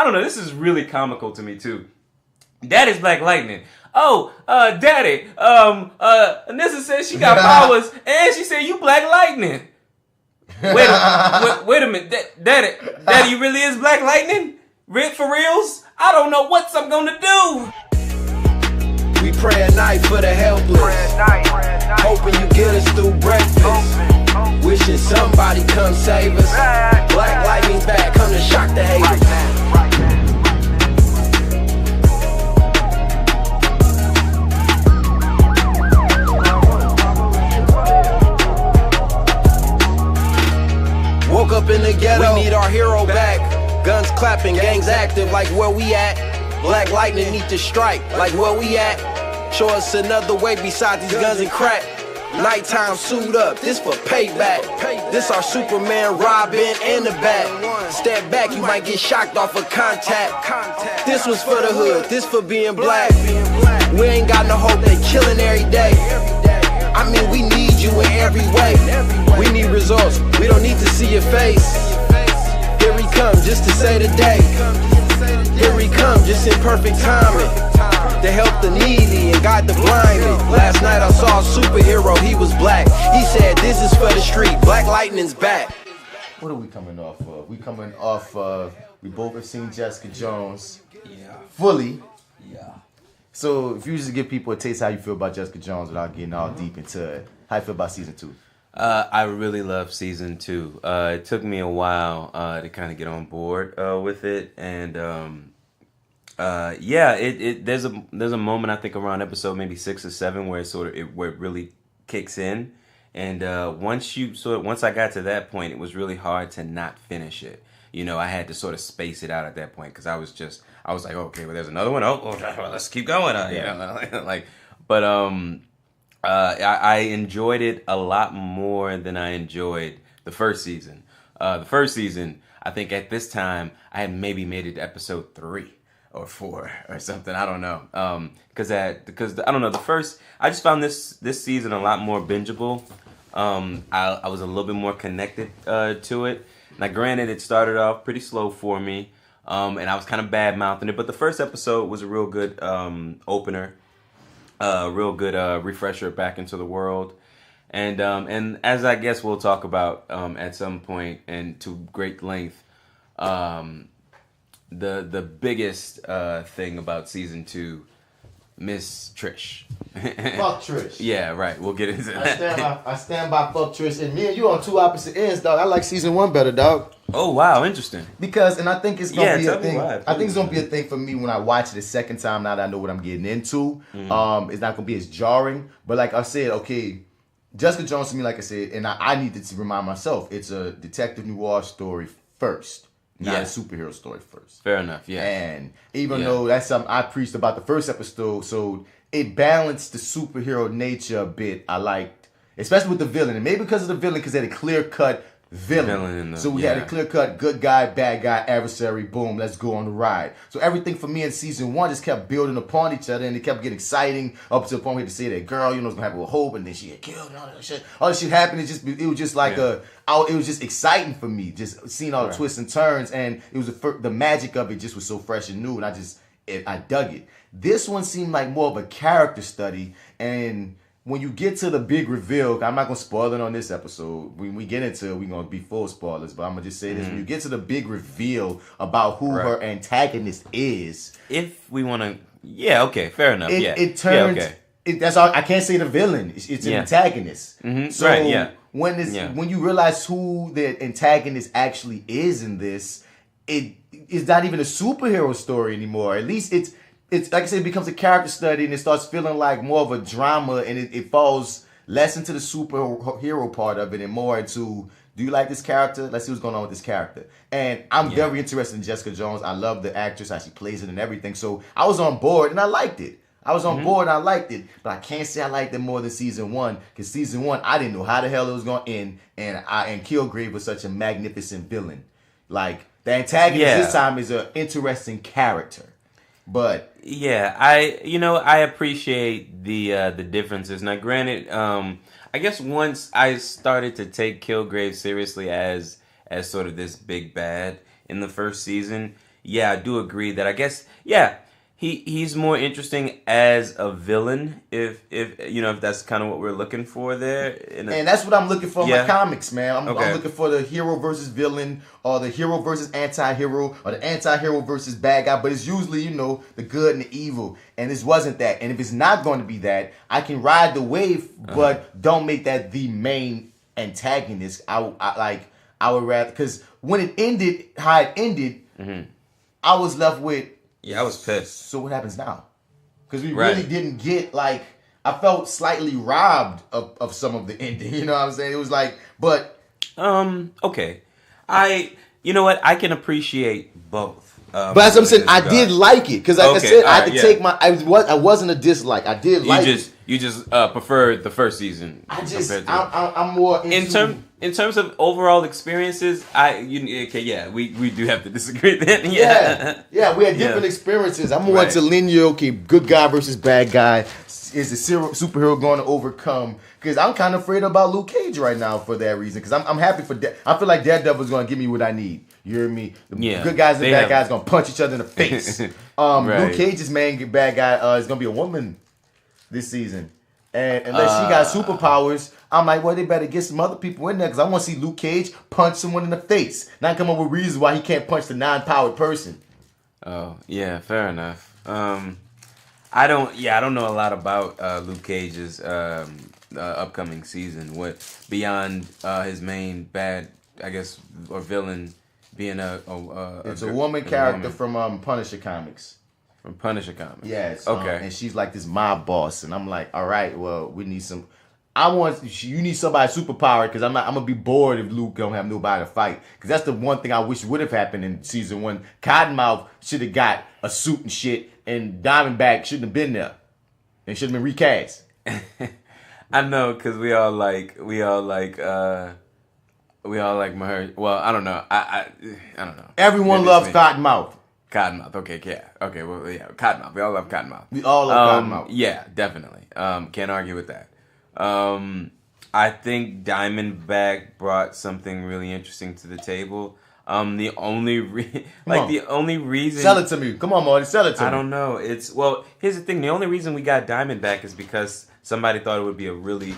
I don't know. This is really comical to me too. Daddy's Black Lightning. Oh, Daddy. Anissa says she got powers, and she said you Black Lightning. Wait a minute, Daddy, you really is Black Lightning? For reals? I don't know what I'm gonna do. We pray at night for the helpless, hoping you get us through breakfast. Wishing somebody come save us. Black Lightning's back, come to shock the haters. Woke up in the ghetto, we need our hero back. Guns clapping, gangs active, like where we at. Black Lightning need to strike, like where we at. Show us another way besides these guns and crack. Nighttime suit up, this for payback. This our Superman, Robin, and the Bat. Step back, you might get shocked off of contact. This was for the hood, this for being black. We ain't got no hope, they killing every day. I mean, we need you in every way. We need results, we don't need to see your face. Here we come, just to say the day. Here we come, just in perfect timing. To help the needy and guide the blinded. Last night I saw a superhero, he was black. He said, this is for the street, Black Lightning's back. What are we coming off of? We coming off of, we both have seen Jessica Jones fully. Yeah. So if you just give people a taste how you feel about Jessica Jones without getting all deep into it, how you feel about season 2? I really love season 2. It took me a while to kind of get on board with it, and there's a moment I think around episode maybe 6 or 7 where where it really kicks in, and once I got to that point, it was really hard to not finish it. You know, I had to sort of space it out at that point because I was like, okay, well, there's another one. Oh, let's keep going. I enjoyed it a lot more than I enjoyed the first season. The first season, I think at this time, I had maybe made it to episode 3 or 4 or something. I don't know. Because I don't know. I just found this season a lot more bingeable. I was a little bit more connected to it. Now, granted, it started off pretty slow for me, and I was kind of bad-mouthing it. But the first episode was a real good opener, real good refresher back into the world. And as I guess we'll talk about at some point and to great length, the biggest thing about season 2, Miss Trish. Fuck Trish. Yeah, right. We'll get into that. I stand by fuck Trish. And me and you on two opposite ends, dog. I like season 1 better, dog. Oh, wow. Interesting. Because, and I think it's going to be a thing. Why, I think it's going to be a thing for me when I watch it a second time now that I know what I'm getting into. Mm-hmm. It's not going to be as jarring. But like I said, okay, Jessica Jones to me, like I said, and I needed to remind myself, it's a detective noir story first. Not a superhero story first. Fair enough, yeah. And even though that's something I preached about the first episode, so it balanced the superhero nature a bit. I liked, especially with the villain. And maybe because of the villain, because they had a clear-cut villain. So we had a clear-cut good guy, bad guy, adversary, boom, let's go on the ride. So everything for me in season 1 just kept building upon each other, and it kept getting exciting up to the point where we had to say that girl, you know, was going to happen with Hope, and then she get killed and all that shit. All that shit happened. It was just like it was just exciting for me, just seeing all the twists and turns, and it was the magic of it just was so fresh and new, and I dug it. This one seemed like more of a character study, and when you get to the big reveal, I'm not going to spoil it on this episode. When we get into it, we're going to be full spoilers, but I'm going to just say this. When you get to the big reveal about who her antagonist is. If we want to, okay, fair enough. It turns, that's all. I can't say the villain. It's an antagonist. Mm-hmm. So when you realize who the antagonist actually is in this, it's not even a superhero story anymore. At least it's like I said, it becomes a character study, and it starts feeling like more of a drama, and it falls less into the superhero part of it and more into, do you like this character? Let's see what's going on with this character. And I'm very interested in Jessica Jones. I love the actress, how she plays it and everything. So I was on board, and I liked it. I was on board, and I liked it. But I can't say I liked it more than season 1, because season 1, I didn't know how the hell it was going to end, and Kilgrave was such a magnificent villain. Like, the antagonist this time is an interesting character. But I appreciate the differences. Now, granted, I guess once I started to take Kilgrave seriously as sort of this big bad in the first season, yeah, I do agree that I guess he's more interesting as a villain if if that's kind of what we're looking for there. And that's what I'm looking for in my comics, man. I'm Okay. looking for the hero versus villain, or the hero versus anti-hero, or the anti-hero versus bad guy. But it's usually, the good and the evil. And this wasn't that. And if it's not going to be that, I can ride the wave, but don't make that the main antagonist. I would rather, because when it ended, how it ended, I was left with, Yeah, I was pissed. so what happens now? Because we Right. really didn't get, I felt slightly robbed of some of the ending. You know what I'm saying? It was but Okay. You know what? I can appreciate both. that's what I'm saying. I did like it because, like I said, I had to take my. I wasn't a dislike. I did like it. You just preferred the first season. I'm more into, in terms of overall experiences. We do have to disagree then. Yeah, we had different experiences. I'm more into linear. Okay, good guy versus bad guy. Is the superhero going to overcome? Because I'm kind of afraid about Luke Cage right now for that reason. Because I'm happy for. I feel like Daredevil's going to give me what I need. You hear me? The good guys and the bad guys going to punch each other in the face. Luke Cage's main bad guy is going to be a woman this season. And unless she got superpowers, I'm like, well, they better get some other people in there because I want to see Luke Cage punch someone in the face. Not come up with reasons why he can't punch the non-powered person. Oh, yeah, fair enough. I don't know a lot about Luke Cage's upcoming season. What beyond his main bad, I guess, or villain being it's a woman character from Punisher comics. From Punisher comics. Yes. Okay. And she's like this mob boss, and I'm like, all right, well, we need some. You need somebody superpowered because I'm gonna be bored if Luke don't have nobody to fight. Because that's the one thing I wish would have happened in season 1. Cottonmouth should have got a suit and shit, and Diamondback shouldn't have been there. It should have been recast. I know, because we all like Maher. Well, I don't know. I don't know. Everyone loves Cottonmouth. Cottonmouth. Okay, yeah. Okay, well, yeah, Cottonmouth. We all love Cottonmouth. We all love Cottonmouth. Yeah, definitely. Can't argue with that. I think Diamondback brought something really interesting to the table. The only reason. Sell it to me. Come on, Marty. Sell it to me. I don't know. Here's the thing. The only reason we got Diamondback is because somebody thought it would be a really,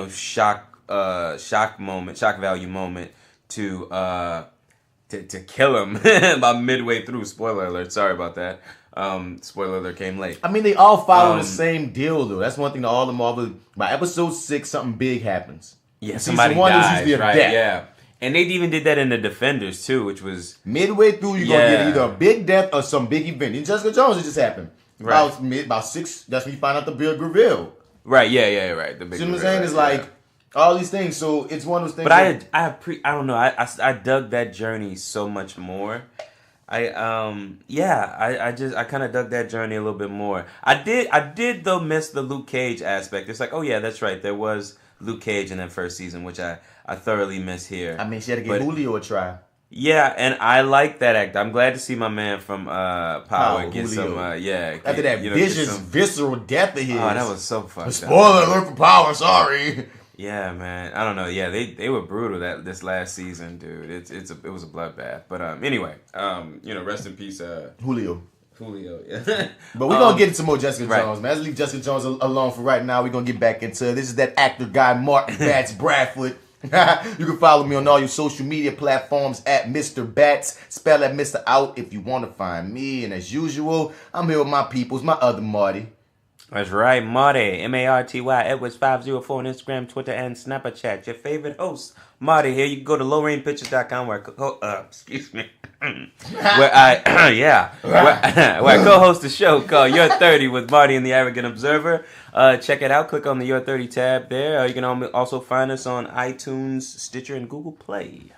shock value moment to kill him about midway through. Spoiler alert. Sorry about that. Spoiler alert came late. I mean, they all follow the same deal, though. That's one thing that all the Marvel. By episode 6, something big happens. Yeah, In somebody season 1, dies, there's usually a right? death. Yeah, and they even did that in the Defenders too, which was Midway through, you're gonna get either a big death or some big event. In Jessica Jones, it just happened. Right. About 6. That's when you find out the big reveal. right. Yeah, right. The big. See what I'm reveal, saying? right, It's yeah. like all these things. So it's one of those things. But I don't know. I dug that journey so much more. I kind of dug that journey a little bit more. I did though miss the Luke Cage aspect. It's like, oh yeah, that's right. There was Luke Cage in that first season, which I thoroughly miss here. I mean, she had to give Julio a try. Yeah, and I like that act. I'm glad to see my man from Power get Julio. some After that vicious, visceral death of his. Oh, that was so fucked up. Spoiler alert for Power. Sorry. Yeah, man. I don't know. Yeah, they were brutal this last season, dude. It was a bloodbath. But anyway, rest in peace, Julio. Yeah. But we're going to get into more Jessica Right. Jones, man. Let's leave Jessica Jones alone for right now. We're going to get back into this is that actor guy, Martin Bats Bradford. You can follow me on all your social media platforms at Mr. Bats. Spell that Mr. out if you want to find me. And as usual, I'm here with my peoples, my other Marty. That's right, Marty. Marty Edwards504 on Instagram, Twitter, and Snapchat. Your favorite host, Marty. Here you can go to lowrainpictures.com where where I co-host a show called You're 30 with Marty and the Arrogant Observer. Check it out. Click on the You're 30 tab there. You can also find us on iTunes, Stitcher, and Google Play.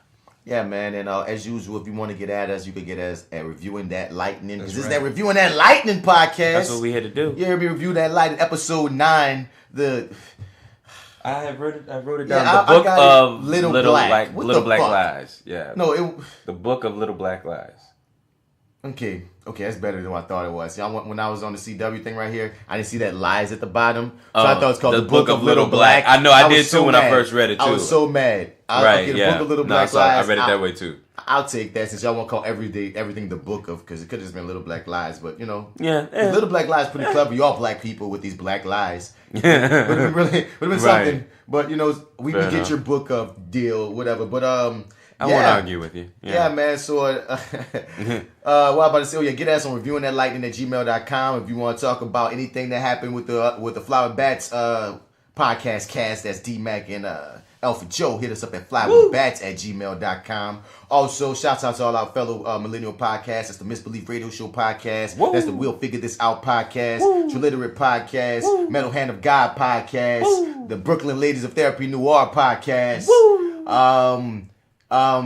Yeah, man, and as usual, if you want to get at us, you can get us at Reviewing That Lightning. Because this is that Reviewing That Lightning podcast. That's what we're here to do. Yeah, we Review That Lightning, episode 9. I wrote it down. Yeah, The Book I of Little Little Black. What Little the Black fuck? Lies. Yeah. No, The Book of Little Black Lies. Okay, that's better than what I thought it was. See, when I was on the CW thing right here, I didn't see that lies at the bottom, so I thought it was called The Book of Little Black. I know, I did was too when I first read it, too. I was so mad. Right, The yeah. Book of Little Black Lies. I read it that way too. I'll take that since y'all won't call everything the book of, because it could have just been Little Black Lies, but you know. Yeah. Little Black Lies pretty clever. Y'all black people with these black lies. Would have been something. But you know, we can get your book of deal, whatever. But I won't argue with you. Yeah, man. So what I'm about to say, oh yeah, get us on reviewing that lightning at gmail.com if you want to talk about anything that happened with the Flower Bats podcast cast. That's D-Mac and Alpha Joe. Hit us up at flywithbats at gmail.com. Also, shouts out to all our fellow millennial podcasts. That's the Misbelief Radio Show podcast. Woo. That's the We'll Figure This Out podcast. Triliterate podcast. Woo. Metal Hand of God podcast. Woo. The Brooklyn Ladies of Therapy Noir podcast.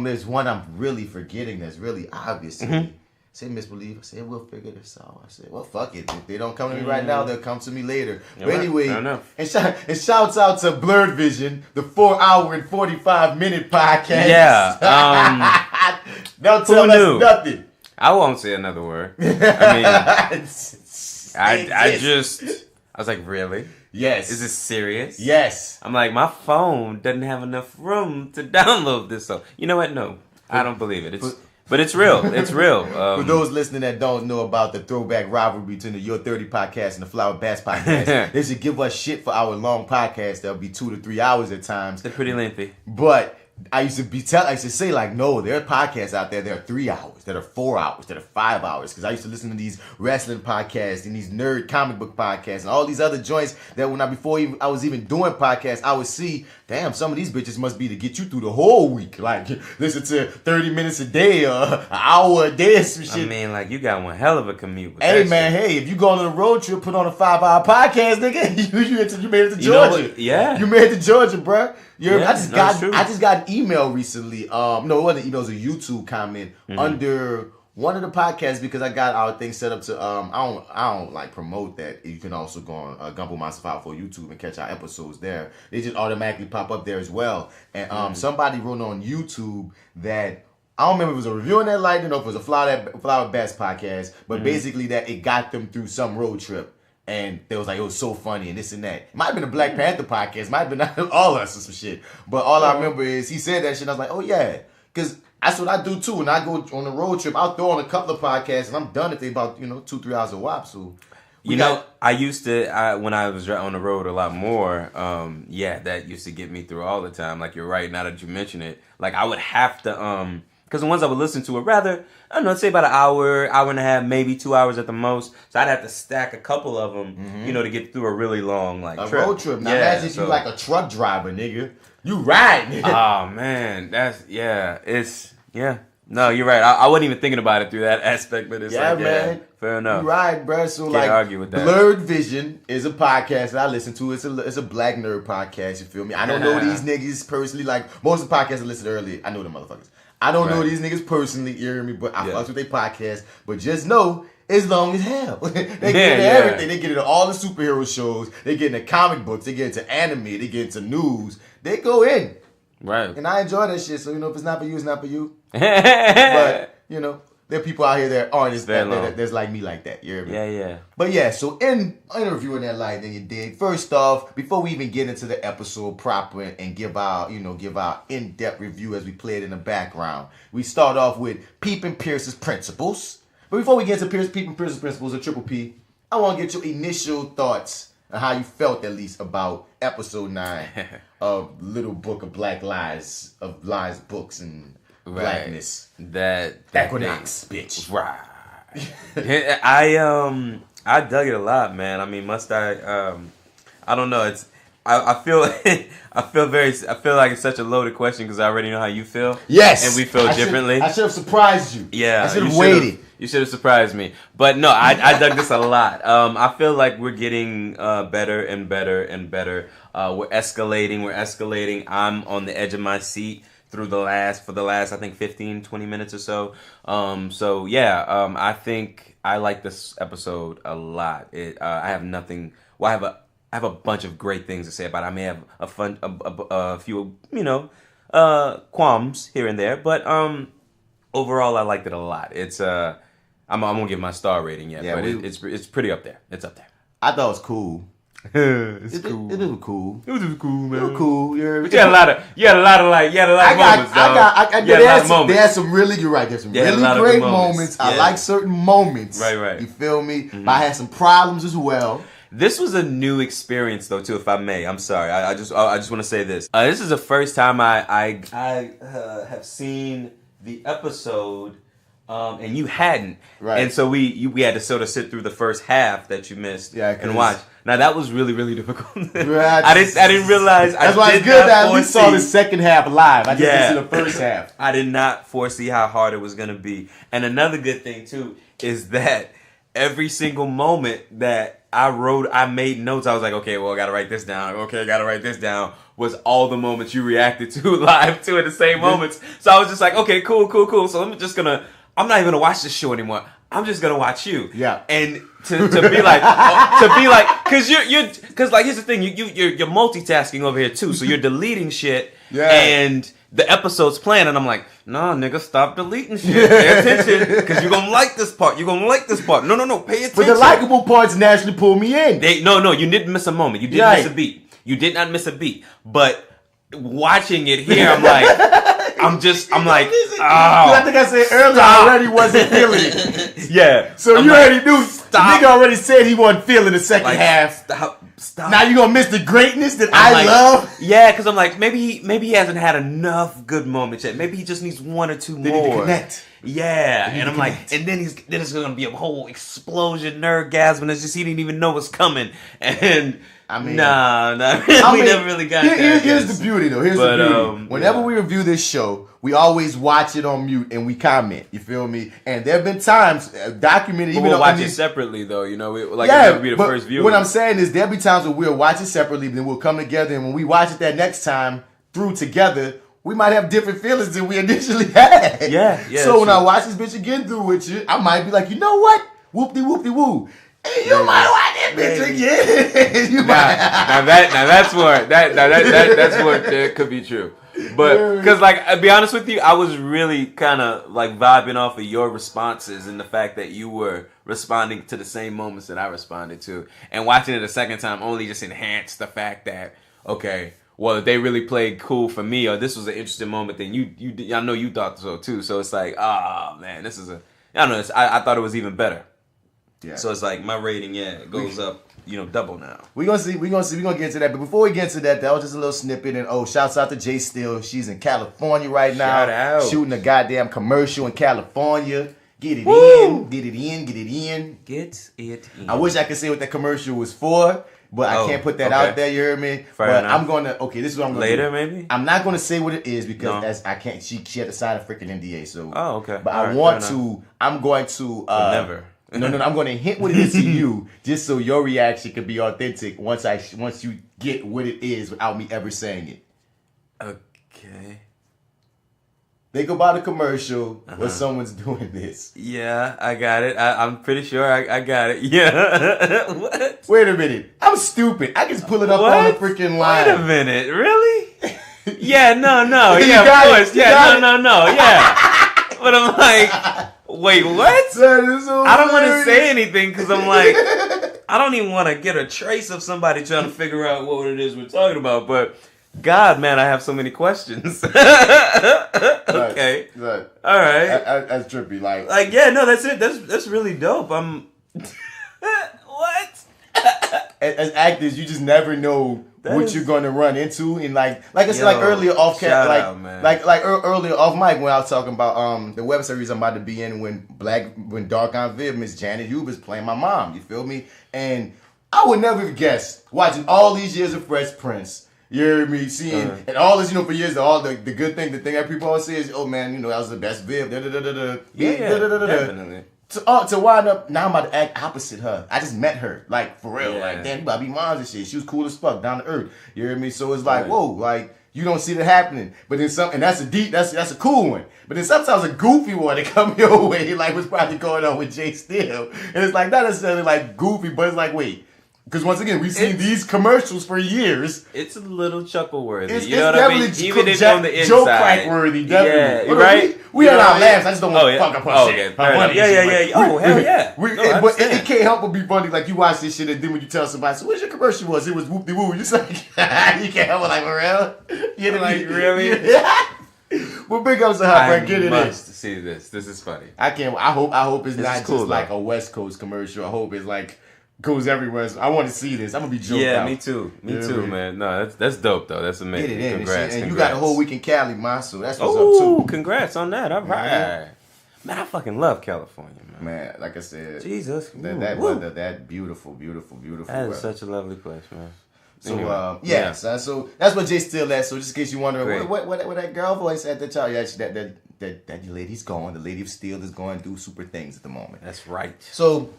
There's one I'm really forgetting that's really obvious to me. Say Misbelief. I said, we'll figure this out. I said, well, fuck it. If they don't come to me right now, they'll come to me later. Yeah, but anyway, and shouts out to Blurred Vision, the 4 hour and 45 minute podcast. Yeah. Don't tell us nothing. I won't say another word. I mean, I was like, really? Yes. Is this serious? Yes. I'm like, my phone doesn't have enough room to download this. So, you know what? No, I don't believe it. But it's real. It's real. For those listening that don't know about the throwback rivalry between the Your 30 podcast and the Flower Bass podcast, they should give us shit for our long podcast that'll be 2 to 3 hours at times. They're pretty lengthy. But I used to say like, no, there are podcasts out there that are 3 hours, that are 4 hours, that are 5 hours. Because I used to listen to these wrestling podcasts and these nerd comic book podcasts and all these other joints that before I was even doing podcasts, I would see, damn, some of these bitches must be to get you through the whole week. Like, listen to 30 minutes a day or an hour a day or some shit. I mean, like, you got one hell of a commute. With hey, that man, shit. hey, if you go on a road trip, put on a 5-hour podcast, nigga, you made it to Georgia. Yeah. You made it to Georgia, bruh. Yeah, I just got an email recently. No, it wasn't email. It was a YouTube comment under one of the podcasts because I got our thing set up to. I don't like promote that. You can also go on Gumbo Monster 5 for YouTube and catch our episodes there. They just automatically pop up there as well. And somebody wrote on YouTube that. I don't remember if it was a review on that lightning or if it was a Flower Bass podcast, but basically that it got them through some road trip. And they was like, it was so funny and this and that. It might have been a Black Panther podcast. Might have been all us or some shit. But all I remember is he said that shit. And I was like, oh, yeah. Because that's what I do, too. When I go on a road trip, I'll throw on a couple of podcasts. And I'm done if they about, 2-3 hours a whop. So, I used to, when I was on the road a lot more, that used to get me through all the time. Like, you're right. Now that you mention it. Like, I would have to, because the ones I would listen to are rather, I don't know, say about an hour and a half, maybe 2 hours at the most. So I'd have to stack a couple of them, to get through a really long trip. Road trip. Now imagine if you like a truck driver, nigga. You ride, nigga. Oh, man. No, you're right. I wasn't even thinking about it through that aspect, but it's man. Fair enough. You ride, bruh. So Can't argue with that. Blurred Vision is a podcast that I listen to. It's a black nerd podcast, you feel me? I don't know these niggas personally. Like, most of the podcasts I listened to earlier, I know them motherfuckers. I don't know these niggas personally, you hear me? But I fuck with their podcast. But just know, it's long as hell. They get into everything. They get into all the superhero shows. They get into comic books. They get into anime. They get into news. They go in. Right. And I enjoy that shit. So, if it's not for you, it's not for you. But, there are people out here that aren't that's like me like that. You hear me? Yeah. But yeah, so in interviewing that light, then you dig. First off, before we even get into the episode proper and give our in-depth review as we play it in the background, we start off with Peepin' Pierce's principles. But before we get into Peepin' Pierce's principles or Triple P, I want to get your initial thoughts on how you felt at least about episode 9 of Little Book of Black Lies, of Lies Books and Blackness. That Equinox, bitch. Right. I dug it a lot, man. I mean, must I? I don't know. I feel I feel like it's such a loaded question because I already know how you feel. Yes, and we feel differently. I should have surprised you. Yeah, I should have waited. You should have surprised me. But no, I dug this a lot. I feel like we're getting better and better and better. We're escalating. I'm on the edge of my seat for the last I think 15-20 minutes or so. I think I like this episode a lot. I have nothing. Well, I have a bunch of great things to say about it. I may have a few qualms here and there, but overall I liked it a lot. It's I'm gonna give my star rating yet, but it's pretty up there. It's up there. I thought it was cool. It's It cool. was cool. It was cool, man. It was cool. But you had a lot of moments, dog. They had some really, you're right, there's some They had a really lot of great good moments. moments. I Yeah. like certain moments. Right. You feel me? But I had some problems as well. This was a new experience, though, too. If I may, I'm sorry. I just want to say this. This is the first time I have seen the episode, and you hadn't. Right. And so we had to sort of sit through the first half that you missed Yeah, and watch. Now that was really, really difficult. Right. I didn't realize. That's I why did it's good not that we saw foresee- the second half live. I just Yeah. didn't see the first half. I did not foresee how hard it was going to be. And another good thing, too, is that every single moment that I made notes. I was like, okay, well, I got to write this down. Okay, I got to write this down. Was all the moments you reacted to live to at the same moments. So I was just like, okay, cool. So I'm not even going to watch this show anymore. I'm just going to watch you. Yeah. And to be like, cause cause like, here's the thing, you're multitasking over here too. So you're deleting shit. Yeah. And the episode's playing, and I'm like, no, nigga, stop deleting shit. Pay attention, because you're going to like this part. You're going to like this part. No, pay attention. But the likable parts naturally pull me in. No, you didn't miss a moment. You didn't miss a beat. You did not miss a beat. But watching it here, I'm like, I think I said earlier, I already wasn't feeling it. yeah. So I'm you like, already knew. stop. The nigga already said he wasn't feeling the second like, half. Stop. Now you gonna miss the greatness that I'm I like, love? Yeah, because I'm like, maybe he hasn't had enough good moments yet. Maybe he just needs one or two They need to more. connect. Yeah, They need and to I'm like, connect. and then it's gonna be a whole explosion, nerdgasm, and it's just he didn't even know what's coming. And I mean, we never really got that. Here's the beauty though. Here's But, the beauty. Whenever yeah. we review this show, we always watch it on mute and we comment. You feel me? And there have been times documented. But Even we'll though watch in it these- separately, though. You know, it'll be the but first view. what I'm saying is there'll be times where we'll watch it separately, then we'll come together, and when we watch it that next time through together, we might have different feelings than we initially had. Yeah, So when true. I watch this bitch again through with you, I might be like, you know what? Whoop-de-whoop-de-woo. Hey, you might watch that bitch again. You might. That's what that could be true. But because, like, I'll be honest with you, I was really kind of like vibing off of your responses and the fact that you were responding to the same moments that I responded to, and watching it a second time only just enhanced the fact that, okay, well, if they really played cool for me, or this was an interesting moment, then I know you thought so too. So it's like, man, this is I don't know. I thought it was even better. Yeah. So it's like my rating, goes up, double now. We're gonna get into that. But before we get to that was just a little snippet. And shouts out to Jay Steele. She's in California right now. Shout out. Shooting a goddamn commercial in California. Get it Woo! in. Get it in. Get it in. I wish I could say what that commercial was for, but I can't put that okay. out there, you heard me? Fair but enough. I'm gonna this is what I'm gonna Later, do. maybe? I'm not gonna say what it is because No. as I can't she had to sign a freaking NDA, so Oh, okay. But All I right, want fair to I'm going to never. No, I'm going to hint what it is to you, just so your reaction can be authentic once you get what it is without me ever saying it. Okay. Think about the commercial where someone's doing this. Yeah, I got it. I'm pretty sure I got it. Yeah. What? Wait a minute, I'm stupid. I can just pull it up on the freaking line. Wait a minute. Really? Yeah, no. You Yeah, got of it. course. You Yeah, got no. Yeah. But I'm like, wait, what? That is so I don't want to hilarious. say anything because I'm like, I don't even want to get a trace of somebody trying to figure out what it is we're talking about. But God, man, I have so many questions. Okay. Right. All right. That's trippy. Like, yeah, no, that's it. That's really dope. I'm. What? As actors, you just never know That what is- you're gonna run into, and like I said, Yo, like earlier off shout camera, out, man. earlier off mic when I was talking about the web series I'm about to be in when Dark on Viv, Miss Janet Hubers playing my mom. You feel me? And I would never have guessed watching all these years of Fresh Prince. You hear me? Seeing and all this, for years, all the good thing, the thing that people always say is, oh man, that was the best Viv. Definitely. To wind up, now I'm about to act opposite her. I just met her, like, for real. Yeah. Like, damn, you about to be moms and shit. She was cool as fuck, down to earth. You hear me? So it's like, Right. whoa, like, you don't see that happening. But then and that's a cool one. But then sometimes a goofy one that come your way, like what's probably going on with Jay Steele. And it's like, not necessarily like goofy, but it's like, wait, Because once again, we've seen these commercials for years. It's a little chuckle worthy. It's You know what I mean? definitely Even if Joe on the inside. crack worthy, definitely. Yeah, right? We You had know our what I mean? laughs. I just don't want to fuck up our shit. Okay, fair enough. Yeah. Oh, hell yeah. No, I But understand. it can't help but be funny. Like, you watch this shit, and then when you tell somebody, so what's your commercial was? It was whoop-de-woo. You just like, you can't help it. Like, for real? You know, Like, really? Yeah. Well, big ups to her, bro. Get it in. I must see this. This is funny. I can't. I hope it's This not is cool, just like though. a West Coast commercial. I hope it's like goes everywhere. I want to see this. I'm gonna be joked Yeah, out. me too. Me Yeah, too, man. man. No, that's dope though. That's amazing. Get it in, Congrats. and you congrats. got the whole week in Cali, man. So that's what's up Oh, too. congrats on that. All right. Mhm. Man, I fucking love California, man. Man, like I said, Jesus. that Woo. weather, that beautiful That is weather. such a lovely place, man. So Anyway, yeah, son, so that's what Jay Still at. So just in case you wondering, Great. what that girl voice at that y'all, yeah, that lady's gone. The lady of Steel is going through super things at the moment. That's right. So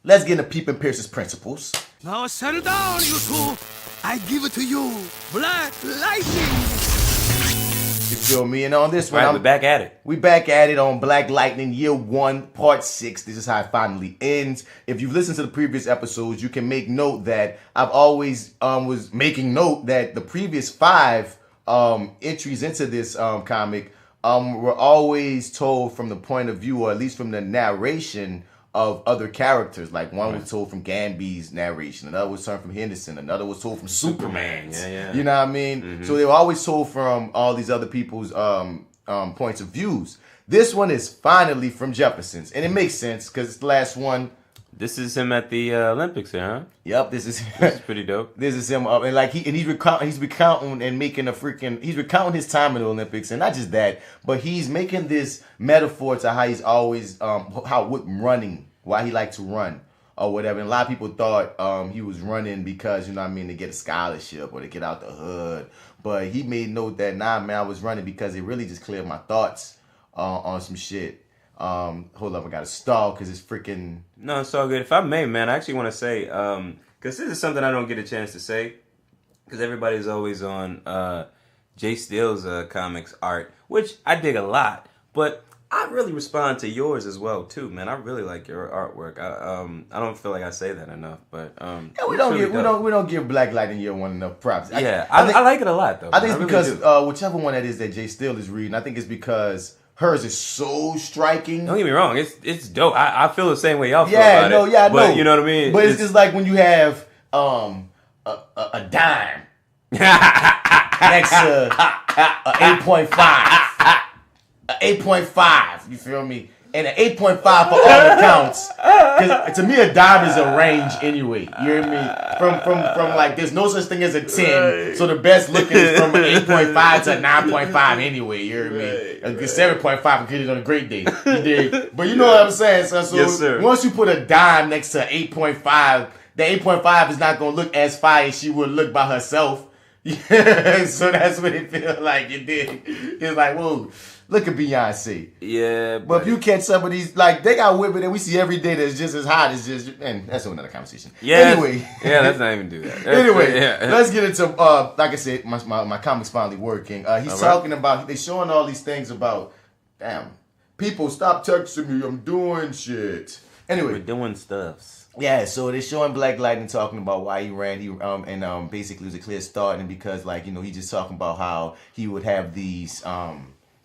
let's get into Peepin' Pierce's principles. Now settle down, you two. I give it to you. Black Lightning. You feel me? And on this one, Right, we're back at it. We back at it on Black Lightning Year 1, Part 6. This is how it finally ends. If you've listened to the previous episodes, you can make note that I've always was making note that the previous 5 entries into this comic were always told from the point of view, or at least from the narration of other characters. Like one was told from Gamby's narration, another was told from Henderson, another was told from Superman's. Yeah. You know what I mean? So they were always told from all these other people's points of views. This one is finally from Jefferson's, and it makes sense because it's the last one. This is him at the Olympics here, huh? Yep, this is This is pretty dope. this is him up, and like he's recounting and making he's recounting his time in the Olympics, and not just that, but he's making this metaphor to how he's always why he liked to run or whatever. And a lot of people thought he was running because, you know what I mean, to get a scholarship or to get out the hood, but he made note that nah, man, I was running because it really just cleared my thoughts on some shit. Hold up, I gotta stall because it's freaking. No, it's all good. If I may, man, I actually want to say, because this is something I don't get a chance to say, because everybody's always on Jay Steele's comics art, which I dig a lot, but I really respond to yours as well too, man. I really like your artwork. I don't feel like I say that enough, but Yeah, we don't give Black Lightning Year 1 enough props. Yeah, I think- I like it a lot though. I think it's really because do. whichever one that is that Jay Steele is reading, I think it's because hers is so striking. Don't get me wrong, it's dope. I feel the same way y'all feel Yeah, about no, it. yeah, I but know. you know what I mean? But it's just like when you have a dime next to a 8.5. A 8.5, you feel me? And an 8.5 for all accounts. Because to me, a dime is a range anyway. You hear me? From like, there's no such thing as a 10. So the best looking is from an 8.5 to a 9.5 anyway. You hear me? A 7.5 could get it on a great day. You dig? But you know what I'm saying, son? So Yes, sir. once you put a dime next to 8.5, the 8.5 is not going to look as fire as she would look by herself. Yeah, so that's what it feels like. It did. It's like, whoa, look at Beyonce. yeah, But if you catch some of these, like, they got women that we see every day that's just as hot as just, and that's another conversation. yeah, Anyway. yeah, let's not even do that. Anyway, yeah. let's get into, like I said, my comic's finally working. He's All right. talking about, they showing all these things about, damn, people stop texting me, I'm doing shit. Anyway. We're doing stuffs. Yeah, so they're showing Black Lightning talking about why he ran. And basically it was a clear start, and because like he just talking about how he would have these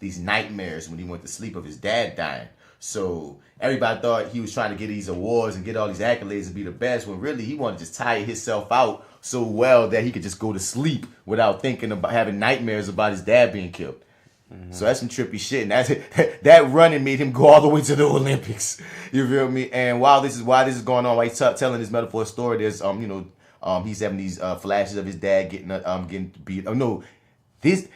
nightmares when he went to sleep of his dad dying. So everybody thought he was trying to get these awards and get all these accolades and be the best, when really he wanted to just tire himself out so well that he could just go to sleep without thinking about having nightmares about his dad being killed. So that's some trippy shit, and that running made him go all the way to the Olympics. You feel me? And while this is going on, while he's telling this metaphor story, there's he's having these flashes of his dad getting beat. Oh no, this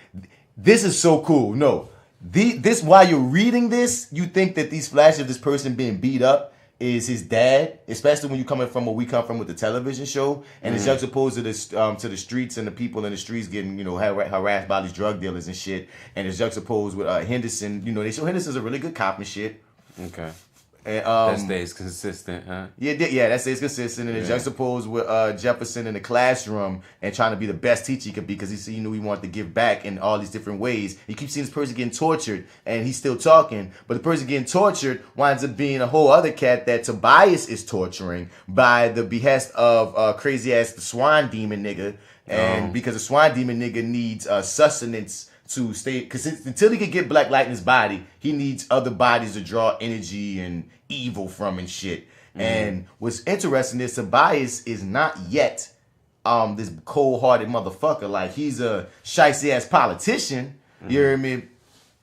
is so cool. No, this while you're reading this, you think that these flashes of this person being beat up is his dad, especially when you're coming from where we come from with the television show, and it's juxtaposed to the streets and the people in the streets getting harassed by these drug dealers and shit, and it's juxtaposed with Henderson. They show Henderson's a really good cop and shit. Okay. And, that stays consistent, huh? Yeah, that stays consistent. And it's juxtaposed with Jefferson in the classroom and trying to be the best teacher he could be because he knew he wanted to give back in all these different ways. He keeps seeing this person getting tortured and he's still talking, but the person getting tortured winds up being a whole other cat that Tobias is torturing by the behest of crazy ass the Swan Demon nigga. And because the Swan Demon nigga needs sustenance to stay, because until he can get Black Lightning's body, he needs other bodies to draw energy and evil from and shit. And what's interesting is Tobias is not yet this cold-hearted motherfucker. Like, he's a shicey ass politician, you hear me?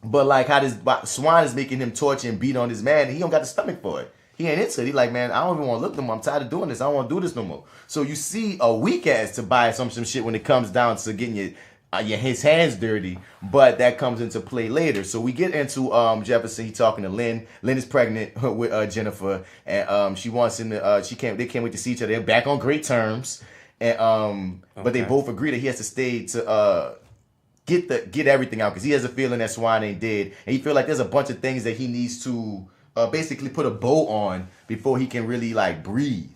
But like how this Swan is making him torture and beat on this man, and he don't got the stomach for it. He ain't into it. He like, man, I don't even want to look no more. I'm tired of doing this. I don't want to do this no more. So you see a weak ass Tobias some shit when it comes down to getting his hands dirty, but that comes into play later. So we get into Jefferson. He talking to Lynn. Lynn is pregnant with Jennifer, and she wants him to. They can't wait to see each other. They're back on great terms, and but they both agree that he has to stay to get everything out because he has a feeling that Swan ain't dead, and he feel like there's a bunch of things that he needs to basically put a bow on before he can really like breathe.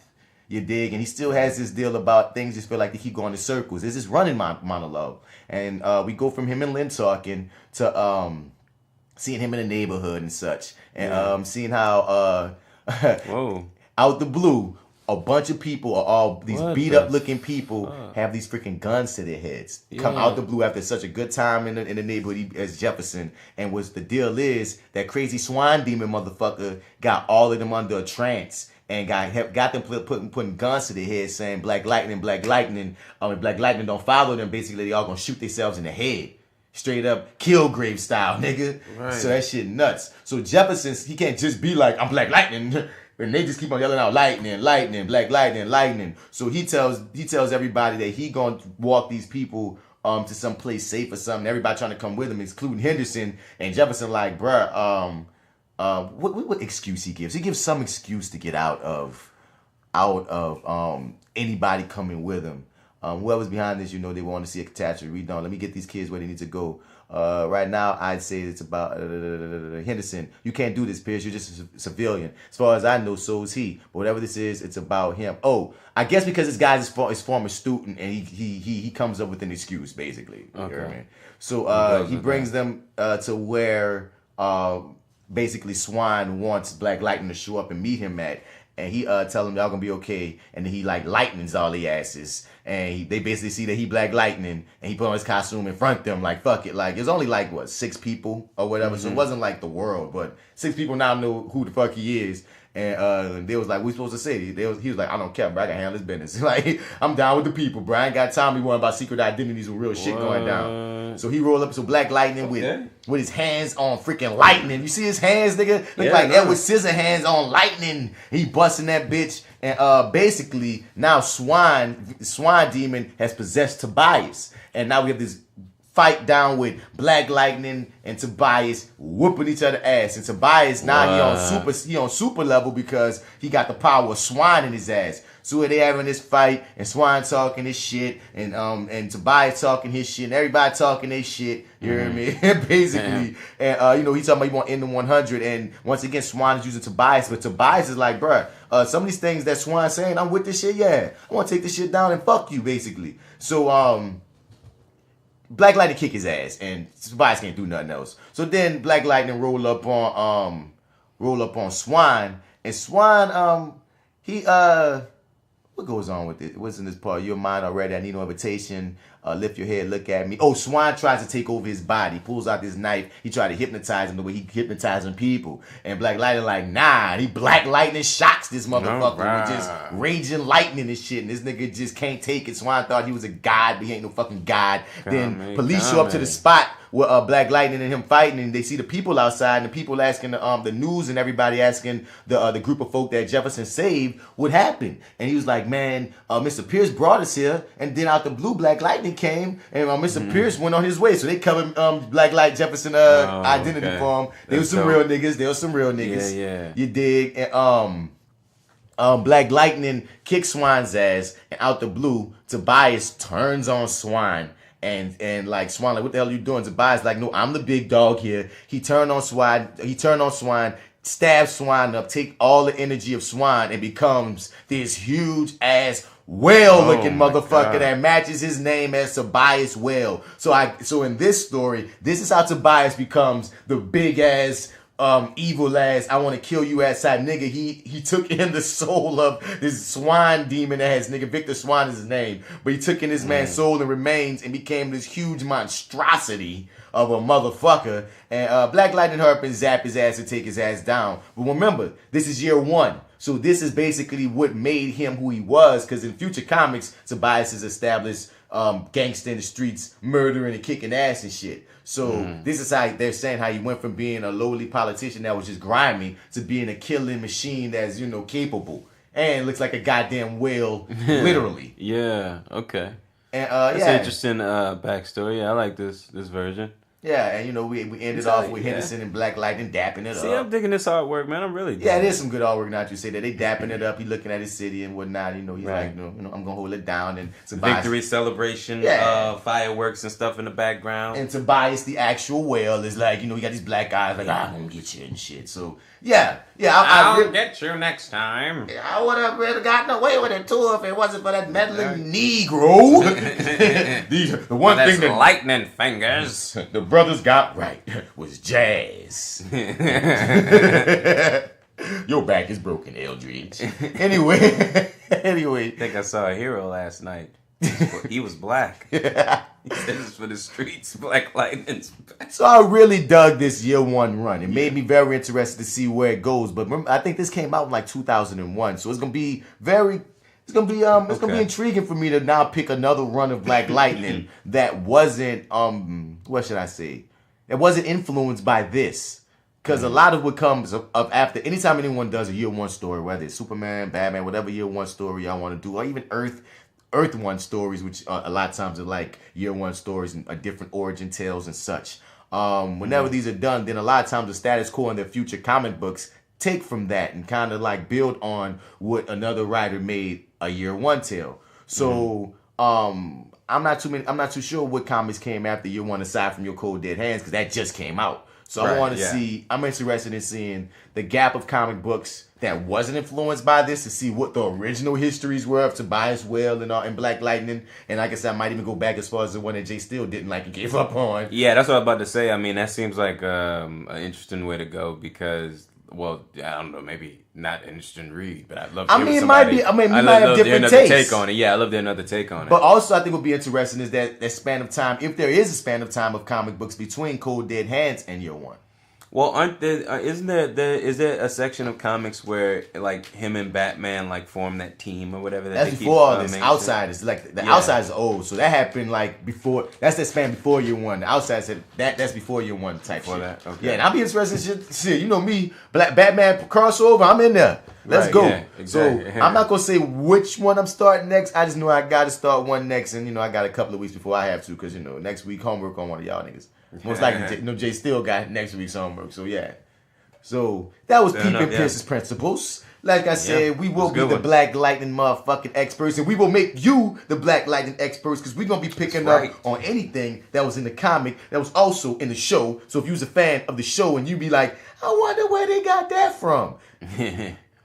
You dig? And he still has this deal about things just feel like they keep going in circles. There's this running monologue. And we go from him and Lynn talking to seeing him in the neighborhood and such. And seeing how out the blue, a bunch of people are all these beat up looking people have these freaking guns to their heads. Come out the blue after such a good time in the neighborhood as Jefferson. And what's the deal is that crazy Swan Demon motherfucker got all of them under a trance. And got them putting guns to their head saying Black Lightning, Black Lightning. If Black Lightning don't follow them, basically they all gonna shoot themselves in the head. Straight up Killgrave style, nigga. Right. So that shit nuts. So Jefferson, he can't just be like, I'm Black Lightning. And they just keep on yelling out lightning, lightning, Black Lightning, lightning. So he tells everybody that he gonna walk these people to some place safe or something. Everybody trying to come with him, including Henderson. And Jefferson like, bruh, what excuse he gives? He gives some excuse to get out of anybody coming with him. Whoever's behind this, they want to see a catastrophe. Let me get these kids where they need to go. Right now, I'd say it's about Henderson. You can't do this, Pierce. You're just a civilian. As far as I know, so is he. But whatever this is, it's about him. Oh, I guess because this guy's his former student, and he comes up with an excuse, basically. Okay. You know what I mean? So he brings them to where basically Swan wants Black Lightning to show up and meet him at. And he tell them y'all gonna be okay. And then he like lightnings all the asses. And they basically see that he Black Lightning. And he put on his costume in front of them like, fuck it. Like, it's only like, 6 people or whatever. So it wasn't like the world. But 6 people now know who the fuck he is. And they was like, we supposed to say? He was like, I don't care, bro. I can handle this business. Like, I'm down with the people, bro. I ain't got time to be worrying about secret identities and real shit going down. So he rolled up to Black Lightning with his hands on freaking lightning. You see his hands, nigga? Look like Edward Scissorhands on lightning. He busting that bitch. And basically, now Swan Demon has possessed Tobias. And now we have this fight down with Black Lightning and Tobias whooping each other ass. And Tobias now he on super level because he got the power of Swan in his ass. So they having this fight and Swan talking his shit and Tobias talking his shit and everybody talking their shit. You hear me? Basically. And he talking about he want to end the 100. And once again, Swan is using Tobias, but Tobias is like, bruh, some of these things that Swan's saying, I'm with this shit, yeah. I want to take this shit down and fuck you, basically. So Black Lightning kick his ass, and Tobias can't do nothing else. So then Black Lightning roll up on Swan, and Swan what goes on with it? What's in this part? Your mind already. I need no invitation. Lift your head, look at me. Oh, Swan tries to take over his body. Pulls out this knife. He tried to hypnotize him the way he hypnotizing people. And Black Lightning like, nah. And he Black Lightning shocks this motherfucker with just raging lightning and shit. And this nigga just can't take it. Swan thought he was a god, but he ain't no fucking god. Then police show up to the spot with Black Lightning and him fighting, and they see the people outside, and the people asking the news and everybody asking the group of folk that Jefferson saved what happened. And he was like, man, Mr. Pierce brought us here, and then out the blue, Black Lightning came, and Mr. Pierce went on his way. So they covered Black Light Jefferson identity for him. They were some real niggas. Yeah. You dig? And Black Lightning kicks Swan's ass, and out the blue, Tobias turns on Swan. And like Swan, like, what the hell are you doing? Tobias like, no, I'm the big dog here. He turned on Swan. stabs Swan up, take all the energy of Swan, and becomes this huge ass whale-looking motherfucker that matches his name as Tobias Whale. So in this story, this is how Tobias becomes the big ass, evil ass, I want to kill you ass side nigga. He took in the soul of this Swan demon ass nigga. Victor Swan is his name, but he took in this man's soul and remains and became this huge monstrosity of a motherfucker. And Black Lightning hurry up and zap his ass and take his ass down. But remember, this is year 1. So this is basically what made him who he was, because in future comics, Tobias is established gangster in the streets, murdering and kicking ass and shit. So this is how they're saying how he went from being a lowly politician that was just grimy to being a killing machine that's, you know, capable. And looks like a goddamn whale, literally. Yeah, okay. And That's an interesting backstory. Yeah, I like this version. Yeah, and you know, we ended off with Henderson and Black Lightning dapping it up. See, I'm digging this artwork, man. I'm really digging it is some good artwork now that you say that. They dapping it up. He looking at his city and whatnot. You know, he's like, you know, I'm going to hold it down. And Tobias, victory celebration, fireworks and stuff in the background. And Tobias, the actual whale, is like, you know, he got these black eyes like, I'm going to get you and shit. So, I'll get you next time. I would have really gotten away with it too if it wasn't for that meddling Negro. the one thing that lightning fingers the brothers got right was jazz. Your back is broken, Eldridge. Anyway. I think I saw a hero last night. He was black. He said this for the streets, Black Lightning's back. So I really dug this year 1 run. It made me very interested to see where it goes. But remember, I think this came out in like 2001. So it's gonna be gonna be intriguing for me to now pick another run of Black Lightning that wasn't what should I say? That wasn't influenced by this. Because a lot of what comes up after, anytime anyone does a year 1 story, whether it's Superman, Batman, whatever year 1 story y'all want to do, or even Earth 1 stories, which a lot of times are like year 1 stories and different origin tales and such. Whenever these are done, then a lot of times the status quo in their future comic books take from that and kind of like build on what another writer made a year 1 tale. So I'm not too sure what comics came after year 1 aside from Your Cold Dead Hands, because that just came out. So I want to see, I'm interested in seeing the gap of comic books that wasn't influenced by this, to see what the original histories were of Tobias Whale and Black Lightning. And like I said, I might even go back as far as the one that Jay Steele didn't like and gave up on. Yeah, that's what I was about to say. I mean, that seems like an interesting way to go because, well, I don't know, maybe not an interesting read, but I'd love to we might have different takes. Take on it. Yeah, I love another take on it. But also, I think what would be interesting is that span of time, if there is a span of time of comic books between Cold Dead Hands and year 1. Well, is there a section of comics where like him and Batman like form that team or whatever? That's before all this. Outsiders, like the Outsiders are old, so that happened like before. That's that span before year 1. The Outsiders said that's before year 1 type before shit. That, okay. Yeah, and I'll be interested in shit. You know me, Batman crossover. I'm in there. Let's go. Yeah, exactly. So I'm not gonna say which one I'm starting next. I just know I got to start one next, and I got a couple of weeks before I have to, because next week homework on one of y'all niggas. Most likely, Jay still got next week's homework. So yeah. So that was Peeping Pierce's Principles. Like I said, we will be the Black Lightning motherfucking experts, and we will make you the Black Lightning experts, because we're going to be picking up on anything that was in the comic that was also in the show. So if you was a fan of the show and you be like, I wonder where they got that from.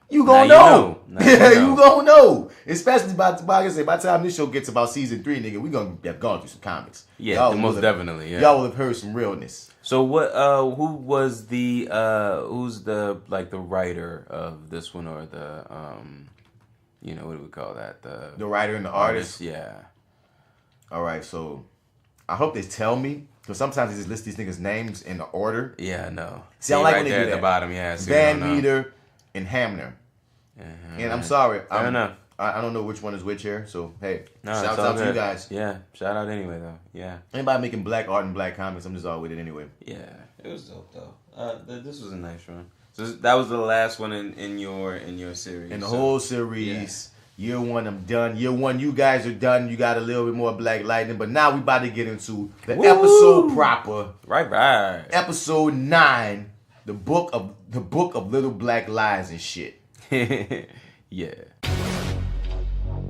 You gonna know. You gonna know. Especially by the time this show gets about season 3, nigga, we gonna have gone through some comics. Yeah, most definitely. Yeah. Y'all will have heard some realness. So what? Who was the? Who's the the writer of this one, or the what do we call that? The writer and the artist. Yeah. All right, so I hope they tell me, because sometimes they just list these niggas' names in the order. Yeah, I know. See, I like when they do at that. The bottom. Yeah. Van Meter and Hamner. And I'm sorry. I don't know. I don't know which one is which here. So, hey, no, shout out to you guys. Yeah, shout out anyway, though. Yeah. Anybody making black art and black comics, I'm just all with it anyway. Yeah, it was dope, though. This was a nice run. So that was the last one in your series. In the whole series. Yeah. Year 1, I'm done. Year 1, you guys are done. You got a little bit more Black Lightning. But now we about to get into the episode proper. Right. Episode 9. The book of Little Black Lies and shit. Yeah.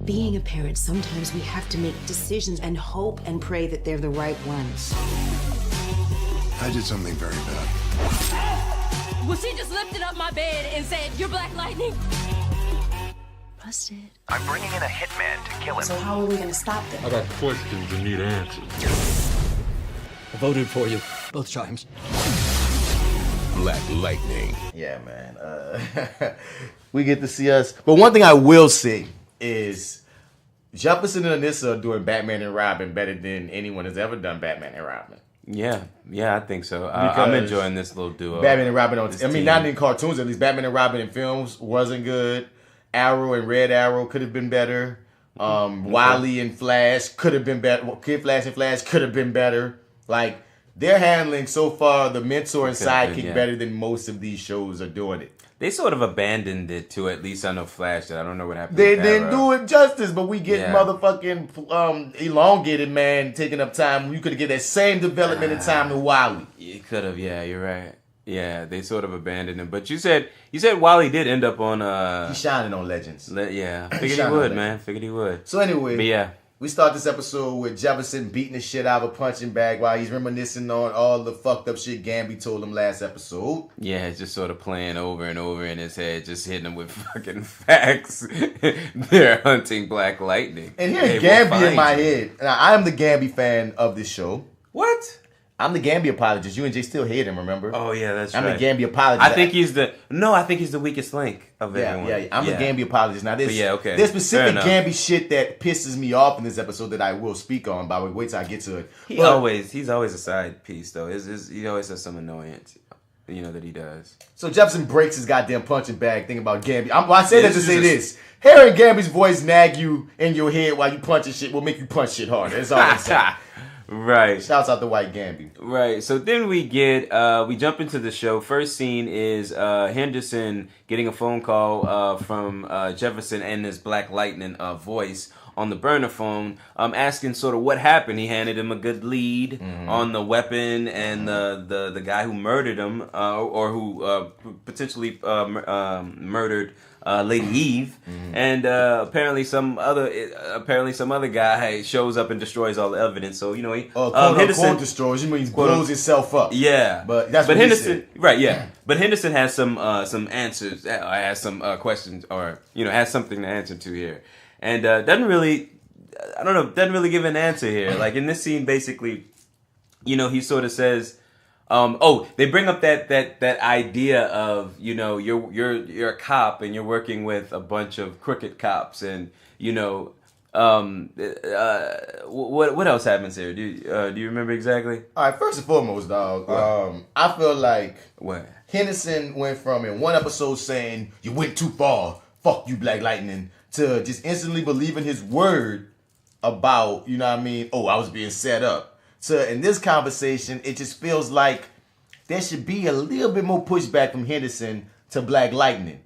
Being a parent, sometimes we have to make decisions and hope and pray that they're the right ones. I did something very bad. Well, she just lifted up my bed and said, "You're Black Lightning." Busted. I'm bringing in a hitman to kill him. So how are we gonna stop them? I got questions and need answers. I voted for you both times. Black Lightning. Yeah, man. We get to see us. But one thing I will say is Jefferson and Anissa are doing Batman and Robin better than anyone has ever done Batman and Robin. Yeah, I think so. I'm Because enjoying this little duo. Batman and Robin This I mean, team. not in cartoons at least. Batman and Robin in films wasn't good. Arrow and Red Arrow could have been better. Wily and Flash could have been better. Kid Flash and Flash could have been better. Like, they're handling so far the mentor and Could have sidekick been, yeah. better than most of these shows are doing it. They sort of abandoned it to at least on the Flash. That I don't know what happened. They with didn't Arrow. do it justice, but we get Yeah. motherfucking elongated man taking up time. You could have get that same development in time to Wily. You could have. Yeah, you're right. Yeah, they sort of abandoned him. But you said Wally did end up on He's shining on Legends. Yeah, figured he Shout out would, Legends. man. Figured he would. So anyway, But yeah. we start this episode with Jefferson beating the shit out of a punching bag while he's reminiscing on all the fucked up shit Gamby told him last episode. Yeah, it's just sort of playing over and over in his head, just hitting him with fucking facts. They're hunting Black Lightning. And They here's will Gamby find in my you. head. Now, I am the Gamby fan of this show. What? I'm the Gamby apologist. You and Jay still hate him, remember? Oh yeah, that's I'm right. the Gamby apologist. I think he's the weakest link of everyone. Yeah. I'm the Gamby apologist. Now, But yeah, okay. there's specific Fair enough. Gamby shit that pisses me off in this episode that I will speak on, but wait till I get to it. He's But- always a side piece though. He always has some annoyance, that he does. So Jefferson breaks his goddamn punching bag. Think about Gamby. I say that to This say is this. Hearing Gamby's voice nag you in your head while you punching shit will make you punch shit harder. That's all I'm saying. Right. Shouts out to White Gamby. Right. So then we jump into the show. First scene is Henderson getting a phone call from Jefferson and his Black Lightning voice on the burner phone, asking sort of what happened. He handed him a good lead on the weapon and the guy who murdered him, or who potentially murdered Lady Eve, and apparently some other guy shows up and destroys all the evidence. So Henderson destroys. You mean he blows himself up? Yeah, but that's what Henderson, right? Yeah, but Henderson has some answers, has some questions, or has something to answer to here, and doesn't really give an answer here. Like in this scene, basically, he sort of says. They bring up that idea of you're a cop and you're working with a bunch of crooked cops, and what else happens here? Do you remember exactly? All right, first and foremost, dog. I feel like What? Henderson went from in one episode saying you went too far, fuck you, Black Lightning, to just instantly believing his word about I was being set up. So in this conversation, it just feels like there should be a little bit more pushback from Henderson to Black Lightning.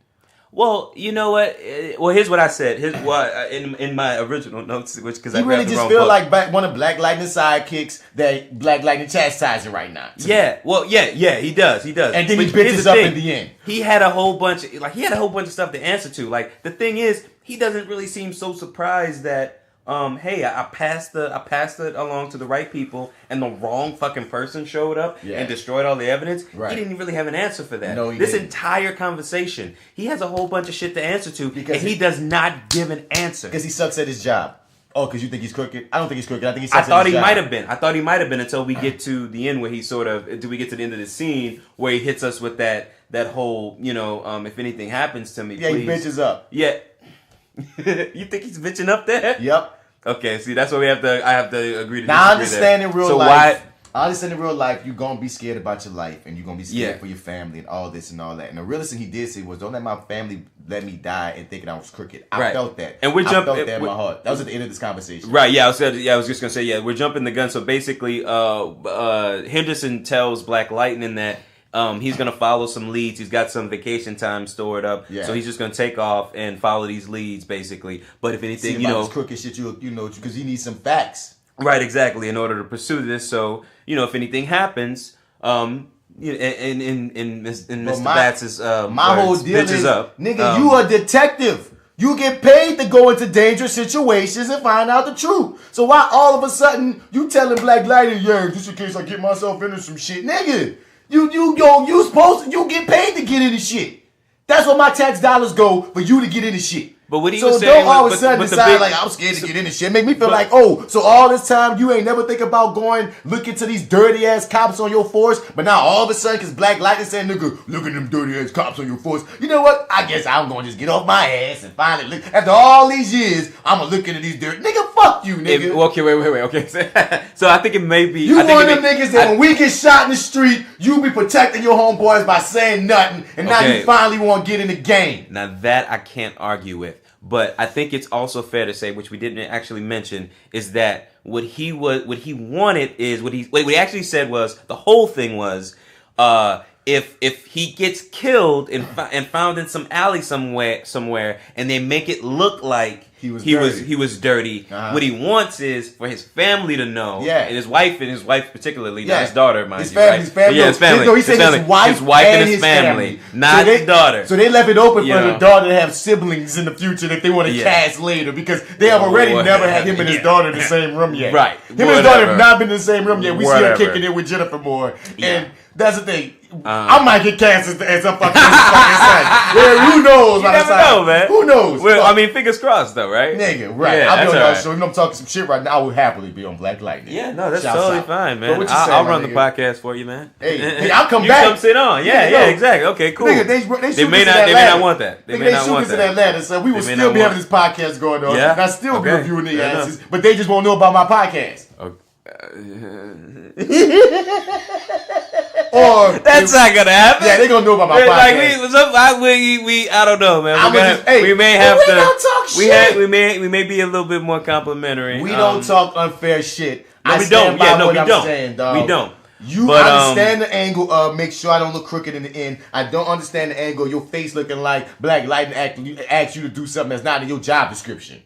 Well, you know what? Well, here's what I said. In my original notes, because I You really grabbed the just wrong feel book. like one of Black Lightning's sidekicks that Black Lightning chastising right now. Yeah, well, yeah, he does. And then he But bitches here's up thing. in the end. He had a whole bunch of stuff to answer to. Like the thing is, he doesn't really seem so surprised that hey, I passed it along to the right people, and the wrong fucking person showed up and destroyed all the evidence. Right. He didn't really have an answer for that. No, he this didn't. entire conversation, he has a whole bunch of shit to answer to, Because and he does not give an answer. Because he sucks at his job. Oh, because you think he's crooked? I don't think he's crooked. I think he I sucks thought at his he job. might have been. I thought he might have been until we get to the end where he we get to the end of the scene where he hits us with that whole, if anything happens to me, Yeah, please. he bitches up. Yeah. You think he's bitching up there? Yep. Okay, see, that's why I have to agree to Now, I disagree understand there. in real So life. why? I understand in real life, you're going to be scared about your life, and you're going to be scared Yeah. for your family and all this and all that. And the realest thing he did say was, don't let my family let me die and thinking I was crooked. I Right. felt that. And we're I jumping- felt that in my heart. That was at the end of this conversation. Right, yeah, I was just gonna say, we're jumping the gun. So basically, Henderson tells Black Lightning that he's gonna follow some leads. He's got some vacation time stored up, Yeah. so he's just gonna take off and follow these leads, basically. But if See anything, about this crooked shit, because he needs some facts. right, exactly, in order to pursue this. So if anything happens, in Mr. Batts' My whole words, deal bitches is, up. nigga, you a detective. You get paid to go into dangerous situations and find out the truth. So why all of a sudden you telling Black Lightning, yeah, just in case I get myself into some shit, nigga? You get paid to get into shit. That's where my tax dollars go for you to get into shit. But what he so was saying, don't all of a but sudden the decide big- like I'm scared to get into shit. Make me feel like, oh, so all this time you ain't never think about going look into these dirty ass cops on your force, but now all of a sudden because Black Lightning saying, nigga, look at them dirty ass cops on your force. You know what? I guess I'm gonna just get off my ass and finally look. After all these years, I'm gonna look into these dirty nigga. Fuck you, nigga. Okay, wait. Okay, so I think it may be. You I think one it of them may- niggas that when we get shot in the street, you be protecting your homeboys by saying nothing, and now Okay. you finally want to get in the game. Now that I can't argue with, but I think it's also fair to say, which we didn't actually mention, is that what he wanted is what he actually said was the whole thing was, if he gets killed and found in some alley somewhere, and they make it look like he was dirty. Uh-huh. What he wants is for his family to know, Yeah. and his wife particularly, Yeah. not his daughter, mind His you, family, right? his family. Yeah, his family. No, he said his wife and his family, not so his daughter. So they left it open You for know. the daughter to have siblings in the future if they want to Yeah. cast later because they have already Whatever. never had him and his Yeah. daughter in the same room yet. Right. Him and his daughter Whatever. have not been in the same room yet. We see her Whatever. kicking it with Jennifer Moore. Yeah. And that's the thing. I might get cast as a fucking son. Yeah, who knows? You never know, man. Who knows? Well, Fuck. I mean, fingers crossed, though, right? Nigga, right. Yeah, I'll be that's on all y'all right. show. Even though I'm talking some shit right now, I would happily be on Black Lightning. Yeah, no, that's Shouts totally out. fine, But man. what you I'll saying, my run the nigga? podcast for you, man. Hey, I'll come you back. come sit on. Yeah, Nigga, yeah, no. exactly. Okay, cool. Nigga, they They shoot may us not. in They may Atlanta. not want that. They Nigga, may not shoot want us in that. Atlanta, so we will They may still not be want having this podcast going on. Yeah? And I still be Okay. reviewing their Fair asses, but they just won't know about my podcast. Or That's not gonna happen. Yeah, they gonna know about my Like podcast. we I don't know, man. I'ma just- hey, we may but have we to. don't talk shit. We may be a little bit more complimentary. We don't talk unfair shit. No, I we stand don't. by Yeah, no, what we I'm don't. saying, dog. We don't. You But, understand the angle of make sure I don't look crooked in the end. I don't understand the angle of your face looking like Black Lightning asked you to do something that's not in your job description.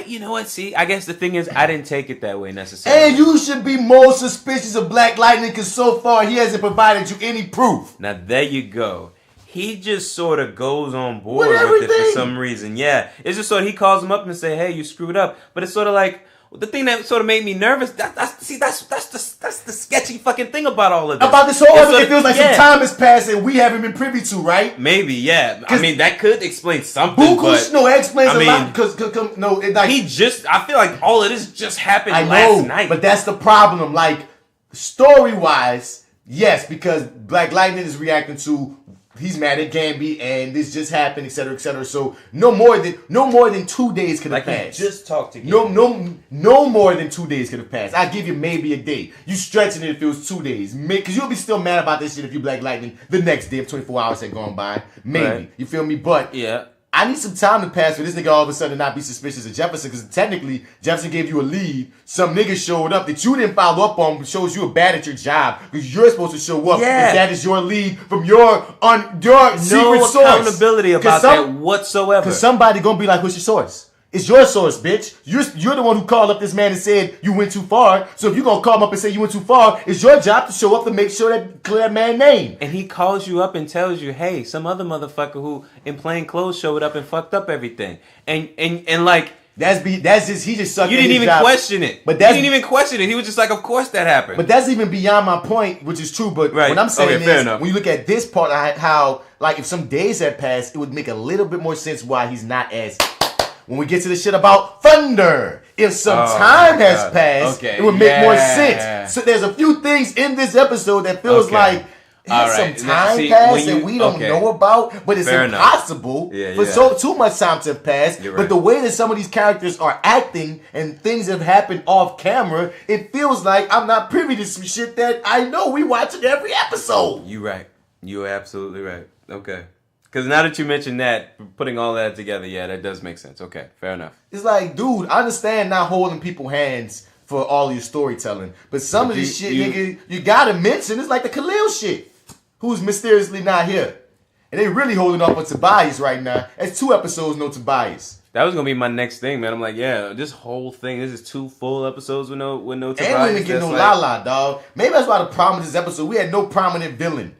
You know what? See, I guess the thing is, I didn't take it that way necessarily. And you should be more suspicious of Black Lightning because so far he hasn't provided you any proof. Now there you go. He just sort of goes on board With with it for everything. some reason. Yeah, it's just sort of he calls him up and say, "Hey, you screwed up." But it's sort of like the thing that sort of made me nervous. That's the sketchy fucking thing about all of this. About this whole It's other, sort it of- feels like yeah. some time has passed and we haven't been privy to, right? Maybe, yeah. I 'Cause- mean, that could explain something. Bukush, But no, it explains I a mean, lot because no, it like I feel like all of this just happened I know, last night. but that's the problem. Like story wise, yes, because Black Lightning is reacting to he's mad at Gambi and this just happened, etc., etc. So no more than 2 days could have like he passed. just talked to you. No more than 2 days could have passed. I give you maybe a day. You stretching it if it was 2 days. Because you'll be still mad about this shit if you Black Lightning the next day if 24 hours had gone by. Maybe. Right. You feel me? But Yeah. I need some time to pass for this nigga all of a sudden not be suspicious of Jefferson because technically Jefferson gave you a lead. Some nigga showed up that you didn't follow up on shows you're bad at your job because you're supposed to show up Yeah. if that is your lead from your secret No source. accountability about that whatsoever. Because somebody gonna be like, what's your source? It's your source, bitch. You're the one who called up this man and said you went too far. So if you're gonna call him up and say you went too far, it's your job to show up to make sure that clear that man's name. And he calls you up and tells you, "Hey, some other motherfucker who in plain clothes showed up and fucked up everything." And like That's just he just sucked. you at didn't his even job. question it. But You that's didn't even question it. He was just like, "Of course that happened." But that's even beyond my point, which is true. But Right. what I'm saying Okay, fair is, enough. when you look at this part, how like if some days had passed, it would make a little bit more sense why he's not as. When we get to the shit about Thunder, if some time has God. passed, Okay, it would make more yeah. sense. So there's a few things in this episode that feels Okay. like All has right. some Now, time see, passed when that you- we don't okay. know about, but it's Fair enough. impossible Yeah, for yeah. too much time to have passed. You're But right. the way that some of these characters are acting and things have happened off camera, it feels like I'm not privy to some shit that I know we watch it every episode. You right. You are absolutely right. Okay. Because now that you mentioned that, putting all that together, yeah, that does make sense. Okay, fair enough. It's like, dude, I understand not holding people's hands for all your storytelling, but some of this shit, nigga, you gotta mention. It's like the Khalil shit, who's mysteriously not here, and they really holding off on Tobias right now. That's 2 episodes, no Tobias. That was gonna be my next thing, man. I'm like, yeah, this whole thing. This is 2 full episodes with no Tobias. And we didn't get no That's like- Lala, dog. Maybe that's why the problem with this episode, we had no prominent villain.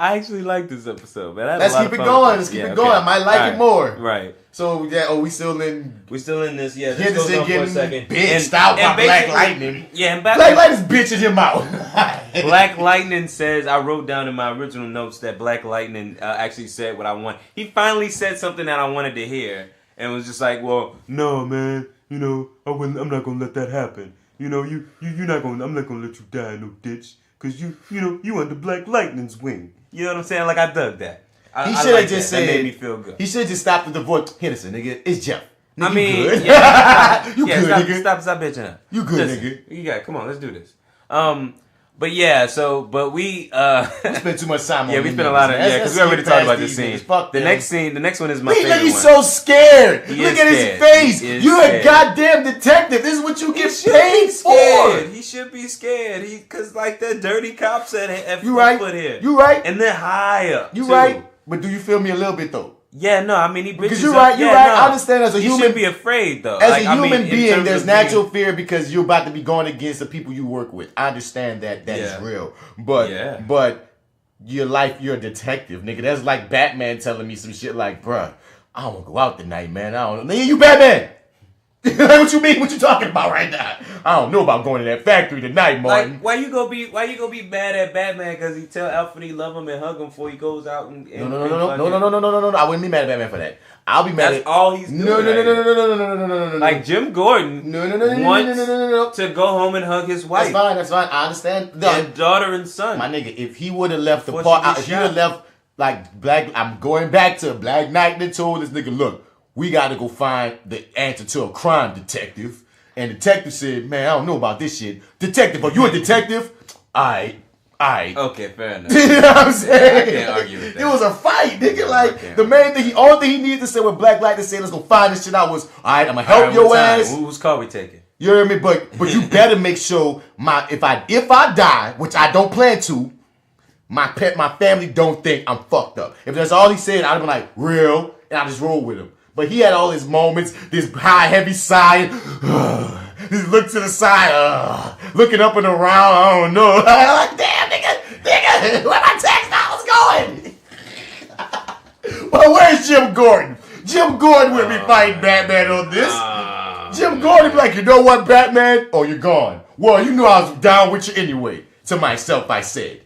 I actually like this episode, man. Let's keep it going. Let's keep it going. I might like it more. Right. So yeah, we still in. We still in this. Yeah, Henderson this goes on for a getting second. bitched out by Black Lightning. Yeah, and Black Lightning's bitching him out. Black Lightning says, I wrote down in my original notes that Black Lightning actually said what I want. He finally said something that I wanted to hear, and was just like, "Well, no, man. You know, I'm not gonna let that happen. You know, you're not gonna. I'm not gonna let you die in no ditch, cause you under Black Lightning's wing. You know what I'm saying? Like, I dug that. He should have just said. That made me feel good. He should have just stopped the divorce. Henderson, nigga, it's Jeff. Nigga, I mean, you good. yeah, you good, nigga. Stop bitching up. You good, Listen, nigga. You got. Come on, let's do this. But yeah, but we we spent too much time on we spent a lot of because we already talked about this scene. The next one is my favorite one. He's so scared. Look at his face. You're a goddamn detective. This is what you get paid for. He should be scared. Because like that dirty cop said, you right. Foot here. You right. And then high up. You right. But do you feel me a little bit though? Yeah, no, I mean, he bitches because you're right, up. you're Yeah, right. no. I understand as a human. You should be afraid, though. As a human being, there's natural fear because you're about to be going against the people you work with. I understand that is real. But your life, you're a detective, nigga. That's like Batman telling me some shit like, bruh, I don't want to go out tonight, man. I don't know. Nigga, you Batman. What you mean? What you talking about right now? I don't know about going to that factory tonight, Martin. Like, why you gonna be mad at Batman because he tell Alfred he love him and hug him before he goes out and No. I wouldn't be mad at Batman for that. I'll be mad. That's all he's doing. No. Like Jim Gordon wants to go home and hug his wife. That's fine. I understand. Their daughter and son. My nigga, if he would have left the part, if he would have left like Black, I'm going back to Black Knight that told this nigga, look, we got to go find the answer to a crime, detective. And the detective said, man, I don't know about this shit. Detective, are you a detective? Alright. Okay, fair enough. You know what I'm saying? I can't argue with that. It was a fight, nigga. Like, the main thing, only thing he needed to say with Black Light to say, let's go find this shit out was, alright, I'm gonna help your ass. Whose car we taking? You hear me? But you better make sure if I die, which I don't plan to, my family don't think I'm fucked up. If that's all he said, I'd have been like, real, and I just roll with him. But he had all his moments, this high, heavy sigh, this look to the side, looking up and around, I don't know. Like, damn, nigga, where my tax dollars going? Well, where's Jim Gordon? Jim Gordon would be fighting Batman on this. Jim Gordon be like, you know what, Batman? Oh, you're gone. Well, you knew I was down with you anyway. To myself, I said.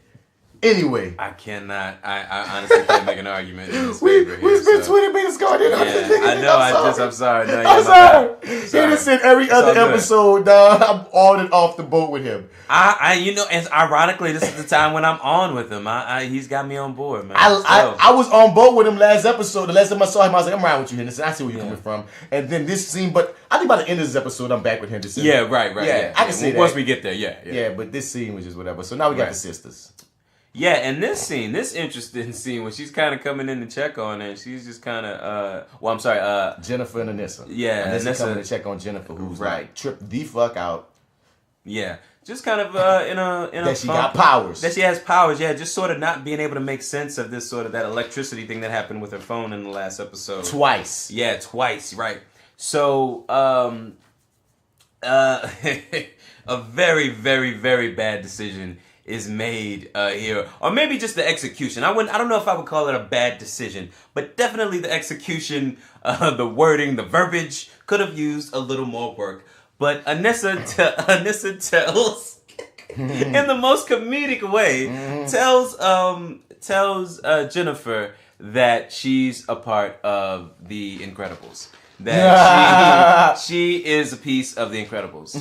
Anyway. I cannot. I honestly can't make an argument in this we favor here, spent 20 minutes going in on this nigga. I know. I'm sorry. No, I'm sorry. Henderson, every other episode, dog, I'm on and off the boat with him. And ironically, this is the time when I'm on with him. He's got me on board, man. I was on boat with him last episode. The last time I saw him, I was like, I'm riding with you, Henderson. I see where you're coming from. And then this scene, but I think by the end of this episode, I'm back with Henderson. Yeah, right. Yeah, I can see that. Once we get there, Yeah, but this scene was just whatever. So now we got the sisters. Yeah, and this interesting scene when she's kind of coming in to check on her, and she's just kind of, Jennifer and Anissa. Yeah, Anissa coming to check on Jennifer, who's like tripped the fuck out. Yeah, just kind of in a that she got powers. That she has powers. Yeah, just sort of not being able to make sense of this sort of that electricity thing that happened with her phone in the last episode. Twice. Yeah, twice. Right. So, a very, very, very bad decision is made here, or maybe just the execution. I don't know if I would call it a bad decision, but definitely the execution, the wording, the verbiage could have used a little more work. But Anissa tells, in the most comedic way, tells Jennifer that she's a part of the Incredibles. That she is a piece of the Incredibles.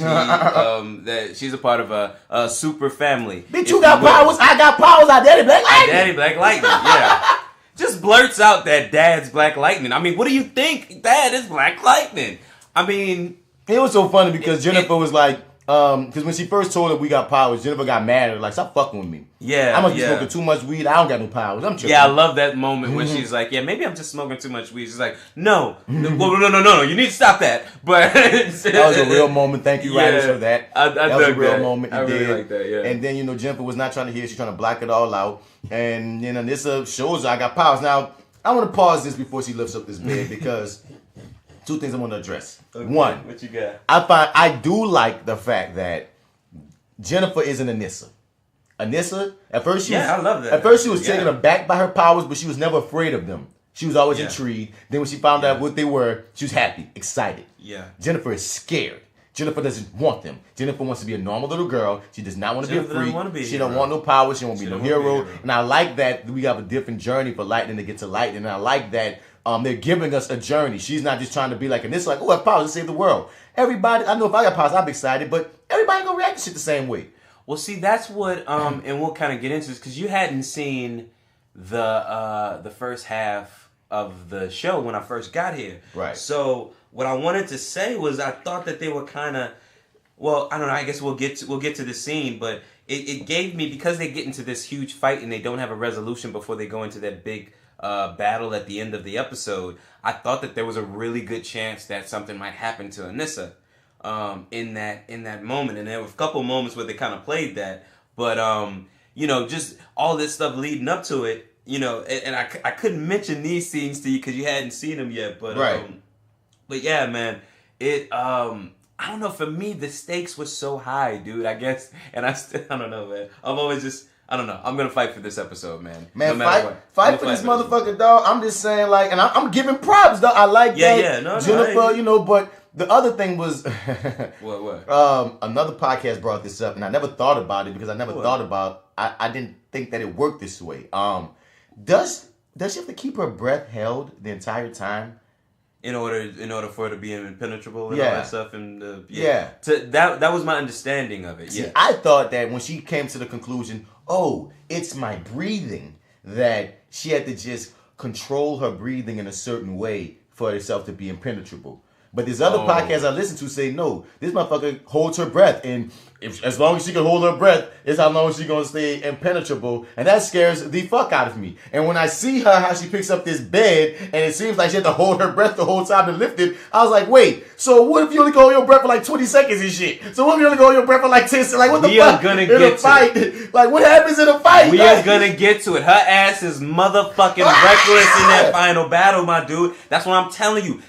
That she's a part of a super family. Bitch, you got powers. I got powers. I Daddy Black Lightning. Daddy Black Lightning. Yeah. Just blurts out that Dad's Black Lightning. I mean, what do you think? Dad is Black Lightning. I mean, it was so funny because Jennifer was like, because when she first told her we got powers, Jennifer got mad at her, like, stop fucking with me. Yeah, I must be smoking too much weed. I don't got no powers. I'm tripping. Yeah, I love that moment when she's like, yeah, maybe I'm just smoking too much weed. She's like, no, you need to stop that. But that was a real moment. Thank you, writers, for that. That was a real moment. I really like that, yeah. And then, Jennifer was not trying to hear. She's trying to block it all out. And, Anissa shows her I got powers. Now, I want to pause this before she lifts up this bed because two things I want to address. Okay, one, what you got? I do like the fact that Jennifer is an Anissa. Anissa, at first I love that. At first she was Yeah. taken aback by her powers, but she was never afraid of them. She was always Yeah. intrigued. Then when she found out what they were, she was happy, excited. Yeah. Jennifer is scared. Jennifer doesn't want them. Jennifer wants to be a normal little girl. She does not want to be a Jennifer doesn't freak. wanna be a She don't hero. want no power. She don't want to be no don't wanna be a hero. hero. And I like that we have a different journey for Lightning to get to Lightning. And I like that they're giving us a journey. She's not just trying to be like, and it's like, oh, I have powers to save the world. Everybody, I know if I got powers, I'm excited, but everybody ain't gonna react to shit the same way. Well, see, that's what, and we'll kind of get into this because you hadn't seen the first half of the show when I first got here, Right. So what I wanted to say was I thought that they were kind of, well, I don't know. I guess we'll get to the scene, but it gave me, because they get into this huge fight and they don't have a resolution before they go into that big battle at the end of the episode. I thought that there was a really good chance that something might happen to Anissa. In that moment, and there were a couple moments where they kind of played that, but just all this stuff leading up to it, and I couldn't mention these scenes to you because you hadn't seen them yet, but Right. But yeah, man, it I don't know, for me the stakes were so high, dude. I guess, and I don't know, man. I'm always just, I don't know. I'm gonna fight for this episode, man. Man, no matter what. fight for this motherfucker, dog. I'm just saying, like, and I'm giving props, dog. I like that. Yeah, no, Jennifer, but the other thing was, What? another podcast brought this up, and I never thought about it because I never thought about. I didn't think that it worked this way. Does she have to keep her breath held the entire time? In order for it to be impenetrable and Yeah. all that stuff, and Yeah. that was my understanding of it. See, Yeah. I thought that when she came to the conclusion, oh, it's my breathing, that she had to just control her breathing in a certain way for herself to be impenetrable. But there's other podcasts I listen to say, no, this motherfucker holds her breath. And as long as she can hold her breath, is how long she's going to stay impenetrable. And that scares the fuck out of me. And when I see her, how she picks up this bed, and it seems like she had to hold her breath the whole time to lift it, I was like, wait, so what if you only go hold your breath for like 20 seconds and shit? So what if you only go hold your breath for like 10 seconds? Like, what the We fuck? are gonna in get a to fight? Like, what happens in a fight? We Like- are gonna get to it. Her ass is motherfucking reckless in that final battle, my dude. That's what I'm telling you.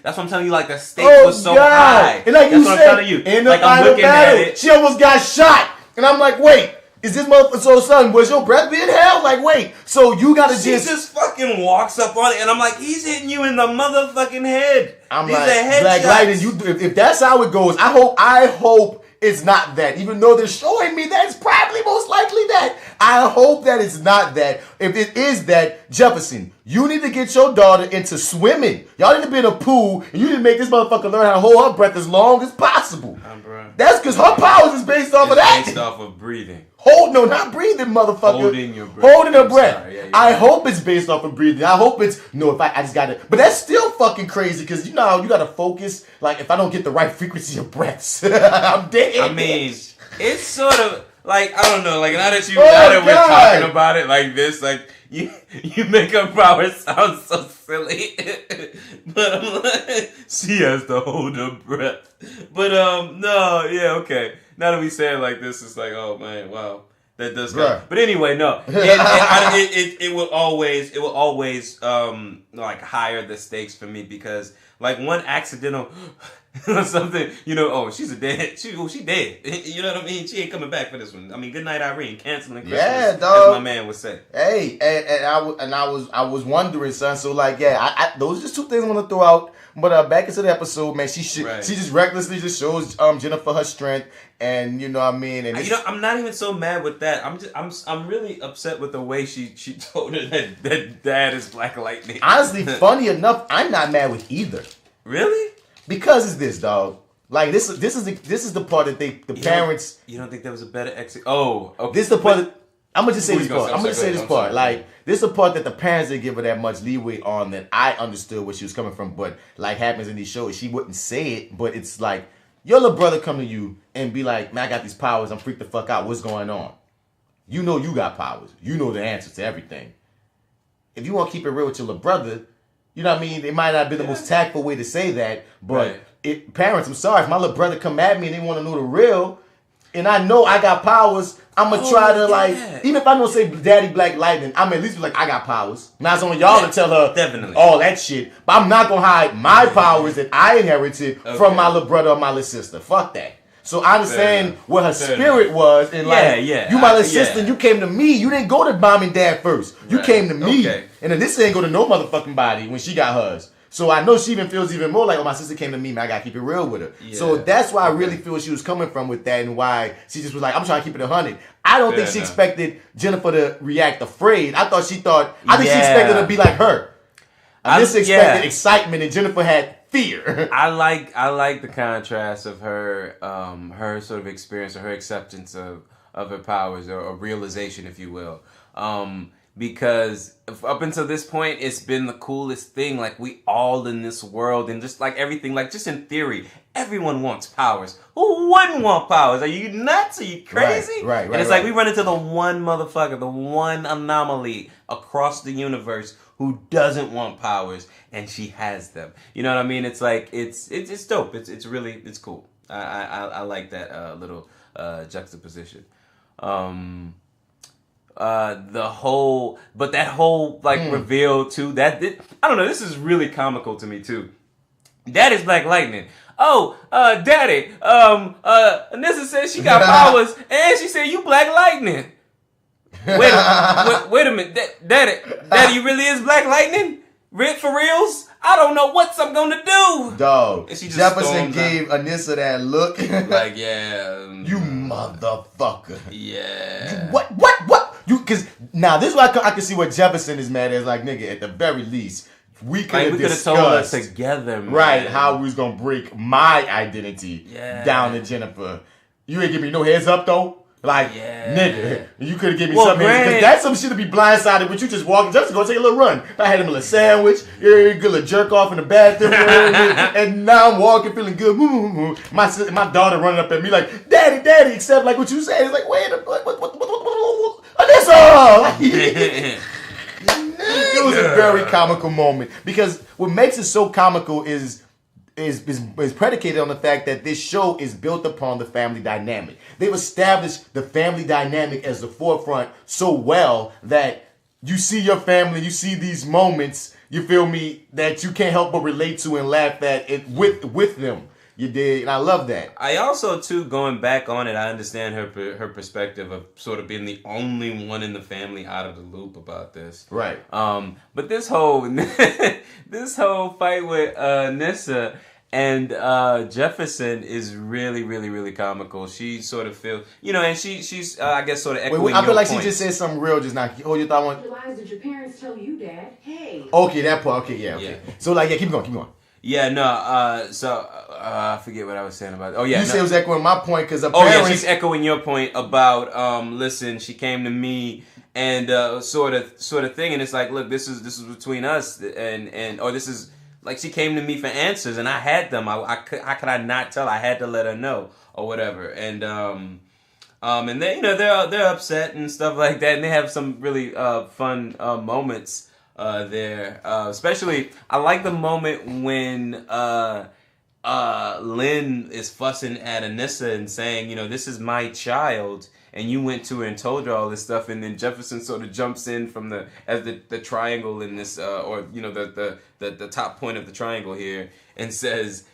Like, the stakes was so high. And like That's you what said, I'm telling you. in the Like, I'm final looking battle, at it. she almost got shot. And I'm like, wait, is this motherfucker, so son, was your breath being held? Like, wait, so you gotta She just fucking walks up on it, and I'm like, he's hitting you in the motherfucking head. I'm These like, are headshots. Black Lightning, if that's how it goes, I hope it's not that. Even though they're showing me that, it's probably most likely that. I hope that it's not that. If it is that, Jefferson, you need to get your daughter into swimming. Y'all need to be in a pool, and you need to make this motherfucker learn how to hold her breath as long as possible. Bro. That's because her powers is based off of that. Based off of breathing. Not breathing, motherfucker. Holding your breath. Holding her I'm breath. sorry. Yeah, I hope it's based off of breathing. I hope it's, no, if I just got it. But that's still fucking crazy because, you know how you got to focus. Like, if I don't get the right frequency of breaths, I'm dead. I mean, it's sort of like, I don't know, like now that we're God. talking about it like this, like you make her power sound so silly. But I'm like, she has to hold her breath. But no, yeah, okay. Now that we say it like this, it's like, oh man, wow. That does Bruh. But anyway, no. It will always like higher the stakes for me because like one accidental or something, she's dead. She dead. You know what I mean? She ain't coming back for this one. I mean, good night, Irene. Canceling Christmas, Yeah, dog. as my man would say. Hey, and I was wondering, son. So like, yeah, those are just two things I want to throw out. But back into the episode, man. She just recklessly just shows Jennifer her strength, and you know what I mean. And I'm not even so mad with that. I'm really upset with the way she told her that dad is Black Lightning. Honestly, funny enough, I'm not mad with either. Really? Because it's this, dog. Like this is the part that the parents. You don't think there was a better exit? Oh, okay. This is the part. I'm gonna just say Who this you gonna part. say? I'm gonna I'm say sorry, this I'm part. sorry. Like this is the part that the parents didn't give her that much leeway on. That I understood where she was coming from. But like happens in these shows, she wouldn't say it. But it's like your little brother come to you and be like, "Man, I got these powers. I'm freaked the fuck out. What's going on?" You know you got powers. You know the answer to everything. If you want to keep it real with your little brother, you know what I mean? It might not have been the most tactful way to say that, but parents, I'm sorry. If my little brother come at me and they want to know the real, and I know I got powers, I'm going to try to even if I don't say Daddy Black Lightning, I'm at least be like, I got powers. Now it's on y'all to tell her all that shit, but I'm not going to hide my powers that I inherited from my little brother or my little sister. Fuck that. So I understand enough. what her Fair spirit was, and like, Yeah. you my little sister, you came to me. You didn't go to mom and dad first. You Right. came to me, Okay. and then this ain't go to no motherfucking body when she got hers. So I know she even feels even more like, oh, my sister came to me, man, I gotta keep it real with her. Yeah. So that's why I really feel she was coming from with that, and why she just was like, I'm trying to keep it 100. I don't think she enough. expected Jennifer to react afraid. I think she expected her to be like her. I- This expected yeah. excitement, and Jennifer had fear. I like the contrast of her her sort of experience or her acceptance of her powers or realization, if you will. Because up until this point, it's been the coolest thing. Like, we all in this world, and just like everything, like just in theory, everyone wants powers. Who wouldn't want powers? Are you nuts? Are you crazy? Right, And it's like we run into the one motherfucker, the one anomaly across the universe who doesn't want powers, and she has them. You know what I mean? It's like it's dope. It's really cool. I like that little juxtaposition. That whole reveal too. I don't know. This is really comical to me too. Daddy's Black Lightning. Oh, Daddy. Anissa says she got powers, and she said you Black Lightning. Wait a minute, Daddy, you really is Black Lightning? For reals? I don't know what I'm gonna do. Dog. And she just Jefferson storms gave Anissa that look. Like, yeah, you motherfucker. yeah. What? You, cause now this is why I can see what Jefferson is mad at. Like, nigga, at the very least, we could have Like, told her discussed together, man. right how we was gonna break my identity down to Jennifer. You ain't give me no heads up though. Like, nigga, you could have given me something. Because that's some shit to be blindsided with you just walking. Just go take a little run. I had him a little sandwich, good little jerk off in the bathroom, and now I'm walking feeling good. My daughter running up at me like, Daddy, except like what you said. It's like, wait, what? Anissa! It was a very comical moment because what makes it so comical is predicated on the fact that this show is built upon the family dynamic. They've established the family dynamic as the forefront so well that you see your family, you see these moments, you feel me, that you can't help but relate to and laugh at it with them. You did, and I love that. I also, too, going back on it, I understand her perspective of sort of being the only one in the family out of the loop about this. Right. But this whole this whole fight with Nissa and Jefferson is really, really, really comical. She sort of feels, and she's I guess sort of echoing I feel like your she just said something real just now. Hold your thought one. The lies did your parents tell you, Dad? Hey. Okay, that part. Okay, yeah. Okay. Yeah. So keep going. Yeah, no. I forget what I was saying about it. Oh yeah, You said it was echoing my point because oh yeah, she's echoing your point about listen, she came to me and sort of thing, and it's like, look, this is between us, and or this is like she came to me for answers, and I had them. How could I not tell? I had to let her know or whatever, and they they're upset and stuff like that, and they have some really fun moments there. Especially, I like the moment when Lynn is fussing at Anissa and saying, this is my child, and you went to her and told her all this stuff, and then Jefferson sort of jumps in from the triangle in this, or the top point of the triangle here, and says,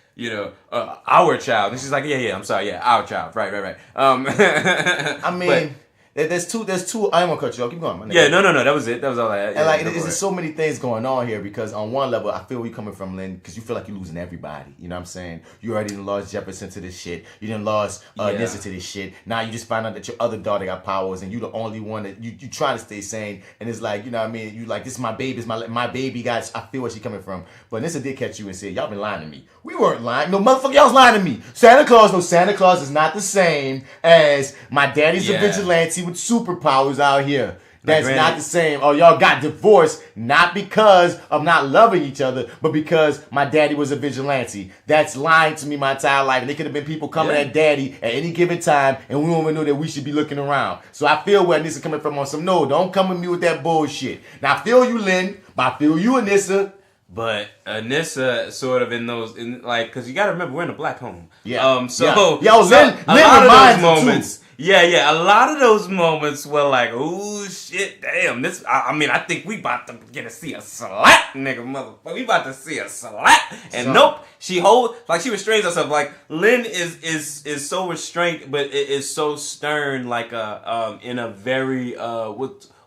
our child, and she's like, yeah, I'm sorry, our child, right. I mean, there's two. I ain't gonna cut you off. Keep going, my nigga. Yeah, no. That was it. That was all I had. And Yeah, there's so many things going on here because on one level, I feel where you're coming from, Lynn, because you feel like you're losing everybody. You know what I'm saying? You already done lost Jefferson to this shit. You done lost Nissa to this shit. Now you just find out that your other daughter got powers and you the only one that you trying to stay sane. And it's like, you know what I mean? You like, this is my baby. It's my baby, guys. I feel where she's coming from. But Nissa did catch you and said, y'all been lying to me. We weren't lying. No, motherfucker, y'all was lying to me. Santa Claus is not the same as my daddy's a vigilante with superpowers out here. That's not the same. Oh, y'all got divorced not because of not loving each other, but because my daddy was a vigilante. That's lying to me my entire life. And there could have been people coming at daddy at any given time, and we don't even know that we should be looking around. So I feel where Anissa coming from on some, no, don't come with me with that bullshit. Now I feel you, Lynn, but I feel you, Anissa. But Anissa sort of because you got to remember, we're in a black home. Yeah. Lynn reminds moments, Yeah. A lot of those moments were like, oh shit, damn. This, I mean, I think we about to get to see a slap, nigga, motherfucker. We about to see a slap. And nope, she restrains herself. Like Lynn is so restrained, but it is so stern, like in a very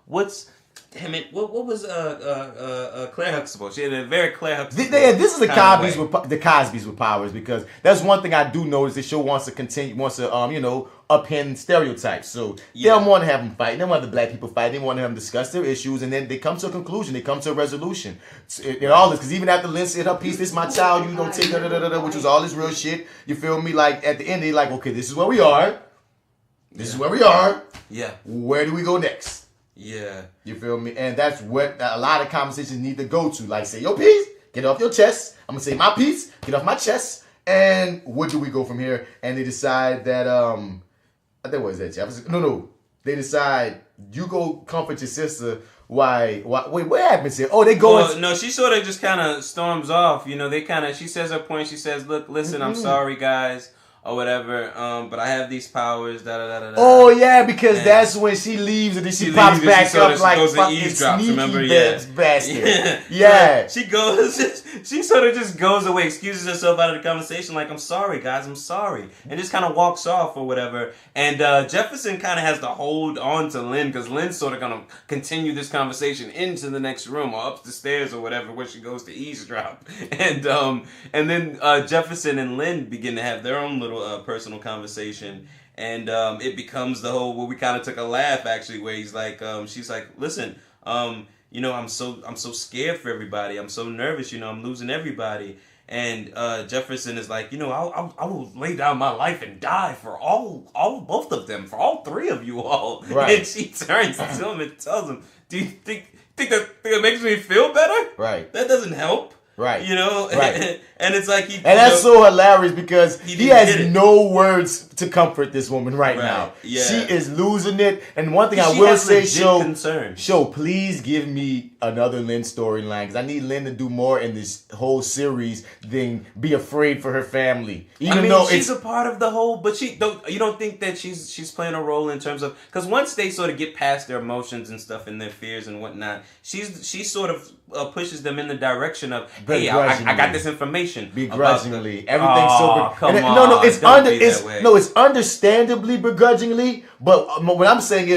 what's. Damn it! What was Claire Huxtable? She had a very Claire Huxtable. This is the Cosby's with powers, because that's one thing I do notice. The show wants to upend stereotypes. So they don't want to have them fight. They don't want the black people fight. They want to have them discuss their issues, and then they come to a conclusion. They come to a resolution. And all this, because even after Lynn said her piece, "This my child, you don't take which was all this real shit. You feel me? Like at the end, they like, okay, this is where we are. This is where we are. Yeah. Where do we go next? Yeah. You feel me? And that's what a lot of conversations need to go to. Like, say your piece, get off your chest. I'm going to say my piece, get off my chest. And where do we go from here? And they decide that, I think, what is that, Jefferson? No. They decide, you go comfort your sister. Wait, what happens here? Oh, they go. Well, no, she sort of just kind of storms off. You know, she says her point. She says, look, listen, I'm sorry, guys. Or whatever, but I have these powers, Oh yeah, because that's when she leaves and then she pops back up like fucking sneaky bastard. Yeah. She goes, she sort of just goes away, excuses herself out of the conversation like, I'm sorry, guys, I'm sorry. And just kind of walks off or whatever. And Jefferson kind of has to hold on to Lynn, because Lynn's sort of going to continue this conversation into the next room or up the stairs or whatever, where she goes to eavesdrop. And then Jefferson and Lynn begin to have their own little personal conversation, and it becomes the whole, well, we kind of took a laugh actually, where he's like, she's like, listen, I'm so scared for everybody, I'm so nervous, I'm losing everybody. And Jefferson is like, I will lay down my life and die for both of them, for all three of you all. Right. And she turns to him and tells him, do you think that makes me feel better? Right. That doesn't help. Right. Right. And it's like that's so hilarious, because he has no words to comfort this woman right now. Yeah. She is losing it. And one thing I will say, show, please give me another Lynn storyline, because I need Lynn to do more in this whole series than be afraid for her family. Even though she's a part of the whole, but you don't think that she's playing a role in terms of, because once they sort of get past their emotions and stuff and their fears and whatnot, she sort of pushes them in the direction of, hey, I got this information. Begrudgingly, everything's it's understandably begrudgingly. But what I'm saying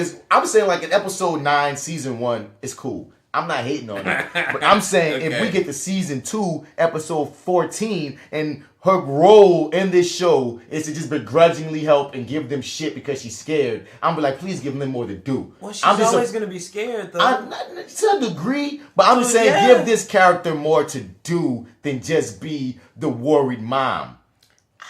like in episode 9, season 1, it's cool. I'm not hating on it, but I'm saying if we get to season 2, episode 14, and her role in this show is to just begrudgingly help and give them shit because she's scared, I'm be like, please give them more to do. Well, she's always going to be scared, though. To a degree, but I'm just saying, give this character more to do than just be the worried mom.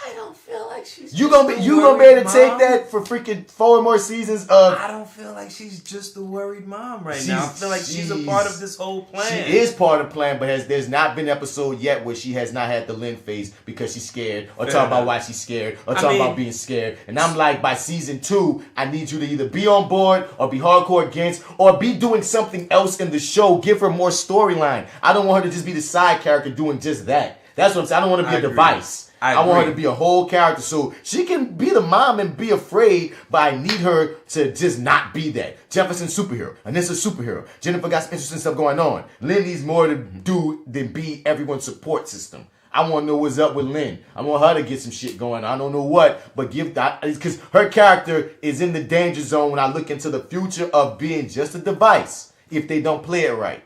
I don't feel like she's. You gonna be able to take that for freaking 4 more seasons of? I don't feel like she's just the worried mom right now. I feel like she's a part of this whole plan. She is part of the plan, but there's not been an episode yet where she has not had the Lynn face because she's scared, or talk about why she's scared, or talk about being scared. And I'm like, by season 2, I need you to either be on board or be hardcore against, or be doing something else in the show. Give her more storyline. I don't want her to just be the side character doing just that. That's what I'm saying. I don't want to be a device. I want her to be a whole character, so she can be the mom and be afraid, but I need her to just not be that. Jefferson's superhero, Anissa's superhero. Jennifer got some interesting stuff going on. Lynn needs more to do than be everyone's support system. I want to know what's up with Lynn. I want her to get some shit going. I don't know what, but give that, because her character is in the danger zone when I look into the future of being just a device if they don't play it right.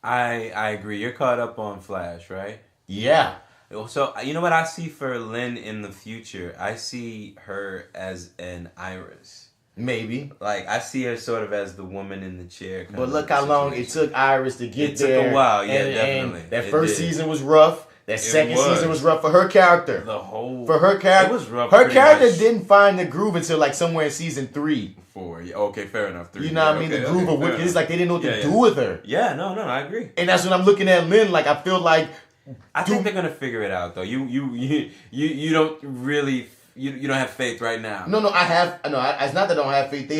I agree. You're caught up on Flash, right? Yeah. So, you know what I see for Lynn in the future? I see her as an Iris. Maybe. Like, I see her sort of as the woman in the chair. But look how long it took Iris to get there. It took a while, definitely. And that first season was rough. That second season was rough for her character. For her character. It was rough. Her character didn't find the groove until like somewhere in season 3. 4. Yeah, okay, fair enough. 3. You know what I mean? The groove of Wicked. It's like they didn't know what to do with her. Yeah, no, I agree. And that's when I'm looking at Lynn, like I feel like I think they're gonna figure it out though. You don't really you don't have faith right now. No, I have. No, it's not that I don't have faith. They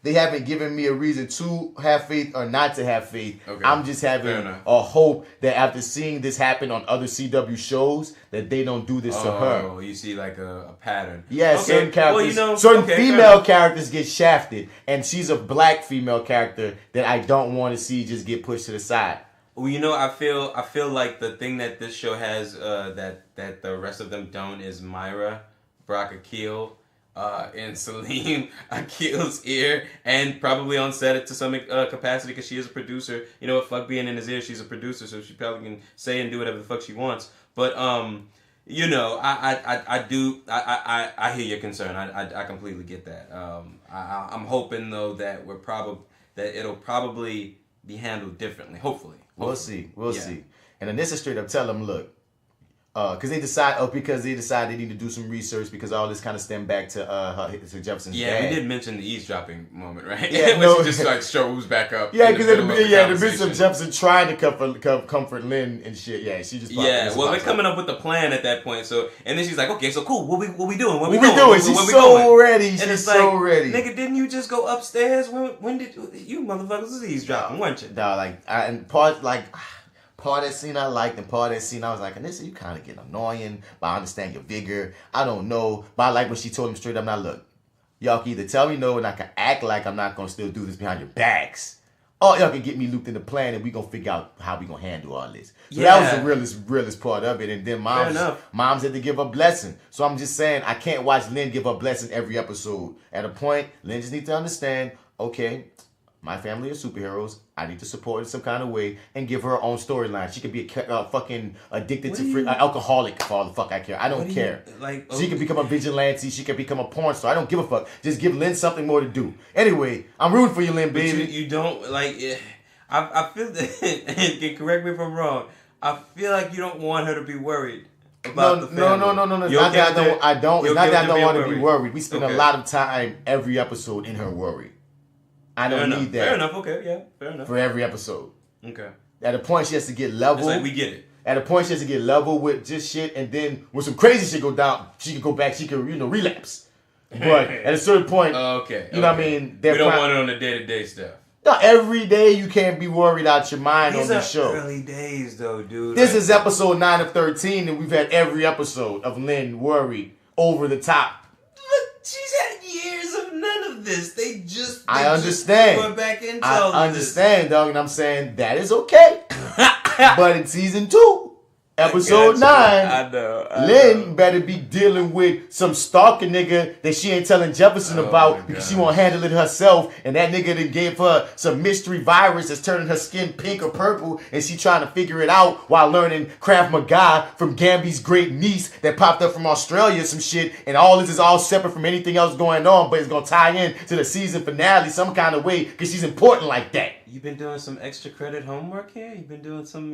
They haven't given me a reason to have faith or not to have faith. Okay. I'm just having a hope that after seeing this happen on other CW shows, that they don't do this to her. Oh, you see like a pattern. Yeah, Okay. certain characters, Well, certain okay, female characters get shafted, and she's a black female character that I don't want to see just get pushed to the side. Well, I feel like the thing that this show has that the rest of them don't is Myra, Brock Akil, in Salim Akil's ear, and probably on set it to some capacity because she is a producer. You know what? Fuck being in his ear. She's a producer, so she probably can say and do whatever the fuck she wants. But I hear your concern. I completely get that. I'm hoping though that it'll probably be handled differently. Hopefully. We'll see. We'll see. And then this is straight up tell them, look, because they decide they need to do some research because all this kind of stemmed back to Jefferson's dad. We did mention the eavesdropping moment, right? Yeah, when she just like shows back up. Yeah, because in the midst of Jefferson trying to comfort Lynn and shit. Yeah, she just they're coming up with the plan at that point. So and then she's like, okay, so cool. What we doing? What we doing? She's so ready. She's so ready. Nigga, didn't you just go upstairs? When did you motherfuckers was eavesdropping, weren't you? Dog, part of that scene I liked, and part of that scene I was like, Anissa, you kind of get annoying, but I understand your vigor. I don't know, but I like when she told him straight up, now look, y'all can either tell me no and I can act like I'm not going to still do this behind your backs, or y'all can get me looped in the plan and we going to figure out how we going to handle all this. So that was the realest part of it, and then moms had to give a blessing. So I'm just saying, I can't watch Lynn give a blessing every episode. At a point, Lynn just needs to understand, okay, my family are superheroes. I need to support in some kind of way and give her own storyline. She could be a fucking addicted to alcoholic for all the fuck I care. I don't care. She could become a vigilante. She could become a porn star. I don't give a fuck. Just give Lynn something more to do. Anyway, I'm rooting for you, Lynn, baby. You don't like. I feel that. And correct me if I'm wrong. I feel like you don't want her to be worried. No. It's not that I don't. It's not that I don't want to be worried. We spend a lot of time every episode in her worry. I don't need that. Fair enough. Okay, yeah, fair enough. For every episode. Okay. At a point, she has to get level. It's like we get it. At a point, she has to get level with just shit, and then when some crazy shit go down, she can go back. She can, relapse. But at a certain point, okay, you know what I mean. We don't want it on the day-to-day stuff. No, every day you can't be worried out your mind on this show. Early days, though, dude. This is episode 9 of 13, and we've had every episode of Lynn worry over the top. She's had years of none of this. They just understand. Going back into I understand, dog, and I'm saying that is okay. But in season 2, episode 9, I know. Lynn better be dealing with some stalker nigga that she ain't telling Jefferson about because she won't handle it herself, and that nigga that gave her some mystery virus that's turning her skin pink or purple, and she trying to figure it out while learning Krav Maga from Gambi's great niece that popped up from Australia or some shit, and all this is all separate from anything else going on, but it's gonna tie in to the season finale some kind of way because she's important like that. You've been doing some extra credit homework here. You've been doing some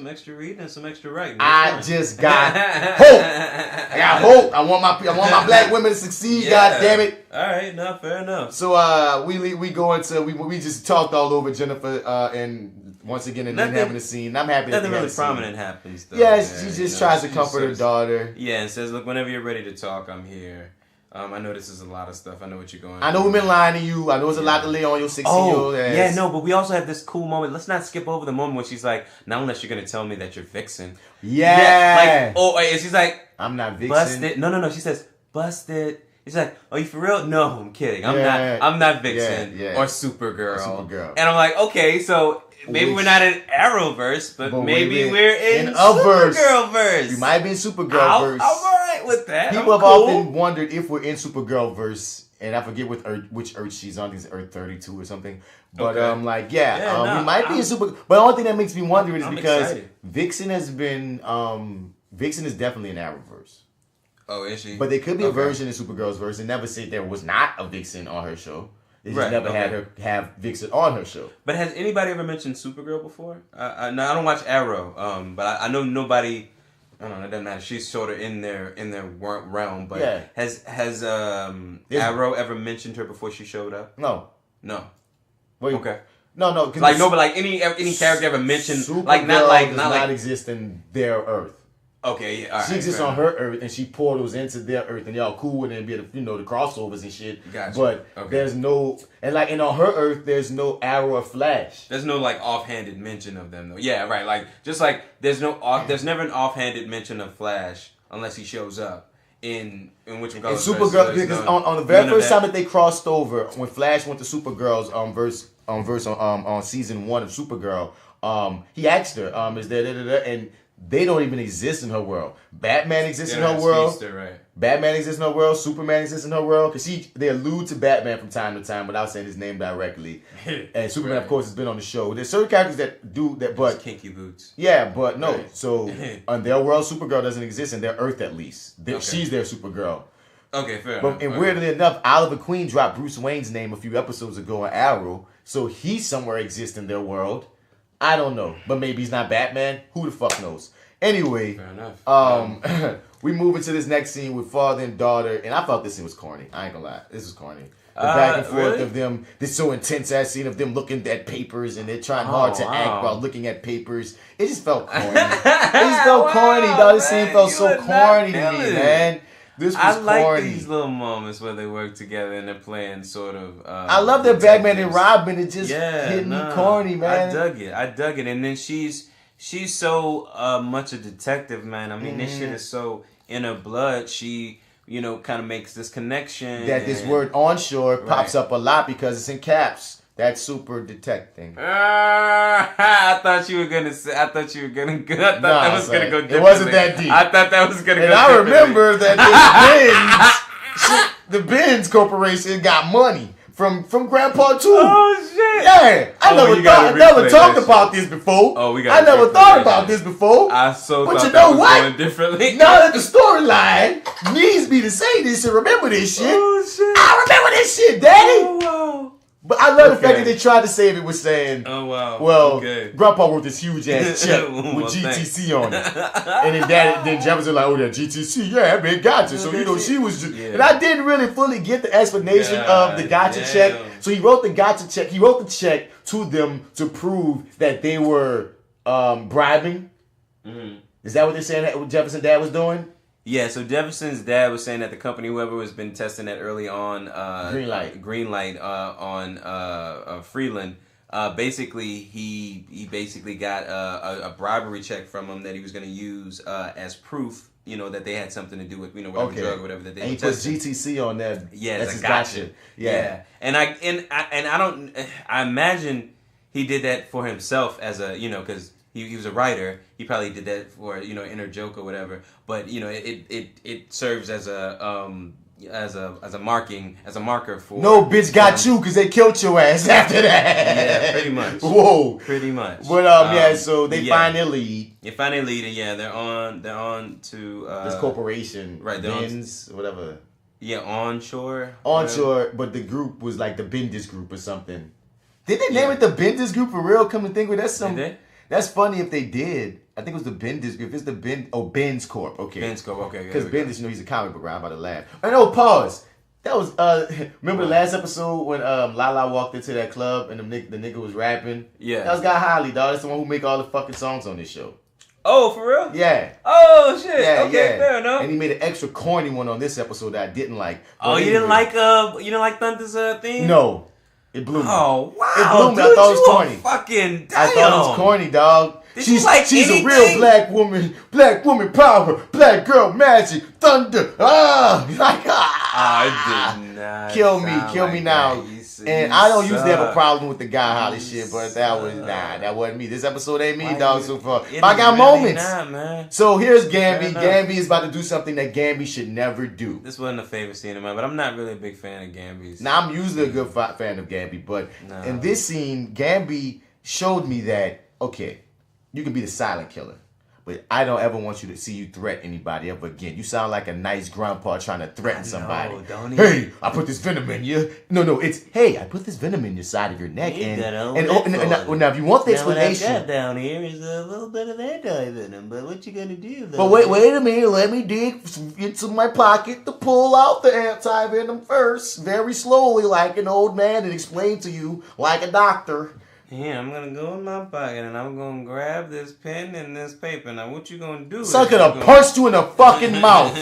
extra reading and some extra writing. I just got hope. I got hope. I want my black women to succeed. Yeah. God damn it. All right, no, fair enough. So we go into we just talked all over Jennifer and once again and then having a scene. I'm happy that nothing really prominent happens though. Yeah, she just tries to comfort her daughter. Yeah, and says, "Look, whenever you're ready to talk, I'm here." I know this is a lot of stuff. I know what you're going. I know we've been lying to you. I know it's a lot to lay on your 6-year-old ass. Yeah, no, but we also have this cool moment. Let's not skip over the moment when she's like, "Not unless you're gonna tell me that you're Vixen." Yeah. And she's like, "I'm not Vixen." Busted. No. She says, "Busted." He's like, "Are you for real?" No, I'm kidding. I'm not Vixen or Supergirl. And I'm like, okay, so maybe we're not in Arrowverse, but maybe we're in Supergirl-verse. We might be in Supergirl-verse. I'm alright with that. People have often wondered if we're in Supergirl-verse, and I forget which Earth she's on. I think it's Earth 32 or something. But we might be in Super. But the only thing that makes me wonder is because excited. Vixen has been Vixen is definitely in Arrowverse. Oh, is she? But there could be a version in Supergirl's verse. They never said there was not a Vixen on her show. They just never had her have Vixen on her show. But has anybody ever mentioned Supergirl before? I don't watch Arrow, but I know nobody. I don't know. It doesn't matter. She's sort of in their realm. But has Arrow ever mentioned her before she showed up? No. Wait, okay. No. But any character ever mentioned Supergirl not exist in their Earth. Okay, yeah, all right. She exists on her Earth, and she portals into their Earth, and y'all cool with it and be able to, the crossovers and shit. Gotcha. But Okay. there's no, and like, and on her Earth, there's no Arrow or Flash. There's no like offhanded mention of them though. Yeah, right. Like just like there's never an offhanded mention of Flash unless he shows up in which one And goes. Supergirl, because on the very first time that they crossed over, when Flash went to Supergirl's verse on season 1 of Supergirl, he asked her, is there and they don't even exist in her world. Batman exists in her world. Speedster, right. Batman exists in her world. Superman exists in her world. Because they allude to Batman from time to time without saying his name directly. And Superman, Right. of course, has been on the show. There's certain characters that do that, but Kinky boots. yeah, but no. Right. So on their world, Supergirl doesn't exist in their Earth at least. Okay. She's their Supergirl. Okay, fair But enough. and Okay. weirdly enough, Oliver Queen dropped Bruce Wayne's name a few episodes ago on Arrow, so he somewhere exists in their world. I don't know, but maybe he's not Batman. Who the fuck knows? Anyway, Fair enough. we move into this next scene with father and daughter, and I thought this scene was corny. I ain't gonna lie, this was corny. The back and forth really? of them, this so intense ass scene of them looking at papers and they're trying hard to act wow. while looking at papers. It just felt corny. It just felt corny, dog. This scene man, felt you so would not corny to feel me, it. man. This was I like corny. these little moments where they work together and they're playing sort of. I love that Batman and detectives. Robin. It just hit me corny, man. I dug it, and then she's so much a detective, man. I mean, this Mm-hmm. shit is so in her blood. She, kind of makes this connection. That this and- word onshore pops Right. up a lot because it's in caps. That's super detecting. I thought you were gonna say. I thought that was son. gonna go. It Differently. wasn't that deep. I thought that was gonna And go. I differently. remember that the Benz Corporation got money from Grandpa too. Oh shit! Yeah, I Oh, you gotta never replay talked that about this before. Oh, we gotta I never replay thought that about shit. this before. I so But thought you that know was what? going differently. Now that the storyline needs me to say this and remember this shit. Oh shit! I remember this shit, Daddy. Oh wow! But I love the fact Okay. that they tried to save it with saying, Oh wow! well, okay. Grandpa wrote this huge ass check Well, with GTC thanks. on it. And then Jefferson like, oh yeah, GTC, yeah, man, gotcha. So, she was just, Yeah. and I didn't really fully get the explanation of the gotcha God check. damn. So he wrote the gotcha check. He wrote the check to them to prove that they were bribing. Mm-hmm. Is that what they're saying that Jefferson's dad was doing? Yeah, so Jefferson's dad was saying that the company, whoever has been testing that early on, Greenlight on Freeland, basically he basically got a bribery check from him that he was going to use as proof, that they had something to do with whatever drug or whatever that they and were he put testing. GTC on there. Yeah, that's it's his a gotcha. Yeah. And I imagine he did that for himself as a because. He was a writer. He probably did that for inner joke or whatever. But it serves as a marker for. No, bitch got you because they killed your ass after that. Yeah, pretty much. Whoa. Pretty much. But so they find their lead. You find their lead, and yeah, they're on to This corporation, right, they're on- Benz, whatever. Yeah, onshore. Onshore, but the group was like the Bendis Group or something. Did they name it the Bendis Group for real? Come to think of it, Did they? That's funny if they did. I think it was the Bendis Group. If it's the Benz Corp. Okay. Benz Corp, okay. Because there we go. Bendis, he's a comic book guy. I'm about to laugh. And pause. That was remember the last episode when Lala walked into that club and the nigga was rapping? Yeah. That was Guy Holly, dog. That's the one who make all the fucking songs on this show. Oh, for real? Yeah. Oh shit. Yeah, okay, yeah. fair enough. And he made an extra corny one on this episode that I didn't like. Oh, But you didn't anyway. like Thunder's theme? No. It blew me. Oh wow. It blew me. Dude, I thought it was you corny. Fucking damn. I thought it was corny, dog. Did you like she's anything? a real black woman power, black girl magic, thunder. I did not. Kill me sound now. that. And I don't usually have a problem with the Guy Holly shit, but that wasn't me. This episode ain't me, dog. So far, It but I is got really moments. not, man. So here's Gamby. enough. Gamby is about to do something that Gamby should never do. This wasn't a favorite scene of mine, but I'm not really a big fan of Gamby's. Now I'm usually a good fan of Gamby, but No. in this scene, Gamby showed me that okay, you can be the silent killer, but I don't ever want you to see you threaten anybody ever again. You sound like a nice grandpa trying to threaten somebody. don't he? Hey, I put this venom in you. No, it's hey, I put this venom in your side of your neck, now if you want the explanation. down here is a little bit of anti-venom, but what you gonna do? But wait a minute, let me dig into my pocket to pull out the anti-venom first, very slowly, like an old man, and explain to you like a doctor. Yeah, I'm gonna go in my pocket and I'm gonna grab this pen and this paper. Now, what you gonna do? Son could have punched you in the fucking mouth.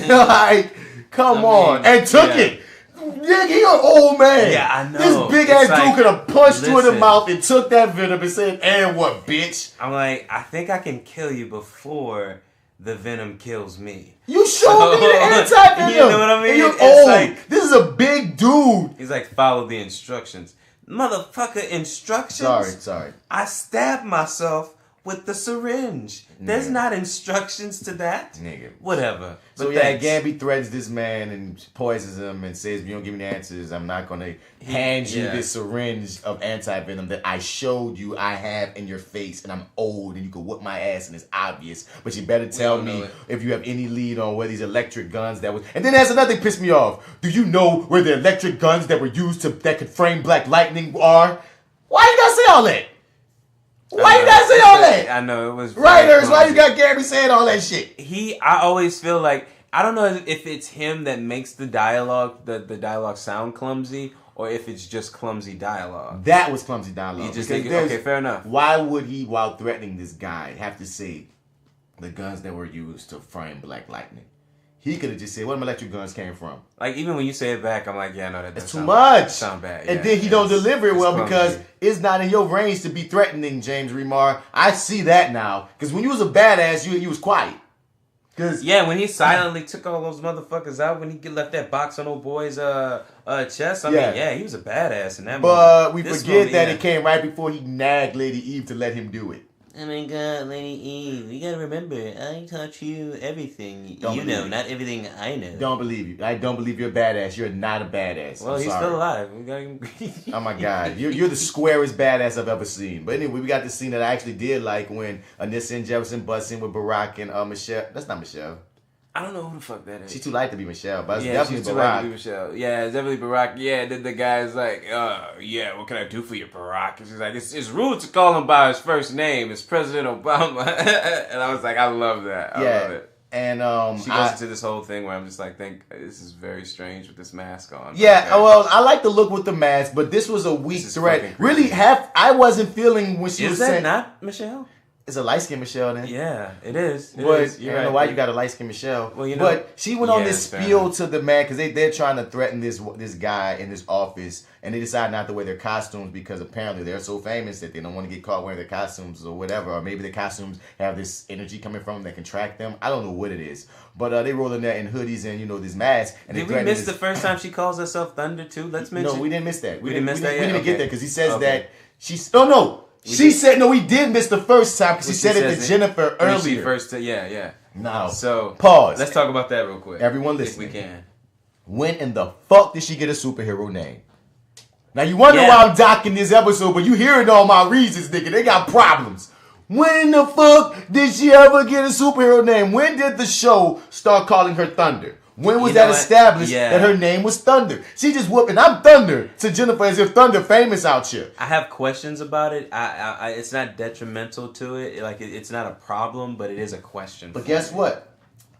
Like, come on. And took it. Nigga, he an old man. Yeah, I know. This big It's ass like, dude could have punched you in the listen. mouth and took that venom and said, "And what, bitch?" I'm like, I think I can kill you before the venom kills me. You showed me the anti-venom. You know what I mean? And you're It's old. like- This is a big dude. He's like, follow the instructions. Motherfucker, instructions? Sorry. I stabbed myself with the syringe. There's Nigga. not instructions to that. Nigga. Whatever. So But yeah, thanks. Gambi threatens this man and poisons him and says, "If you don't give me the answers, I'm not gonna hand you yeah. this syringe of anti-venom that I showed you I have in your face, and I'm old and you can whoop my ass and it's obvious. But you better tell don't me know it. if you have any lead on where these electric guns that was." And then there's another thing pissed me off. Do you know where the electric guns that were used that could frame Black Lightning are? Why you gotta say all that? Why you gotta say all that? I know, it was... Writers, why you got Gambi saying all that shit? I always feel like, I don't know if it's him that makes the dialogue, the dialogue sound clumsy, or if it's just clumsy dialogue. That was clumsy dialogue. You just Because think, there's- okay, fair enough. Why would he, while threatening this guy, have to say the guns that were used to frame Black Lightning? He could have just said, "Where them electric guns came from?" Like, even when you say it back, I'm like, yeah, no, that It's doesn't too sound much. Sound bad. And yeah, then he don't it's- deliver it it's well clumsy. because it's not in your range to be threatening, James Remar. I see that now. Because when you was a badass, you was quiet. Because Yeah, when he silently took all those motherfuckers out, when he left that box on old boy's chest, I mean, yeah, he was a badass in that But movie. we This forget movie, that yeah. it came right before he nagged Lady Eve to let him do it. Oh my God, Lady Eve, you gotta remember, I taught you everything. Don't You believe know, it. not everything I know. Don't believe you. I don't believe you're a badass. You're not a badass. Well, I'm he's sorry. still alive. We got him. Oh my God, you're the squarest badass I've ever seen. But anyway, we got this scene that I actually did like when Anissa and Jefferson bust in with Barack and Michelle. That's not Michelle. I don't know who the fuck that is. She's too light to be Michelle, but it's Yeah, definitely she's too right to be Barack. Michelle. Yeah, it's definitely Barack. Yeah, then the guy's like, yeah, what can I do for you, Barack? And she's like, it's rude to call him by his first name. It's President Obama. And I was like, I love that. I love it. And She goes into this whole thing where I'm just like, this is very strange with this mask on. yeah, Okay. well, I like the look with the mask, but this was a weak is threat. fucking crazy. Really, I wasn't feeling when she Is was that saying not Michelle? it's a light skinned Michelle then. Yeah, it is. It But is. I You're don't know right. why you got a light skinned Michelle. Well, you know- but she went on Yeah, this fair spiel enough. to the man because they're trying to threaten this guy in this office, and they decide not to wear their costumes because apparently they're so famous that they don't want to get caught wearing their costumes or whatever, or maybe the costumes have this energy coming from them that can track them. I don't know what it is, but they roll in there in hoodies and this mask. And Did they we miss this- the first time she calls herself Thunder too? Let's mention. No, we didn't miss that. We didn't miss that We yet? didn't get Okay. there because he says Okay. that she's. Oh no. She said no. We did miss the first time because Well, she said it says to it Jennifer when she earlier. first, yeah. No. So Pause. Let's talk about that real quick. Everyone if listening. we can. When in the fuck did she get a superhero name? Now you wonder Yeah. why I'm docking this episode, but you hearing all my reasons, nigga. They got problems. When the fuck did she ever get a superhero name? When did the show start calling her Thunder? When was You know that what? established Yeah. that her name was Thunder? She just whooping, I'm Thunder to Jennifer as if Thunder famous out here. I have questions about it. I it's not detrimental to it. Like it's not a problem, but it is a question. But for guess me. what?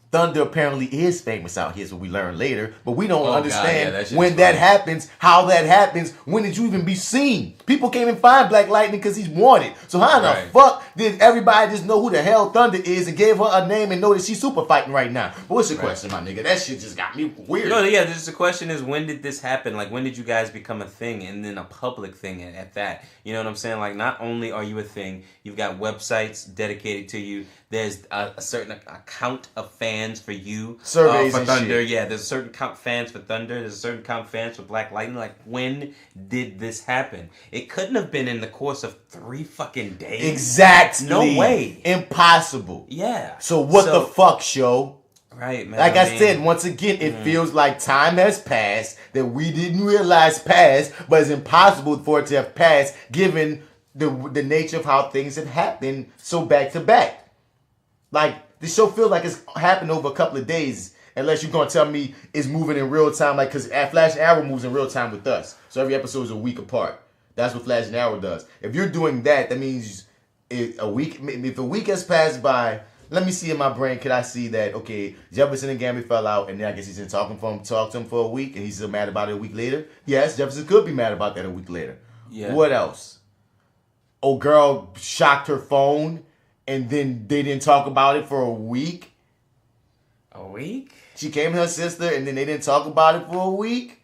Thunder apparently is famous out here, is what we learn later. But we don't Oh, God, yeah, understand that shit when is that funny. happens, how that happens, when did you even be seen? People can't even find Black Lightning because he's wanted. So how in Right. the fuck did everybody just know who the hell Thunder is and gave her a name and know that she's super fighting right now? But what's your question, my nigga? That shit just got me weird. No, yeah. Just the question is, when did this happen? Like, when did you guys become a thing, and then a public thing at that? You know what I'm saying? Like, not only are you a thing, you've got websites dedicated to you. There's a certain account of fans for you. Surveys for and Thunder. shit. Yeah, there's a certain count of fans for Thunder. There's a certain count of fans for Black Lightning. Like, when did this happen? It couldn't have been in the course of 3 fucking days. Exactly. No way. Impossible. Yeah. So what the fuck, show? Right, man. Like I mean, said, once again, it feels like time has passed that we didn't realize passed, but it's impossible for it to have passed given the nature of how things have happened so back to back. Like, the show feels like it's happened over a couple of days, unless you're going to tell me it's moving in real time, like, because Flash and Arrow moves in real time with us. So every episode is a week apart. That's what Flash and Arrow does. If you're doing that, that means if a week has passed by, let me see in my brain, could I see that, okay, Jefferson and Gambi fell out, and then I guess he's been talk to him for a week, and he's still mad about it a week later? Yes, Jefferson could be mad about that a week later. Yeah. What else? old girl shocked her phone, and then they didn't talk about it for a week. A week? She came to her sister, and then they didn't talk about it for a week.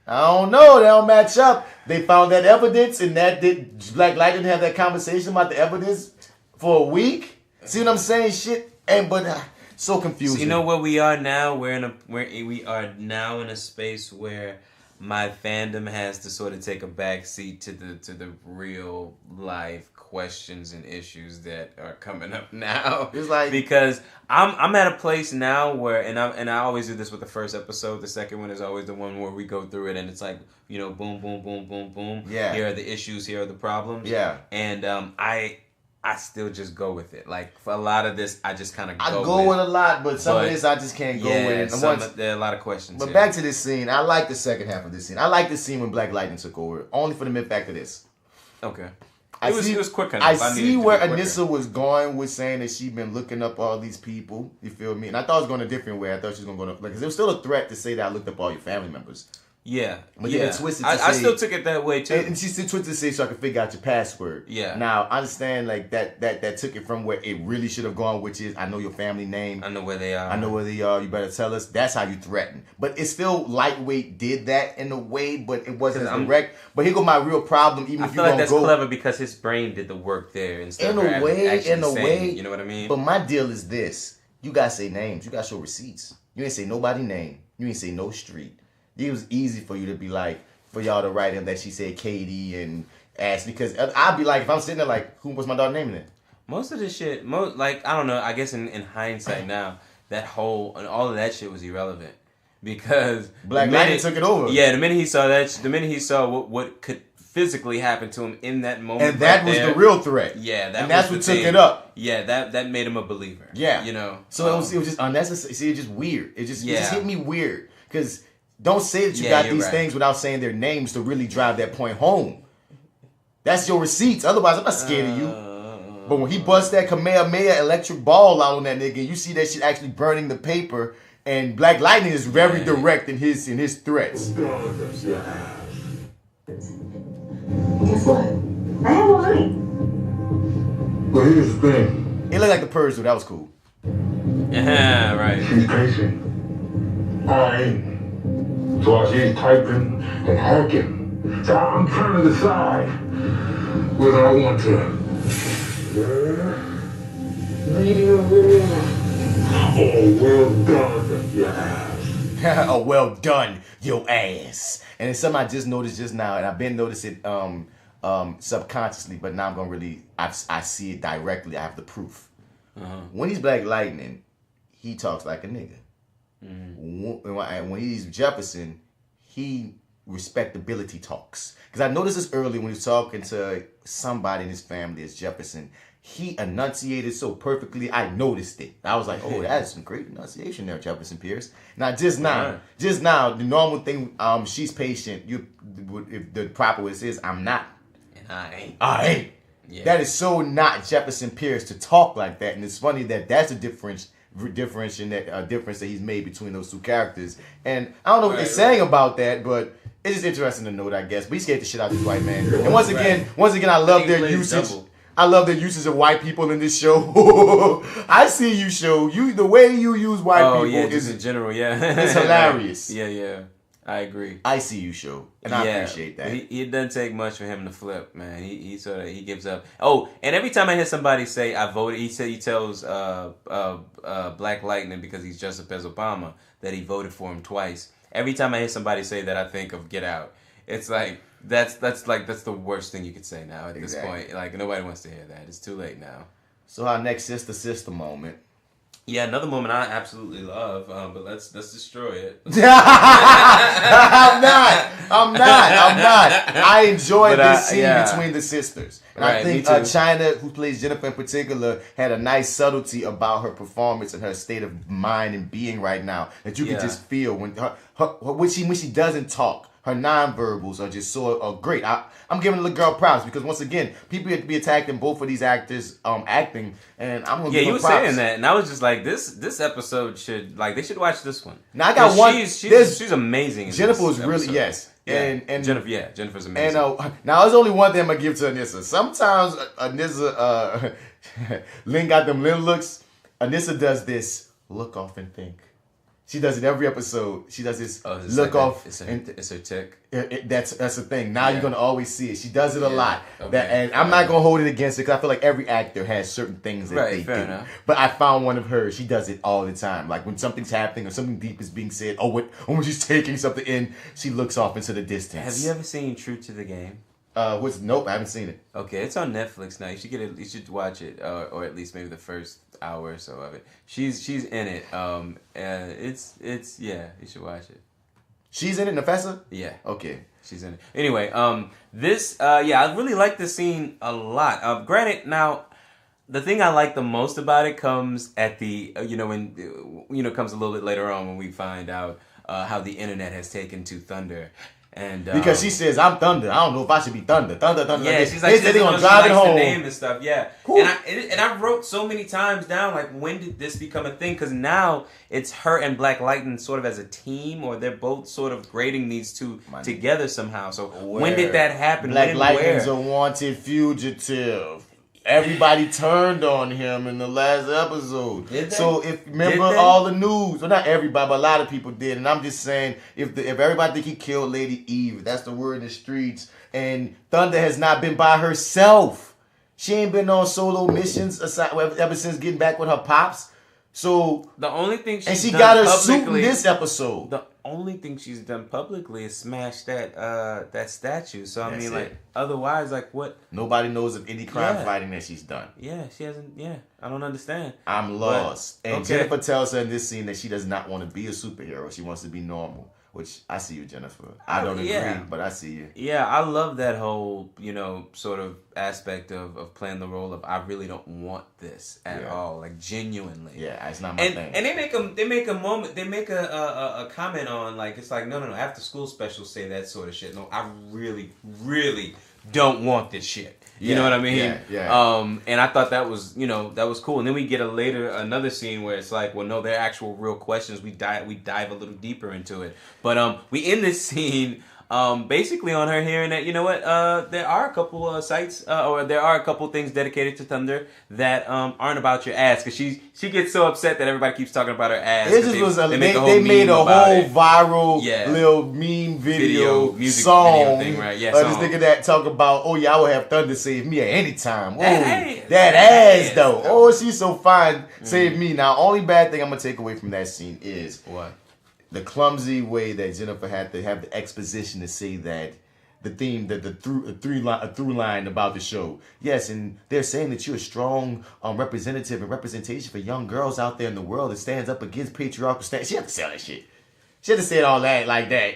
I don't know. They don't match up. They found that evidence, and Black Light didn't have that conversation about the evidence for a week. See what I'm saying? Shit, so confusing. So you know where we are now? We are now in a space where my fandom has to sort of take a backseat to the real life questions and issues that are coming up now. It's like, because I'm at a place now where and I always do this with the first episode. The second one is always the one where we go through it and it's like, you know, boom, boom, boom, boom, boom. Yeah. Here are the issues. Here are the problems. Yeah. And I still just go with it. Like for a lot of this, I just kind of I go with a lot, but some of this I just can't go with. There are a lot of questions. But back to this scene, I like the second half of this scene. I like the scene when Black Lightning took over, only for the mere fact of this. Okay. It was quick enough. I see where Anissa was going with saying that she'd been looking up all these people. You feel me? And I thought it was going a different way. I thought she was going to go because it was still a threat to say that I looked up all your family members. Yeah, but then it twisted to I still took it that way too. And she still twisted to say so I could figure out your password. Yeah. Now I understand like that took it from where it really should have gone, which is I know your family name. I know where they are. I know where they are. You better tell us. That's how you threaten. But it's still lightweight did that in a way, but it wasn't direct. But here go my real problem. Even if you like that's clever because his brain did the work there instead in a way. You know what I mean? But my deal is this: you gotta say names. You gotta show receipts. You ain't say nobody name. You ain't say no street. It was easy for you to be like, for y'all to write him that she said Katie and Ash, because I'd be like, if I'm sitting there like, who was my daughter naming it? Most of this shit, like, I don't know, I guess in hindsight now, all of that shit was irrelevant. Because Black Lightning took it over. Yeah, the minute he saw what could physically happen to him in that moment. And that was the real threat. Yeah, that's what took it up. Yeah, that made him a believer. Yeah. You know. So it was just unnecessary. See, it was just weird. It just hit me weird. Because don't say that you got these things without saying their names to really drive that point home. That's your receipts. Otherwise, I'm not scared of you. But when he busts that Kamehameha electric ball out on that nigga, and you see that shit actually burning the paper, and Black Lightning is very direct in his threats. Guess what? I have one. Well, here's the thing. It looked like the Purge, so that was cool. Yeah, right. She's patient. I ain't. So while she's typing and hacking, so I'm trying to decide whether I want to medium rare. Oh, well done, your ass. Oh, well done, your ass. And it's something I just noticed just now, and I've been noticing it subconsciously, but now I'm gonna really I see it directly. I have the proof. When he's Black Lightning, he talks like a nigga. When he's Jefferson, he respectability talks. Because I noticed this early when he was talking to somebody in his family as Jefferson. He enunciated so perfectly. I noticed it. I was like, oh, that's some great enunciation there, Jefferson Pierce. Now, just now, the normal thing, she's patient. If the proper way is, I'm not. And I ain't. Yeah. That is so not Jefferson Pierce to talk like that. And it's funny that that's a difference that he's made between those two characters. And I don't know what they're saying about that, but it's just interesting to note, I guess. But he scared the shit out of this white man. And once again, I love their usage. I love their usage of white people in this show. I see you, show. The way you use white people is in general, it's hilarious. Yeah. I agree. I see you, show, and I appreciate that. It doesn't take much for him to flip, man. He gives up. Oh, and every time I hear somebody say I voted, he tells Black Lightning, because he's dressed up as Obama, that he voted for him twice. Every time I hear somebody say that, I think of Get Out. It's like that's the worst thing you could say now at this point. Like nobody wants to hear that. It's too late now. So our next sister moment. Yeah, another moment I absolutely love, but let's destroy it. I'm not. I enjoyed this scene between the sisters. And I think China, who plays Jennifer in particular, had a nice subtlety about her performance and her state of mind and being right now that you can just feel when she doesn't talk. Her nonverbals are just so great. I'm giving the girl props because once again, people have to be attacking both of these actors acting, and I'm gonna give them props. Yeah, you were saying that, and I was just like, this episode they should watch this one. Now I got one. She's amazing. Jennifer was really And Jennifer's amazing. And now there's only one thing I'm gonna give to Anissa. Sometimes Anissa, Lynn got them Lynn looks. Anissa does this look off and think. She does it every episode. She does this look off. It's her tick. That's the thing. Now you're gonna always see it. She does it a lot. Okay. And I'm not gonna hold it against her because I feel like every actor has certain things that they do. Enough. But I found one of hers. She does it all the time. Like when something's happening or something deep is being said, or when she's taking something in, she looks off into the distance. Have you ever seen True to the Game? Nope, I haven't seen it. Okay, it's on Netflix now. You should You should watch it, or at least maybe the first hour or so of it. She's in it. It's you should watch it. She's in it, Nafessa? Yeah. Okay. She's in it. Anyway, I really like this scene a lot. Granted, now the thing I like the most about it comes at the comes a little bit later on when we find out how the internet has taken to Thunder. And because she says I'm Thunder, I don't know if I should be Thunder. Thunder. Yeah, she's like, they're gonna drive it home. The name and stuff. Yeah, and I wrote so many times down like, when did this become a thing? Because now it's her and Black Lightning sort of as a team, or they're both sort of grading these two together somehow. So when did that happen? Black Lightning's a wanted fugitive. Everybody turned on him in the last episode. So if remember all the news, well, not everybody, but a lot of people did. And I'm just saying, if everybody think he killed Lady Eve, that's the word in the streets. And Thunder has not been by herself. She ain't been on solo missions ever since getting back with her pops. So the only thing she got her suit in this episode. The only thing she's done publicly is smash that statue. So I mean, like, otherwise, like, what? Nobody knows of any crime fighting that she's done. Yeah, she hasn't. Yeah, I don't understand. I'm lost. And Jennifer tells her in this scene that she does not want to be a superhero. She wants to be normal. Which I see you, Jennifer. I don't agree, but I see you. Yeah, I love that whole, sort of aspect of playing the role of, I really don't want this at all, like, genuinely. Yeah, it's not my thing. And they make a comment on, like, it's like, no, after school specials say that sort of shit. No, I really, really don't want this shit. You know what I mean? Yeah. And I thought that was, that was cool. And then we get another scene where it's like, well, no, they're actual real questions. We dive a little deeper into it. But we end this scene basically on her hearing that, you know what, there are a couple sites, or there are a couple things dedicated to Thunder that aren't about your ass. Because she gets so upset that everybody keeps talking about her ass. It just was they made a whole viral little meme video music song video thing, right? Yeah, this nigga that talk about, oh yeah, I would have Thunder save me at any time. That ass though. Oh, she's so fine. Save me. Now, only bad thing I'm gonna take away from that scene is what? The clumsy way that Jennifer had to have the exposition to say that the theme, the through line about the show. Yes, and they're saying that you're a strong representative and representation for young girls out there in the world that stands up against patriarchal standards. She had to say all that shit. She had to say all that like that.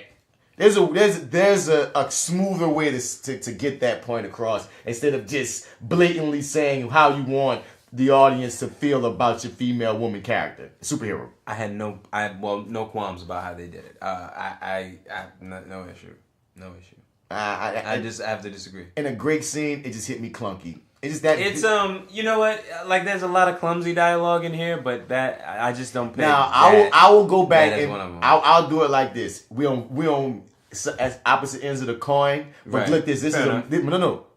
There's a smoother way to get that point across instead of just blatantly saying how you want the audience to feel about your female woman character, superhero. I had no qualms about how they did it. No issue. I just have to disagree. In a great scene, it just hit me clunky. It's that. It's you know what? Like, there's a lot of clumsy dialogue in here, but that I just don't pay. Now I will go back and I'll do it like this. We on as opposite ends of the coin. But right. look, this is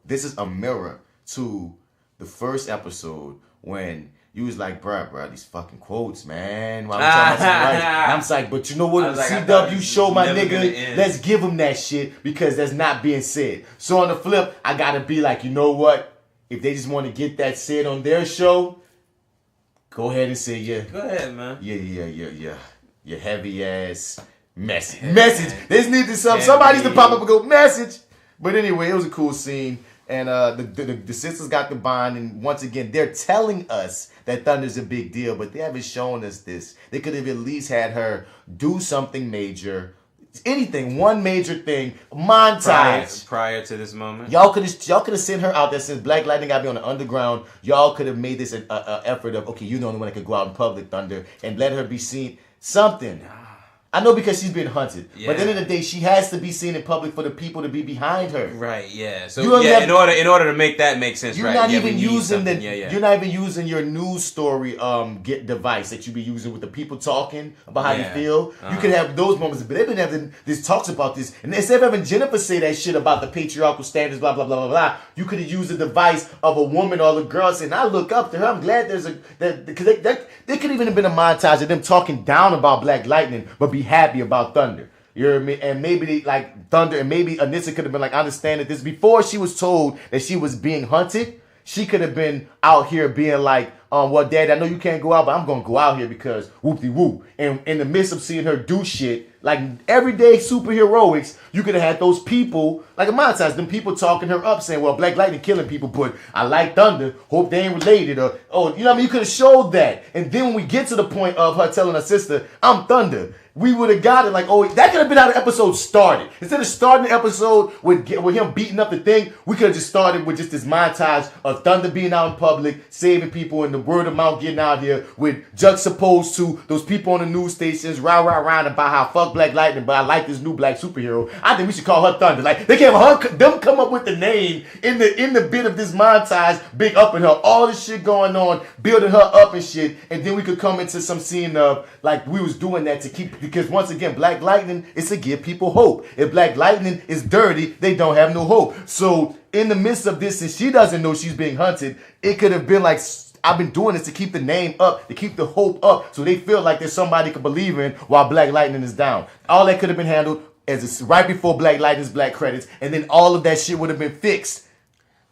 This is a mirror to the first episode when you was like, bruh, these fucking quotes, man. Well, I'm talking about right. And I'm just like, but you know what? The CW show, my nigga, let's give them that shit because that's not being said. So on the flip, I gotta be like, you know what? If they just want to get that said on their show, go ahead and say yeah. Go ahead, man. Yeah. Your heavy ass message. There's need to somebody to pop up and go message. But anyway, it was a cool scene. And the sisters got the bond, and once again, they're telling us that Thunder's a big deal, but they haven't shown us this. They could have at least had her do something major, anything, one major thing, montage. Prior to this moment, y'all could have sent her out there since Black Lightning got to be on the underground. Y'all could have made this an effort of, okay, you're the only one that could go out in public, Thunder, and let her be seen. Something. I know because she's been hunted. Yeah. But at the end of the day, she has to be seen in public for the people to be behind her. Right, yeah. So You yeah, have- in order to make that make sense, You're right? not yeah, even we need using something. you're not even using your news story get device that you be using with the people talking about how Yeah. they feel. You could have those moments, but they've been having this talks about this, and instead of having Jennifer say that shit about the patriarchal standards, blah blah blah blah blah, you could have used the device of a woman or a girl saying, "I look up to her. I'm glad there's because they could even have been a montage of them talking down about Black Lightning, but be happy about Thunder." You know what I mean? And maybe they, like Thunder, and maybe Anissa could have been like, I understand that this before she was told that she was being hunted. She could have been out here being like, well, Dad, I know you can't go out, but I'm gonna go out here because whoop-de-whoop. And in the midst of seeing her do shit, like everyday superheroics, you could have had those people, like a montage, them people talking her up, saying, well, Black Lightning killing people, but I like Thunder, hope they ain't related, or, oh, you know what I mean? You could have showed that. And then when we get to the point of her telling her sister, I'm Thunder, we would have got it like, oh, that could have been how the episode started. Instead of starting the episode with him beating up the thing, we could have just started with just this montage of Thunder being out in public, saving people, and the word of mouth getting out here, with juxtaposed to those people on the news stations round about how fuck Black Lightning, but I like this new black superhero. I think we should call her Thunder. Like, they can't them come up with the name in the bit of this montage, big up in her, all this shit going on, building her up and shit, and then we could come into some scene of like we was doing that to keep, because once again, Black Lightning is to give people hope. If Black Lightning is dirty, they don't have no hope. So in the midst of this, and she doesn't know she's being hunted, it could have been like, I've been doing this to keep the name up, to keep the hope up, so they feel like there's somebody to believe in while Black Lightning is down. All that could have been handled as it's right before Black Lightning's Black credits, and then all of that shit would have been fixed.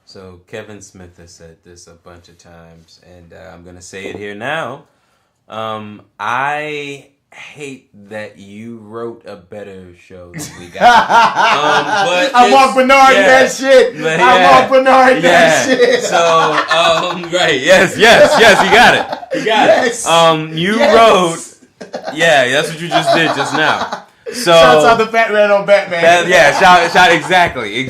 So Kevin Smith has said this a bunch of times, and I'm gonna say it here now. I hate that you wrote a better show than we got. But I want Bernard in that shit. I want Bernard in that shit. So, right, yes, you got it. You got it. You wrote, that's what you just did just now. So shouts out the Fat Man on Batman. Shout exactly.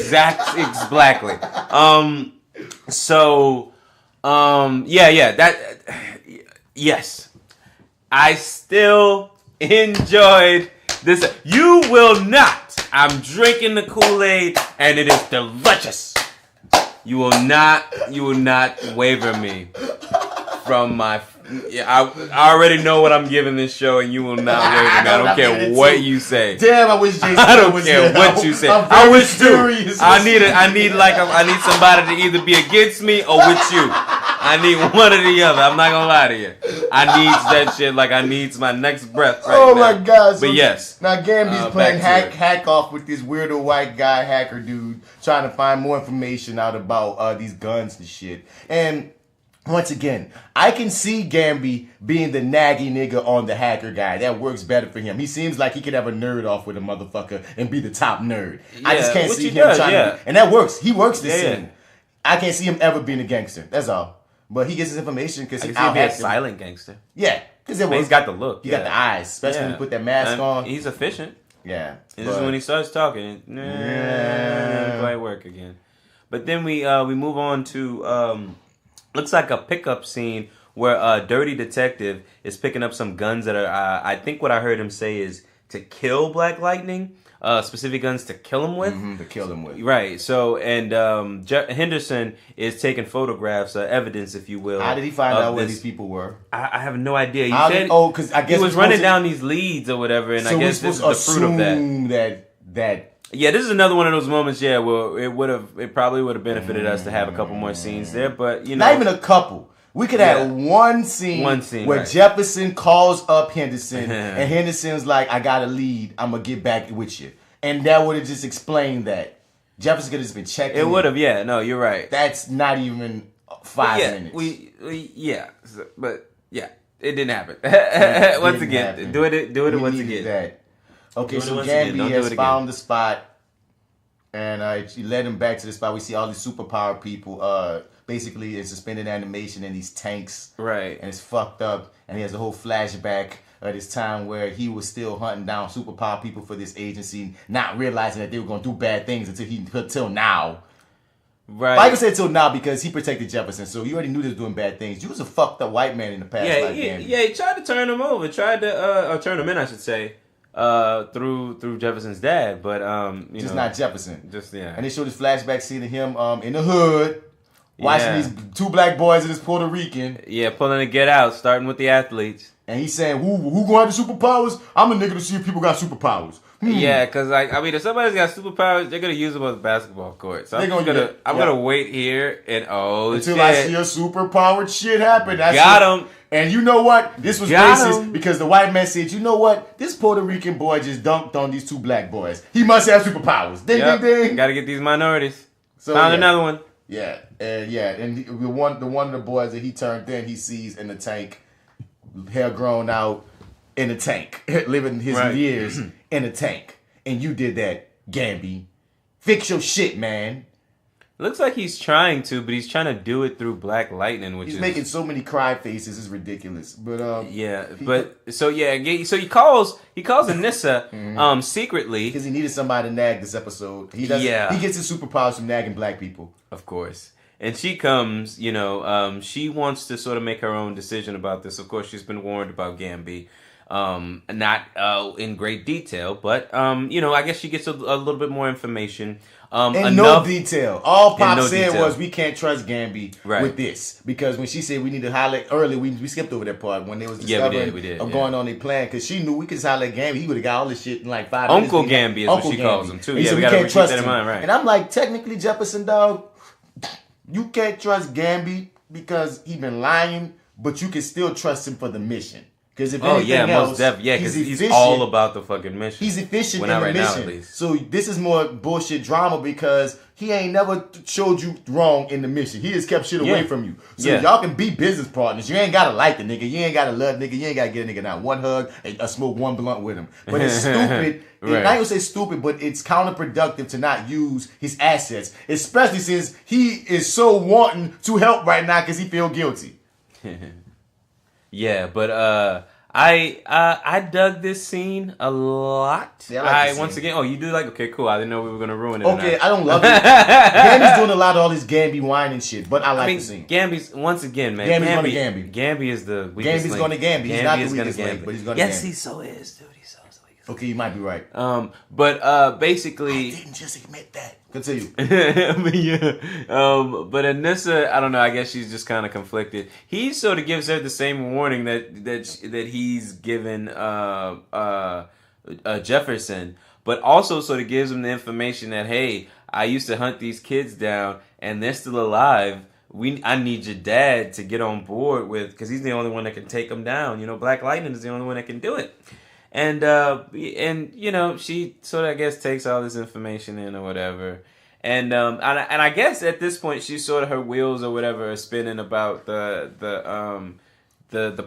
Yes. I still enjoyed this. You will not. I'm drinking the Kool-Aid and it is delicious. You will not waver me from my. I already know what I'm giving this show, and you will not waver me. I don't care what you say. Damn, I wish Jason I don't was care there. what you say. I wish too. I need I need somebody to either be against me or with you. I need one or the other. I'm not gonna lie to you. I need that shit like I need my next breath right oh now. my god! So but yes, now Gambi's playing back to hack off with this weirdo white guy hacker dude, trying to find more information out about these guns and shit. And once again, I can see Gambi being the naggy nigga on the hacker guy. That works better for him. He seems like he could have a nerd off with a motherfucker and be the top nerd. I just can't see him trying to. And that works. He works this scene. I can't see him ever being a gangster. That's all. But he gets his information because he's a silent gangster. Yeah, because he's got the look. He got the eyes, especially when he put that mask on. He's efficient. Yeah. This is when he starts talking. It might work again. But then we move on to looks like a pickup scene where a dirty detective is picking up some guns that are I think what I heard him say is to kill Black Lightning. Specific guns to kill him with. To kill him with. Right. So, and Henderson is taking photographs, evidence, if you will. How did he find out where these people were? I have no idea. He said, because I guess he was running down these leads or whatever, and I guess this is the fruit of that. Yeah, this is another one of those moments. Yeah, well, it probably would have benefited us to have a couple more scenes there, but you know, not even a couple. We could have one scene where Jefferson calls up Henderson, and Henderson's like, I got a lead. I'm going to get back with you. And that would have just explained that. Jefferson could have just been checking. It would have, yeah. No, you're right. That's not even 5 minutes. But it didn't happen. Once again, do it once again. That. Okay, so Gambi has found the spot, and she led him back to the spot. We see all these superpower people. Basically, it's suspended animation in these tanks. Right. And it's fucked up. And he has a whole flashback of this time where he was still hunting down superpower people for this agency, not realizing that they were going to do bad things until now. Right. I can say until now because he protected Jefferson, so you already knew they was doing bad things. You was a fucked up white man in the past. Yeah, he tried to turn him over. Turn him in, I should say. through Jefferson's dad, but you just know, not Jefferson. Just yeah. And they show this flashback scene of him in the hood watching these two black boys and this Puerto Rican. Yeah, pulling a Get Out, starting with the athletes. And he's saying, who gonna have the superpowers? I'm a nigga to see if people got superpowers. Yeah, because like I mean, if somebody's got superpowers, they're gonna use them on the basketball court. So I'm gonna wait here and until I see a superpowered shit happen. That's got him. And you know what? This was Got racist him. because the white man said, you know what? This Puerto Rican boy just dunked on these two black boys. He must have superpowers. Ding, ding, ding. Got to get these minorities. So, Found another one. Yeah, and the one of the boys that he turned in, he sees in the tank, hair grown out in the tank, living his years in a tank. And you did that, Gambi. Fix your shit, man. Looks like he's trying to, but he's trying to do it through Black Lightning, which he's is making so many cry faces. It's ridiculous. But so he calls Anissa secretly because he needed somebody to nag this episode. He gets his superpowers from nagging black people, of course. And she comes, she wants to sort of make her own decision about this. Of course, she's been warned about Gambi. Not in great detail, but I guess she gets a little bit more information. No detail. All Pop said detail. was we can't trust Gambi with this because when she said we need to holler early, we skipped over that part when they was discovering going on their plan because she knew we could just holler at Gambi. He would have got all this shit in like 5 minutes. Uncle Gambi is what she calls him too. And yeah, so we can't trust that in him. mind, right? And I'm like, technically, Jefferson, dog, you can't trust Gambi because he been lying, but you can still trust him for the mission. Because if anything else, most definitely. Because he's all about the fucking mission. He's efficient in the mission. Now, at least. So this is more bullshit drama because he ain't never showed you wrong in the mission. He just kept shit away from you. So y'all can be business partners. You ain't gotta like the nigga. You ain't gotta love the nigga. You ain't gotta get a nigga not one hug and smoke one blunt with him. But it's stupid. Right. I'm not gonna say stupid, but it's counterproductive to not use his assets, especially since he is so wanting to help right now because he feel guilty. Yeah, but I dug this scene a lot. Yeah, I like once again, you do like? Okay, cool. I didn't know we were gonna ruin it. Okay, I don't love it. Gambi's doing a lot of all this Gambi whine and shit, but I like the scene. Gambi's once again, man. Gambi's going to Gambi. Gambi is the weakest Gambi's link. going to Gambi. He's not the weakest link, link, but he's going to Yes, Gambi. he so is, dude. He's so weakest. Okay, you might be right. But basically, I didn't just admit that. Continue. But Anissa, I don't know. I guess she's just kind of conflicted. He sort of gives her the same warning that he's given Jefferson, but also sort of gives him the information that, hey, I used to hunt these kids down and they're still alive. I need your dad to get on board with, because he's the only one that can take them down. Black Lightning is the only one that can do it. And she sort of, I guess, takes all this information in or whatever. And I guess at this point, she's sort of, her wheels or whatever are spinning about the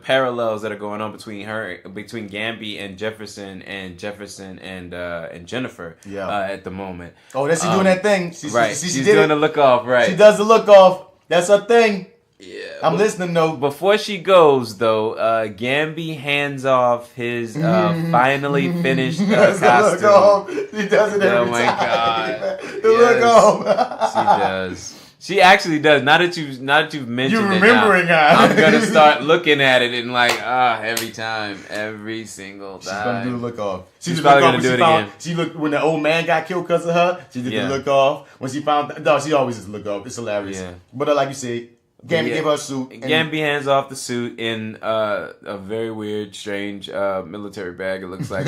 parallels that are going on between Gambi and Jefferson and Jennifer at the moment. Oh, that's she doing that thing. She's doing the look off, right? She does the look off. That's her thing. Yeah, I'm listening though. Before she goes though, Gambi hands off his finally finished costume. Look off. She does it every time. Oh my god! The look off. She does. She actually does. Now that you've mentioned you remembering it, I'm gonna start looking at it and like every time, every single time. She's gonna do the look off. She's probably gonna do it again. She looked when the old man got killed because of her. She did the look off. When she found, she always just look off. It's hilarious. Yeah. But like you said, Gambi gave her a suit. Gambi hands off the suit in a very weird, strange military bag. It looks like.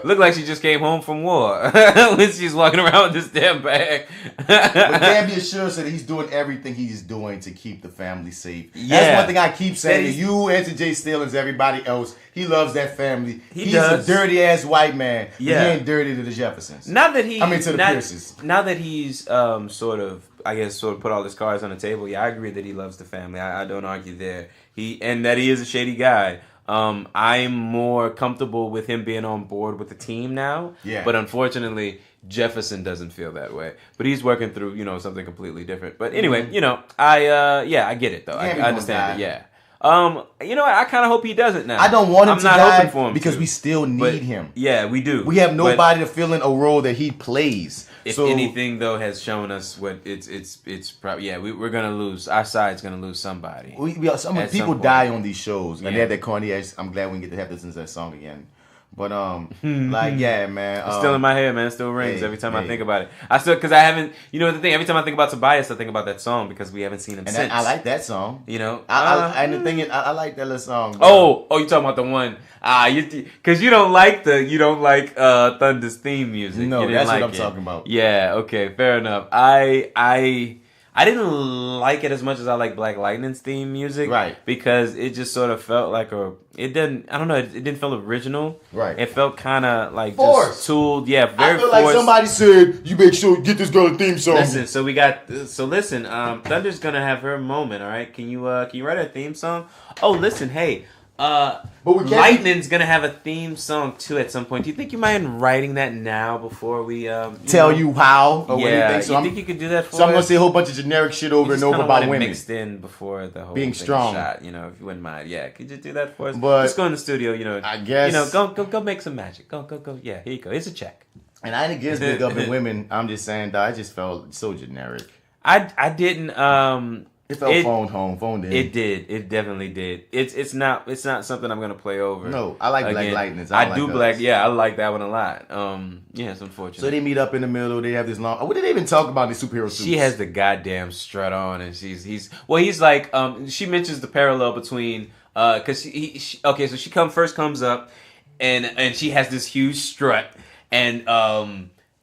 Looked like she just came home from war when she's walking around with this damn bag. But Gambi assures her that he's doing everything he's doing to keep the family safe. That's one thing I keep saying to you and to Jay Steele and everybody else. He loves that family. He's a dirty ass white man. But he ain't dirty to the Jeffersons. To the Pierces. Now that he's sort of put all his cards on the table. Yeah, I agree that he loves the family. I don't argue there. And that he is a shady guy. I'm more comfortable with him being on board with the team now. Yeah. But unfortunately, Jefferson doesn't feel that way. But he's working through, something completely different. But anyway, I get it though. I understand it. Yeah. I kind of hope he doesn't now. I don't want him to die for him because we still need him. Yeah, we do. We have nobody to fill in a role that he plays. If anything, though, has shown us what it's probably we're gonna lose. Our side's gonna lose somebody. People die on these shows, and they have that corny ass. I'm glad we get to have this in that song again. But like yeah, man. It's still in my head, man. It still rings hey, every time I hey. think about it. I still because I haven't. You know the thing. Every time I think about Tobias, I think about that song because we haven't seen him And since. I like that song. You know. And the thing is, I like that little song. Oh, you talking about the one? Because you don't like Thunder's theme music. No, You didn't that's like what I'm it. talking about. Yeah. Okay. Fair enough. I didn't like it as much as I like Black Lightning's theme music, Right. Because it just sort of felt like it didn't feel original, Right. It felt kind of like Forced. just tooled, yeah, very I feel forced. like somebody said, "You make sure you get this girl a theme song." Listen, listen, Thunder's gonna have her moment, all right? Can you write a theme song? Oh, listen, hey, But we can't Lightning's gonna have a theme song too at some point. Do you think you mind writing that now before we tell you how or yeah, anything. So you think you could do that for So I'm gonna us? say a whole bunch of generic shit over You and just over kinda about want it women. mixed in before the whole Being thing strong. shot, you know, if you wouldn't mind. Yeah, could you do that for us? But- just go in the studio, you know. I guess- you know, go make some magic. Go. Yeah, here you go. Here's a check. And I ain't against big up in women. I'm just saying that I just felt so generic. I didn't. It felt phoned in. It did. It definitely did. It's not something I'm gonna play over. No, I like Black Lightnings. I like do those. Black. Yeah, I like that one a lot. Yeah, it's unfortunate. So they meet up in the middle. They have this long. What did they even talk about in the superhero suits? She has the goddamn strut on, and he's like she mentions the parallel between because so she comes up and she has this huge strut and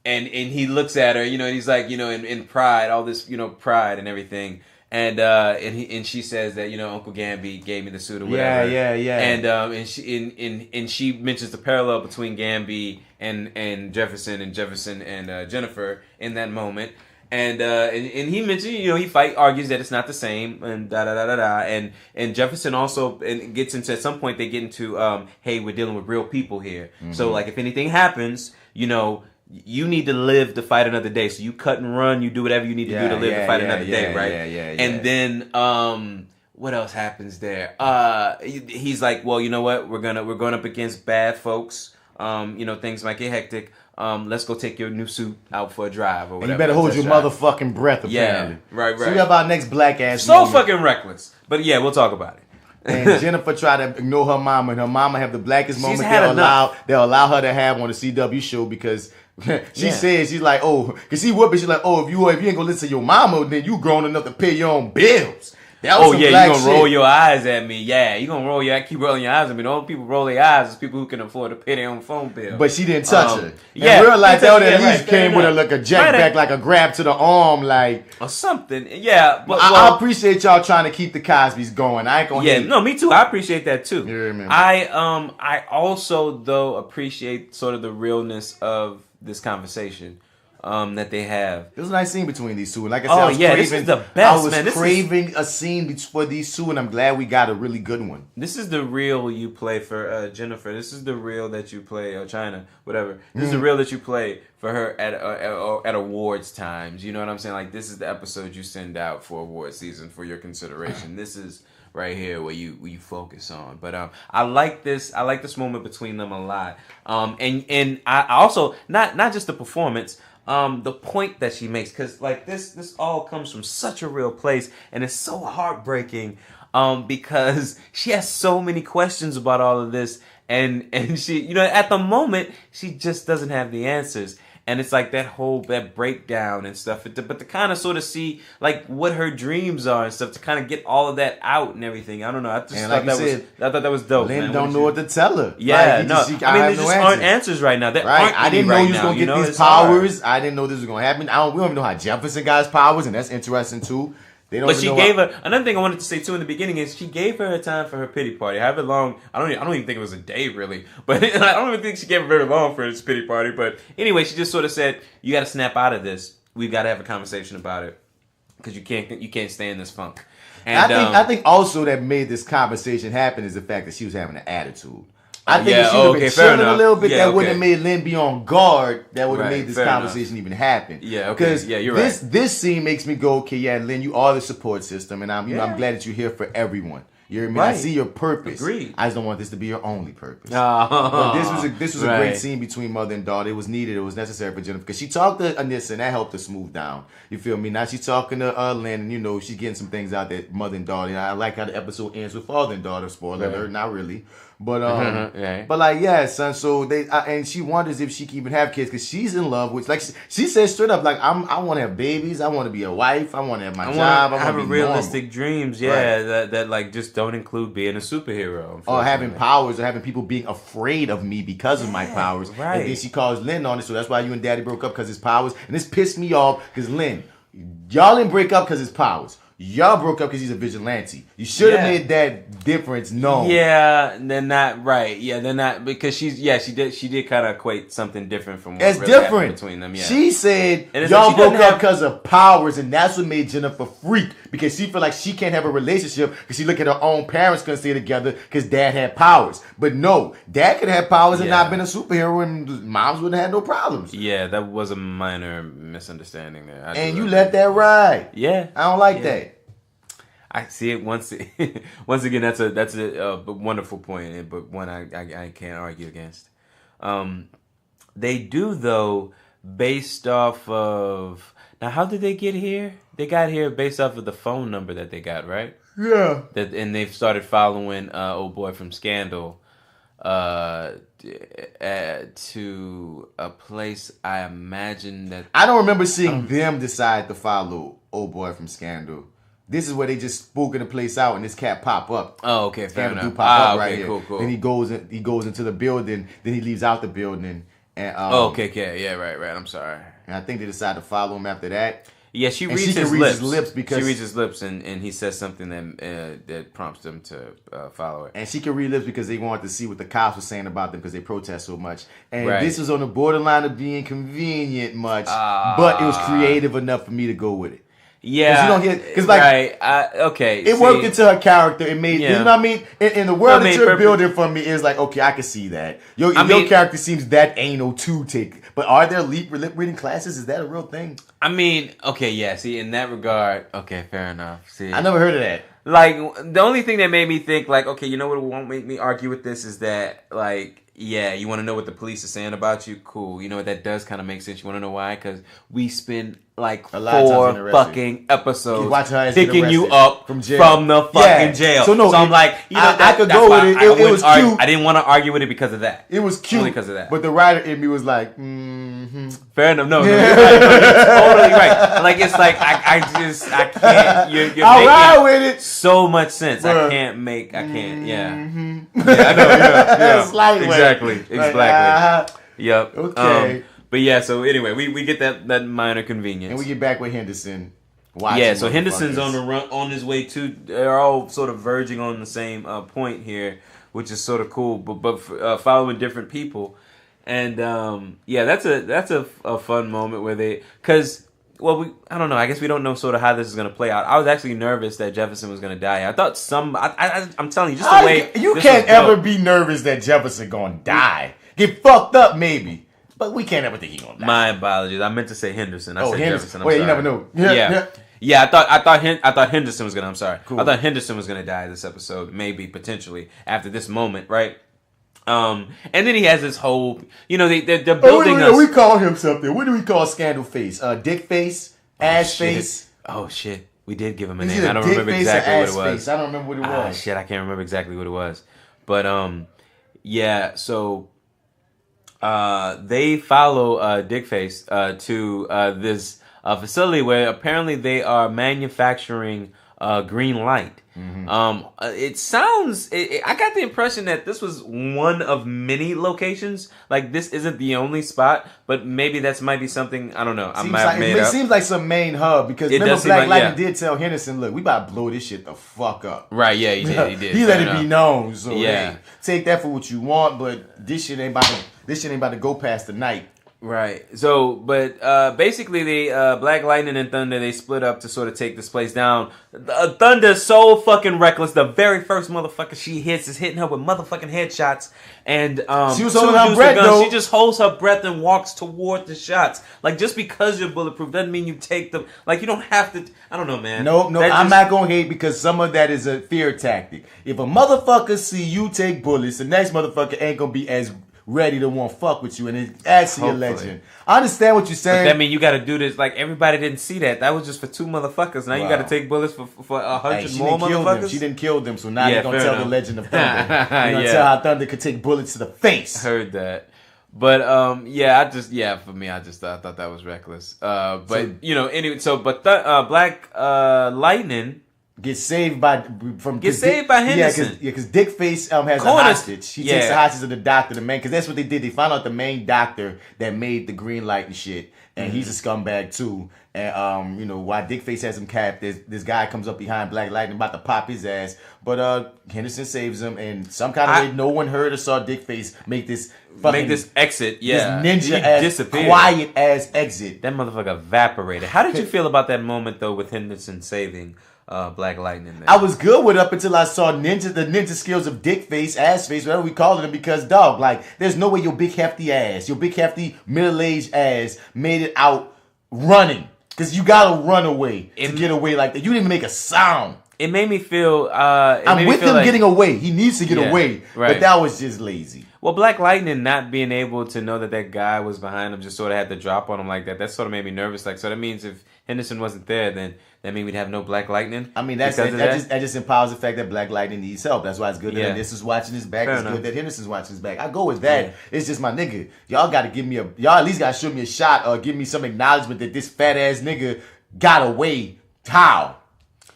he looks at her, you know, and he's like, you know, in pride, all this, you know, pride and everything. And she says that, you know, Uncle Gamby gave me the suit or whatever. Yeah. And she mentions the parallel between Gamby and Jefferson and Jennifer in that moment. And he mentioned, you know, argues that it's not the same and da da da da da. And Jefferson also gets into, at some point they get into hey, we're dealing with real people here. Mm-hmm. So like if anything happens, you know, you need to live to fight another day. So you cut and run, you do whatever you need to do to live to fight another day, right? Yeah. And then what else happens there? He's like, well, you know what? We're going up against bad folks. You know, things might get hectic. Let's go take your new suit out for a drive or whatever. And you better hold your motherfucking breath, apparently. Yeah, right. So we have our next black ass So moment. fucking reckless. But yeah, we'll talk about it. And Jennifer tried to ignore her mama, and her mama have the blackest She's moment had enough. they'll allow her to have on the CW show because she says, she's like, oh, because she whooping, she's like, oh, if you ain't gonna listen to your mama, then you grown enough to pay your own bills. That was some you black gonna shit. roll your eyes at me? Yeah, you gonna keep rolling your eyes at me. The only people roll their eyes is people who can afford to pay their own phone bill. But she didn't touch her. Yeah, In real life, that would at right, least came with a jack back, like a grab to the arm, like or something. Yeah, but I appreciate y'all trying to keep the Cosbys going. I ain't gonna hate. no, me too. I appreciate that too. Yeah, man. I also though appreciate sort of the realness of this conversation that they have. It was a nice scene between these two. And like I said, I was this is the best, I was man. craving a scene for these two, and I'm glad we got a really good one. This is the real you play for Jennifer. This is the real that you play, or China, whatever. This is the real that you play for her at awards times. You know what I'm saying? Like, this is the episode you send out for award season for your consideration. This is right here where you focus on. But I like this moment between them a lot. And I also not just the performance. The point that she makes, because like this all comes from such a real place, and it's so heartbreaking because she has so many questions about all of this, and she, you know, at the moment she just doesn't have the answers, and it's like that breakdown and stuff. But to kind of sort of see like what her dreams are and stuff, to kind of get all of that out and everything. I don't know. I just thought that was dope. Lynn man. don't know what to tell her. Yeah, like, there just aren't answers right now. There aren't I didn't know right you was now, gonna get know? these It's hard. powers. I didn't know this was gonna happen. We don't even know how Jefferson got his powers, and that's interesting too. They don't. But even she know gave her another thing I wanted to say too in the beginning is she gave her a time for her pity party. However long, I don't even think it was a day really, but I don't even think she gave it very long for this pity party. But anyway, she just sort of said, "You got to snap out of this. We've got to have a conversation about it because you can't stay in this funk." And I think also that made this conversation happen is the fact that she was having an attitude. I think if she would have been fair chilling a enough. little bit, Yeah, that wouldn't have okay. made Lynn be on guard. That would have Right, made this fair conversation even happen. Yeah, okay. Because Yeah, you're right. this scene makes me go, okay, yeah, Lynn, you are the support system, and I'm glad that you're here for everyone. You hear me? I Right. see your purpose. Agreed. I just don't want this to be your only purpose. Oh, But this was a right. great scene between mother and daughter. It was needed. It was necessary for Jennifer because she talked to Anissa and that helped her smooth down. You feel me? Now she's talking to Lynn, and you know she's getting some things out that mother and daughter. And I like how the episode ends with father and daughter. Spoiler alert, not really. But Right. but like yeah, son. So and she wonders if she can even have kids because she's in love with. Like she says straight up, like I want to have babies. I want to be a wife. I want to have my job. I have want to be realistic normal. dreams. Yeah, that like just don't include being a superhero or having powers, or having people being afraid of me because of my powers. Right. And then she calls Lynn on it, so that's why you and Daddy broke up because his powers. And this pissed me off because Lynn, y'all didn't break up because his powers. Y'all broke up because he's a vigilante. You should have made that difference known. Yeah, they're not right. Yeah, they're not because she did kind of equate something different from what It's really different happened between them. Yeah, she said and y'all like broke up because of powers, and that's what made Jennifer freak because she feel like she can't have a relationship because she look at her own parents couldn't stay together because dad had powers. But no, dad could have powers and not been a superhero, and moms wouldn't have no problems. Yeah, that was a minor misunderstanding there. And you let that ride. Yeah, I don't like that. I see it once again. That's a wonderful point, but one I can't argue against. They do though, based off of now. How did they get here? They got here based off of the phone number that they got, right? Yeah. And they've started following old boy from Scandal to a place. I imagine that I don't remember seeing them decide to follow old boy from Scandal. This is where they just spooking the place out and this cat pop up. Oh, okay, fair Scandal enough. do pop up okay, right here. cool. Then he goes into the building. Then he leaves out the building. And okay, yeah, right. I'm sorry. And I think they decide to follow him after that. Yeah, she And reads she can his read lips. his lips because she reads his lips, and he says something that prompts them to follow her. And she can read lips because they wanted to see what the cops were saying about them because they protest so much. And Right. this was on the borderline of being convenient much, but it was creative enough for me to go with it. Yeah, you don't get because like right. Okay, it worked into her character. It made you know what I mean. In the world that you're building for me is like okay, I can see that your character seems that anal to take. But are there lip reading classes? Is that a real thing? I mean, okay, yeah. See, in that regard, okay, fair enough. See, I never heard of that. Like the only thing that made me think like okay, you know what won't make me argue with this is that like. Yeah, you want to know what the police are saying about you? Cool. You know what? That does kind of make sense. You want to know why? Because we spend like 4 fucking episodes picking you up from the fucking jail. So no, I'm like, you know, I could go with it. It was cute. I didn't want to argue with it because of that. It was cute only because of that. But the writer in me was like, fair enough. No, you're right. No, you're totally right. Like it's like I can't. You're I'll ride making with it. So much sense. Bruh. I can't. Yeah. I know. Yeah. Exactly. Yep. Okay. But yeah, so anyway, we get that minor convenience. And we get back with Henderson. Yeah, so Henderson's on the run, on his way to. They're all sort of verging on the same point here, which is sort of cool. But following different people, and yeah, that's a fun moment where they I don't know. I guess we don't know sort of how this is going to play out. I was actually nervous that Jefferson was going to die. I thought I'm telling you, just the way you can't ever be nervous that Jefferson going to die. Get fucked up, maybe. But we can't ever think he's going to die. My apologies. I meant to say Henderson. I said Jefferson. Wait, you never know. Yeah. I thought Henderson was going to. I'm sorry. Cool. I thought Henderson was going to die this episode. Maybe, potentially, after this moment, right? And then he has this whole, they're building us. We call him something. What do we call Scandal Face? Dick Face? Ass Face? Oh, shit. We did give him a name. I don't remember exactly what it was. Face? I don't remember what it was. Shit, I can't remember exactly what it was. But, yeah, so they follow Dick Face to this facility where apparently they are manufacturing green light. Mm-hmm. It sounds. I got the impression that this was one of many locations. Like this isn't the only spot, but maybe might be something. I don't know. It seems like some main hub because remember Black Lightning did tell Henderson, "Look, we about to blow this shit the fuck up." Right? Yeah, he did. He let it be known. So yeah, hey, take that for what you want, but this shit ain't about to go past the night. Right. So, but basically, Black Lightning and Thunder, they split up to sort of take this place down. Thunder's so fucking reckless. The very first motherfucker she hits is hitting her with motherfucking headshots. And she was holding her breath, though. She just holds her breath and walks toward the shots. Like, just because you're bulletproof doesn't mean you take them. Like, you don't have to. I don't know, man. No, I'm not going to hate because some of that is a fear tactic. If a motherfucker see you take bullets, the next motherfucker ain't going to be as ready to want to fuck with you, and it's actually a Hopefully. legend. I understand what you're saying. But that mean you got to do this. Like everybody didn't see that. That was just for 2 motherfuckers. Now you got to take bullets for 100 she more didn't kill them. motherfuckers. She didn't kill them, so now Yeah, they're gonna fair tell enough. the legend of Thunder. They're gonna Yeah. tell how Thunder could take bullets to the face. Heard that. But yeah, for me, I thought that was reckless. But So- anyway, Black Lightning Get saved by Henderson. because Dick Face has a Corners- hostage. He yeah. takes the hostage of the doctor, because that's what they did. They found out the main doctor that made the green light and shit, and he's a scumbag too. And while Dick Face has him capped, this guy comes up behind Black Lightning about to pop his ass, but Henderson saves him, and some kind of way no one heard or saw Dick Face make this exit. Yeah, this ninja He ass disappeared. quiet ass exit. That motherfucker evaporated. How did you feel about that moment though, with Henderson saving Black Lightning? There? I was good with it up until I saw the ninja skills of Dick Face, Ass Face, whatever we call it, because dog, like, there's no way your big hefty ass, your big hefty middle-aged ass made it out running. Because you gotta run away to get away like that. You didn't even make a sound. It made me feel. I'm with him getting away. He needs to get away, right. but that was just lazy. Well, Black Lightning not being able to know that guy was behind him, just sort of had to drop on him like that. That sort of made me nervous. Like, so that means if Henderson wasn't there, then that means we'd have no Black Lightning. I mean, that just empowers the fact that Black Lightning needs help. That's why it's good that this is watching his back. It's good that Henderson's watching his back. I go with that. Yeah. It's just my nigga. Y'all got to give me y'all at least got to show me a shot or give me some acknowledgement that this fat ass nigga got away. How?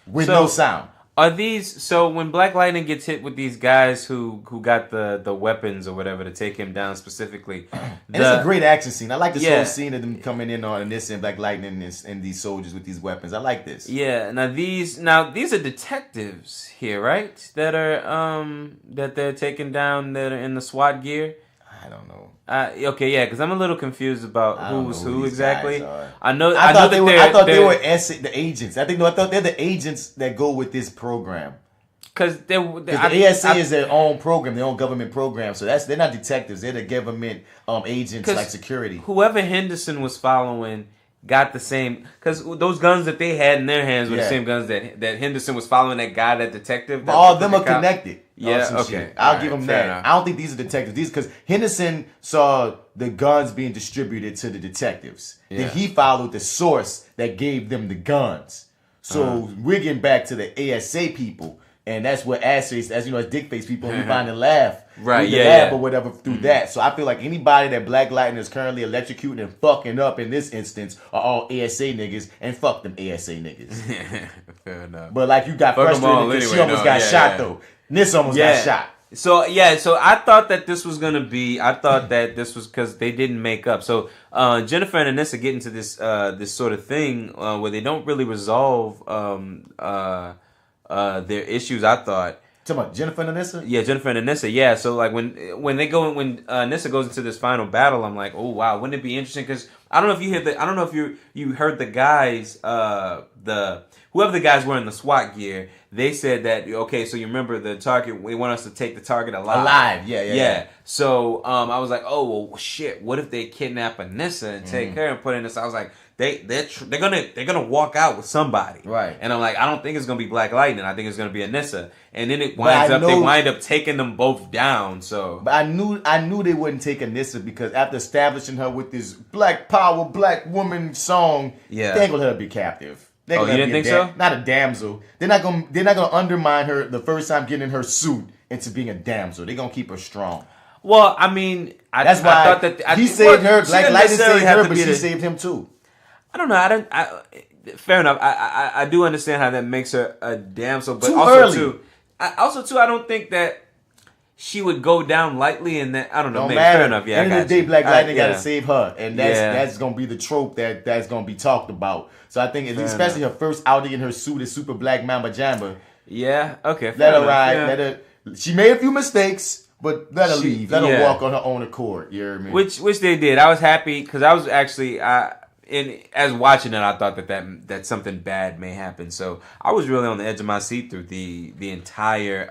With no sound. Are these so when Black Lightning gets hit with these guys who got the weapons or whatever to take him down specifically? And it's a great action scene. I like this whole scene of them coming in on this and Black Lightning and these soldiers with these weapons. I like this. Yeah. Now these are detectives here, right? That are that they're taking down that are in the SWAT gear. I don't know. Okay, yeah, because I'm a little confused about who's who exactly. I thought they were the agents. I thought they're the agents that go with this program. Because the ASA is their own program, their own government program. So they're not detectives. They're the government agents like security. Whoever Henderson was following got the same, because those guns that they had in their hands were the same guns that Henderson was following. That guy, that detective. But all of them are connected. Yeah, okay. I'll give them that. Enough. I don't think these are detectives. These because Henderson saw the guns being distributed to the detectives. Yeah. Then he followed the source that gave them the guns. So we're getting back to the ASA people. And that's what as Dick Face people, we find and laugh. Right, laugh or whatever through that. So I feel like anybody that Black Lightning is currently electrocuting and fucking up in this instance are all ASA niggas, and fuck them ASA niggas. Fair enough. But like you got frustrated because she almost got shot though. This almost got shot. So I thought that this was because they didn't make up. So Jennifer and Anissa get into this sort of thing where they don't really resolve their issues. I thought. Talking about Jennifer and Anissa? Yeah, Jennifer and Anissa. Yeah, so like when Anissa goes into this final battle, I'm like, oh wow, wouldn't it be interesting? Because I don't know if you heard the guys, whoever the guys were in the SWAT gear, they said that so you remember the target? We want us to take the target alive. Yeah. So I was like, oh well, shit. What if they kidnap Anissa and take her and put in this? I was like, they're gonna walk out with somebody, right? And I'm like, I don't think it's gonna be Black Lightning. I think it's gonna be Anissa. And then they wind up taking them both down. So, but I knew they wouldn't take Anissa because after establishing her with this Black Power, Black Woman song, they ain't gonna let her be captive. You didn't think so? Not a damsel. They're not gonna undermine her the first time getting in her suit into being a damsel. They're gonna keep her strong. Well, I mean, that's why I thought that he saved her. Black Lightning saved her, but she saved him too. I don't know. Fair enough. I do understand how that makes her a damsel, but I don't think that she would go down lightly. And that I don't know. Don't matter. Fair enough. Yeah. End of the day, Black Lightning got to save her, and that's gonna be the trope that's gonna be talked about. So I think, especially her first outing in her suit as Super Black Mamba Jamba. Yeah. Okay. Let her ride. Yeah. Let her. She made a few mistakes, but let her leave. Let her walk on her own accord. You hear me? Which they did. I was happy because I was actually as watching it, I thought that something bad may happen. So I was really on the edge of my seat through the entire.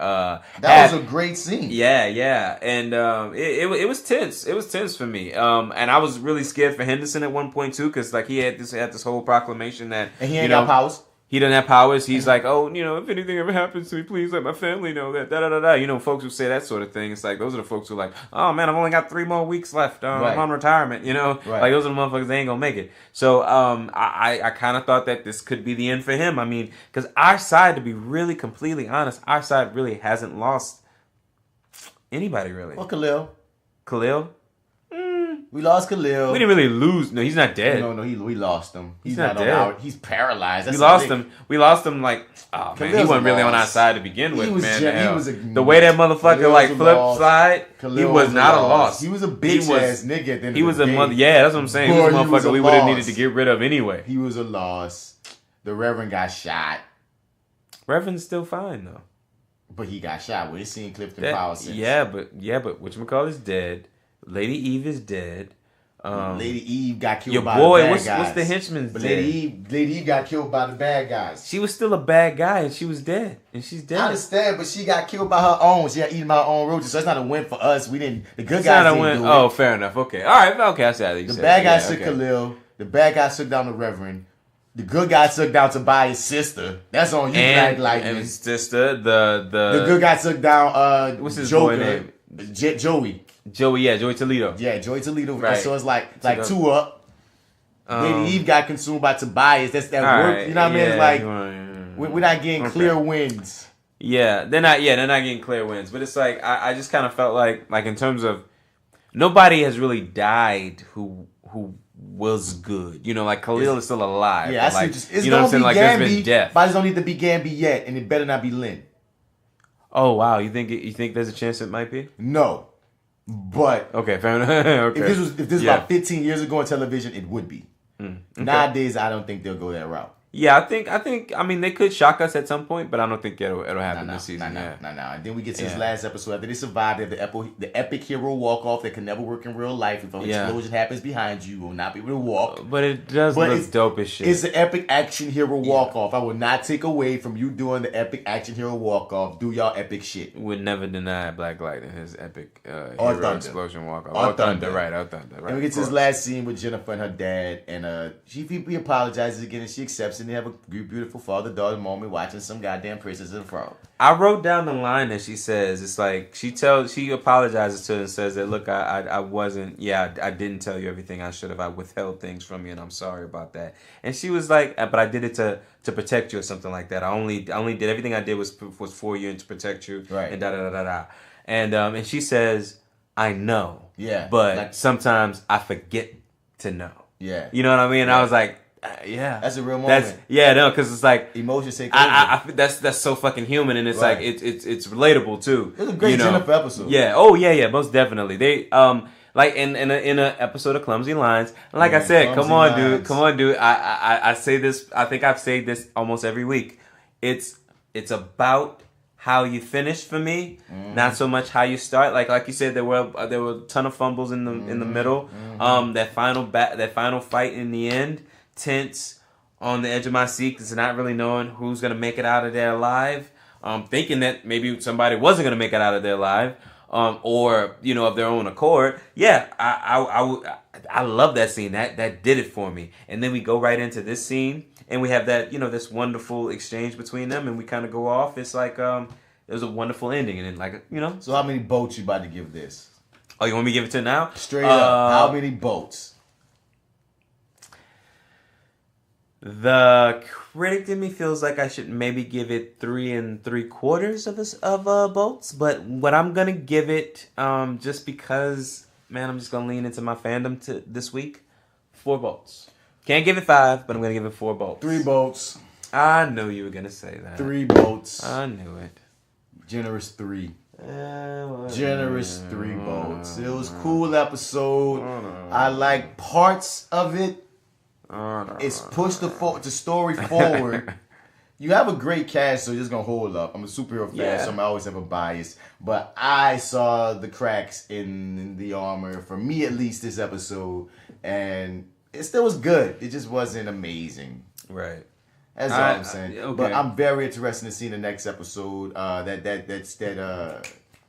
That was a great scene. Yeah, and it was tense. It was tense for me. And I was really scared for Henderson at one point too, because like he had this whole proclamation that and he ain't got powers. He doesn't have powers. He's like, oh, if anything ever happens to me, please let my family know that. Da da da da. Folks who say that sort of thing. It's like those are the folks who are like, oh man, I've only got 3 more weeks left. I'm on retirement. Right. Like those are the motherfuckers they ain't gonna make it. So I kind of thought that this could be the end for him. I mean, because our side, to be really completely honest, our side really hasn't lost anybody really. Well, Khalil. We lost Khalil. We didn't really lose. No, he's not dead. No, we lost him. He's not on dead. He's paralyzed. We lost him. We lost him like, oh man, he wasn't really on our side to begin with, man. The way that motherfucker like flip side, he was not a loss. He was a bitch ass nigga at the end He was of the a day. mother. Yeah, that's what I'm saying. He was a motherfucker we would have needed to get rid of anyway. He was a loss. The Reverend got shot. Reverend's still fine though. But he got shot. We ain't seen Clifton Powell since. Yeah, but whatchamacallit is dead. Lady Eve is dead. Lady Eve got killed your by boy, the bad guys. what's the henchman's But dead? Lady Eve got killed by the bad guys. She was still a bad guy and she was dead. And she's dead. I understand, but she got killed by her own. She got eaten by her own roaches. So it's not a win for us. We didn't. The good guys didn't do it. Oh, fair enough. Okay. All right. Okay. I see how you The said bad it. guys took Khalil. The bad guys took down the Reverend. The good guys took down Tobias' sister. That's on you, Black Lightning. And sister, the good guy took down what's his Joker, boy name? Joey. Joey Toledo. Yeah, Joey Toledo. Right. So it's like 2 up. Lady Eve got consumed by Tobias. That's that work. Right, You know what I mean? yeah, It's like we're not getting clear wins. Yeah, they're not getting clear wins. But it's like I just kind of felt like in terms of nobody has really died who was good. Like Khalil is still alive. Yeah, like, it's you know what I'm saying? Like there's been death. But I just don't need to be Gambi yet, and it better not be Lynn. Oh wow, you think there's a chance it might be? No, but okay, fair enough. Okay. If this was about 15 years ago on television, it would be. Okay. Nowadays, I don't think they'll go that route. Yeah, I think. I mean, they could shock us at some point, but I don't think it'll happen this season. No. And then we get to this last episode after they survived. They have the epic hero walk off that can never work in real life. If an explosion happens behind you, you will not be able to walk. But it does look dope as shit. It's an epic action hero walk off. I will not take away from you doing the epic action hero walk off. Do y'all epic shit. Would never deny Black Lightning his epic or hero Thunder. Explosion walk off. Or Or Thunder, right? Or Thunder, right? And we get to this last scene with Jennifer and her dad, and he apologizes again, and she accepts it. And they have a beautiful father-daughter moment watching some goddamn Princess of the Frog. I wrote down the line that she says. It's like she apologizes to her and says that, look, I wasn't, I didn't tell you everything I should have. I withheld things from you, and I'm sorry about that. And she was like, but I did it to protect you or something like that. I only did everything I did was for you and to protect you. Right. And da da da da da. And she says, I know. Yeah. But sometimes I forget to know. Yeah. You know what I mean? Yeah. I was like, yeah, that's a real moment. Because it's like emotions take over. I that's so fucking human, and it's like it's relatable too. It was a great Jennifer episode. Yeah. Oh yeah, most definitely. They like in a episode of Clumsy Lines. Like I said, come on, dude. I say this. I think I've said this almost every week. It's about how you finish for me, not so much how you start. Like you said, there were a ton of fumbles in the middle. That final fight in the end. Tense, on the edge of my seat, because not really knowing who's gonna make it out of there alive. Thinking that maybe somebody wasn't gonna make it out of there alive, or of their own accord. Yeah, I love that scene. That did it for me. And then we go right into this scene, and we have that this wonderful exchange between them, and we kind of go off. It's like it was a wonderful ending, and then So how many votes you about to give this? Oh, you want me to give it to now? Straight up, how many votes? The critic in me feels like I should maybe give it 3 3/4 of votes, but what I'm gonna give it, just because, man, I'm just gonna lean into my fandom this week, 4 votes. Can't give it 5, but I'm gonna give it 4 votes. 3 votes. I knew you were gonna say that. 3 votes. I knew it. Generous 3. Generous 3 votes. It was a cool episode. I like parts of it. It's pushed the story forward. You have a great cast, so you're just gonna hold up. I'm a superhero fan, so I always have a bias. But I saw the cracks in the armor, for me at least, this episode, and it still was good. It just wasn't amazing. Right. That's all I'm saying. Okay. But I'm very interested in seeing the next episode. That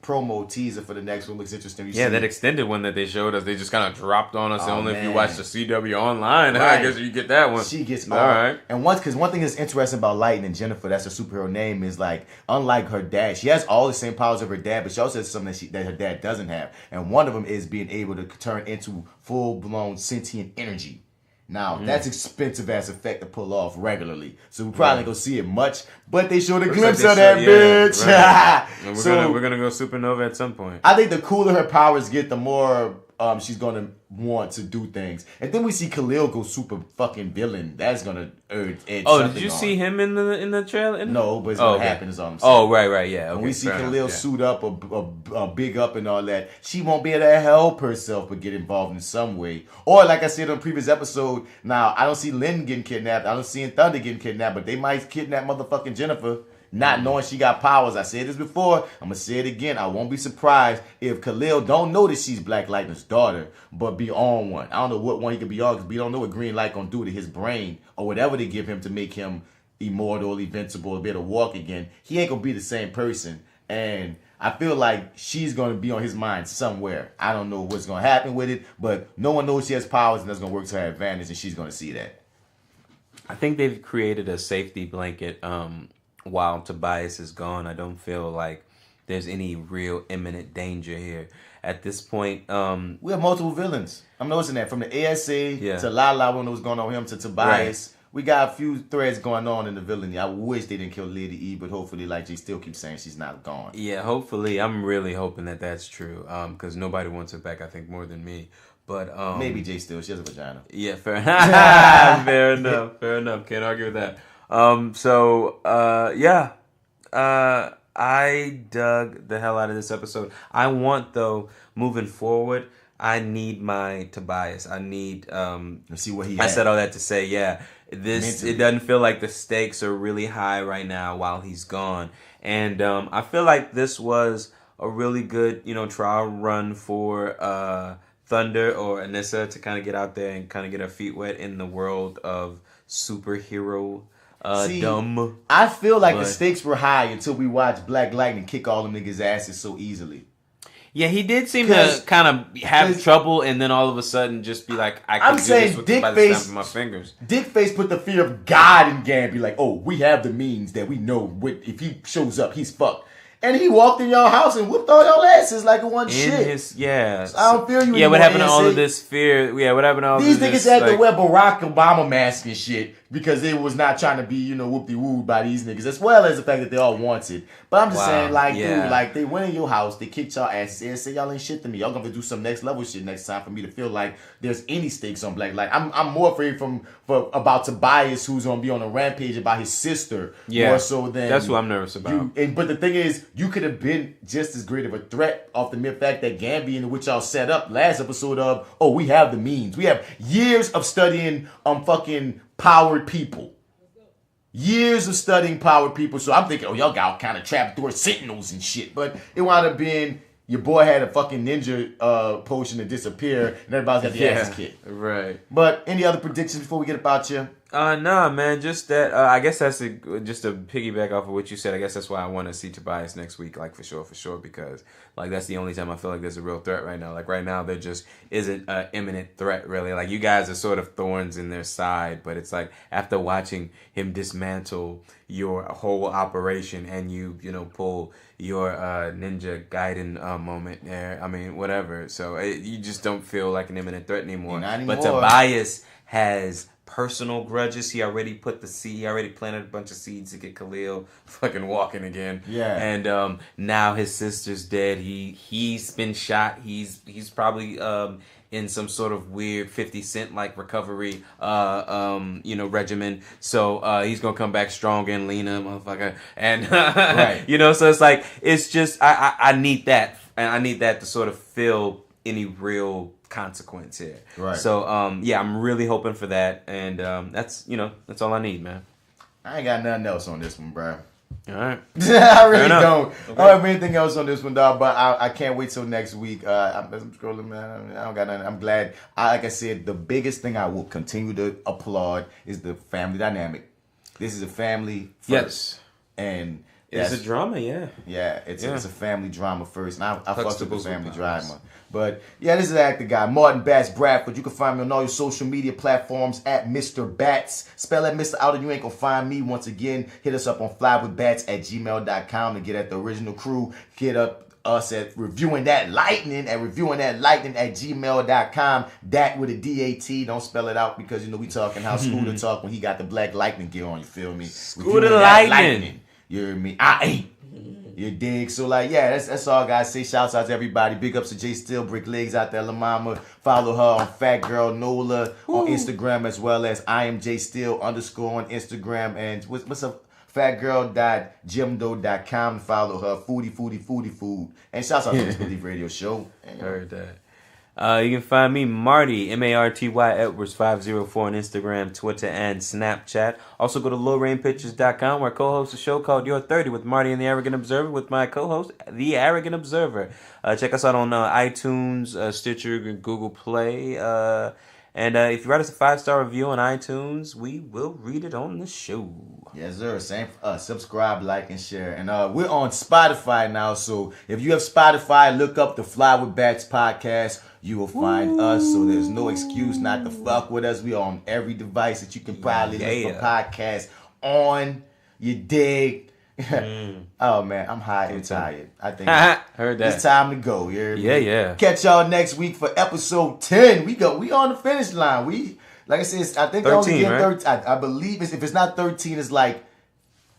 promo teaser for the next one looks interesting. Yeah, that extended one that they showed us, they just kind of dropped on us. Oh, only if you man. watch the CW online, Right. I guess you get that one. She gets all right. And one thing that's interesting about Lightning Jennifer, that's her superhero name, is like unlike her dad, she has all the same powers of her dad, but she also has something that her dad doesn't have, and one of them is being able to turn into full blown sentient energy. Now that's expensive as effect to pull off regularly, so we probably ain't gonna see it much. But they showed a glimpse of that bitch. Right. And So we're gonna go supernova at some point. I think the cooler her powers get, the more she's gonna want to do things. And then we see Khalil go super fucking villain. That's gonna edge Oh, something did you on. see him in the trailer? No, but it's gonna okay. happen. Is all I'm saying. Oh, right, yeah. Okay, When we see fair Khalil enough, yeah. suit up or big up and all that, she won't be able to help herself but get involved in some way. Or like I said on a previous episode, now I don't see Lynn getting kidnapped. I don't see Thunder getting kidnapped, but they might kidnap motherfucking Jennifer. Not knowing she got powers. I said this before. I'm gonna say it again. I won't be surprised if Khalil don't know that she's Black Lightning's daughter, but be on one. I don't know what one he could be on because we don't know what Green Light gonna do to his brain or whatever they give him to make him immortal, invincible, be able to walk again. He ain't gonna be the same person, and I feel like she's gonna be on his mind somewhere. I don't know what's gonna happen with it, but no one knows she has powers, and that's gonna work to her advantage, and she's gonna see that. I think they've created a safety blanket. While Tobias is gone, I don't feel like there's any real imminent danger here. At this point, we have multiple villains. I'm noticing that from the ASA to Lala when it was going on with him to Tobias. Right. We got a few threads going on in the villainy. I wish they didn't kill Lady E, but hopefully, like Jay still keeps saying, she's not gone. Yeah, hopefully. I'm really hoping that that's true because nobody wants her back, I think, more than me. But maybe Jay still. She has a vagina. Yeah, fair enough. Fair enough. Can't argue with that. I dug the hell out of this episode. I want, though, moving forward, I need my Tobias. I need let's see what he I had. said all that to say, it doesn't feel like the stakes are really high right now while he's gone. And I feel like this was a really good, trial run for Thunder or Anissa to kind of get out there and kind of get her feet wet in the world of superhero dumb. I feel like the stakes were high until we watched Black Lightning kick all them niggas' asses so easily. Yeah, he did seem to kind of have trouble, and then all of a sudden just be like, "I can do this with by the snap of my fingers." Dickface put the fear of God in Gambi, like, "Oh, we have the means that we know if he shows up, he's fucked." And he walked in y'all house and whooped all y'all asses like it wasn't shit. So I don't feel you. Yeah, what happened to all of this fear? Yeah, what happened to all these this? These niggas had to wear Barack Obama mask and shit because they was not trying to be, whoop-de-wooed by these niggas, as well as the fact that they all wanted. But I'm just saying, dude, like, they went in your house, they kicked y'all asses and said y'all ain't shit to me. Y'all gonna have to do some next level shit next time for me to feel like there's any stakes on Black Light. I'm more afraid about Tobias, who's gonna be on a rampage about his sister, more so than that's what I'm nervous about. But the thing is, you could have been just as great of a threat off the mere fact that Gambi, in which y'all set up last episode of, oh, we have the means. We have years of studying fucking powered people. Years of studying powered people. So I'm thinking, oh, y'all got kind of trapdoor sentinels and shit. But it wound up being your boy had a fucking ninja potion to disappear, and everybody's got the asses kicked. Right. But any other predictions before we get about you? Nah, man. Just that. I guess that's just to piggyback off of what you said. I guess that's why I want to see Tobias next week, like for sure, because like that's the only time I feel like there's a real threat right now. Like right now, there just isn't an imminent threat really. Like you guys are sort of thorns in their side, but it's like after watching him dismantle your whole operation and you pull your Ninja Gaiden moment there. I mean, whatever. So you just don't feel like an imminent threat anymore. Not anymore. But Tobias has personal grudges. He already planted a bunch of seeds to get Khalil fucking walking again. Yeah. And now his sister's dead. He's been shot. He's probably in some sort of weird 50 Cent like recovery regimen. So he's gonna come back stronger and leaner, motherfucker. And right. So it's like it's just I need that. And I need that to sort of fill any real consequence here. Right. So I'm really hoping for that, and that's all I need, man. I ain't got nothing else on this one, bro. All right. I really don't. Okay. I don't have anything else on this one, dog. But I can't wait till next week. I'm scrolling, man. I don't got nothing. I'm glad. Like I said, the biggest thing I will continue to applaud is the family dynamic. This is a family first. Yes. And It's a drama, yeah. Yeah, it's a family drama first, and I fuck with the family Huxtables. drama. But yeah, this is Actor Guy, Martin Bats Bradford. You can find me on all your social media platforms at Mr. Bats. Spell that Mr. out and you ain't gonna find me. Once again, hit us up on flywithbats@gmail.com to get at the original crew. Get up us at reviewing that lightning at gmail.com. Dat with a DAT. Don't spell it out because we talking how Scooter talk when he got the Black Lightning gear on. You feel me? Scooter Reviewing that Lightning. You hear me? I ain't. You dig? So that's all guys say. Shouts out to everybody. Big ups to Jay Still, Brick Legs out there, La Mama. Follow her on Fat Girl Nola on Instagram, as well as I am Jay Still _ on Instagram. And what's up? Fatgirl.jimdo.com. Follow her. Foodie. And shouts out to this Believe Radio Show. Heard that. You can find me, Marty, Marty Edwards 504 on Instagram, Twitter, and Snapchat. Also go to lowrainpictures.com where I co-host a show called You're 30 with Marty and the Arrogant Observer with my co-host, the Arrogant Observer. Check us out on iTunes, Stitcher, Google Play. And if you write us a 5-star review on iTunes, we will read it on the show. Yes, sir. Same for us. Subscribe, like, and share. And we're on Spotify now, so if you have Spotify, look up the Fly with Bats podcast. You will find us, so there's no excuse not to fuck with us. We are on every device that you can probably listen for podcasts on. You dig? Oh, man, I'm high and tired. I think Heard that. it's time to go. You hear me? Yeah. Catch y'all next week for episode 10. We on the finish line. Like I said, I think 13, only get right? 13. I believe if it's not 13, it's like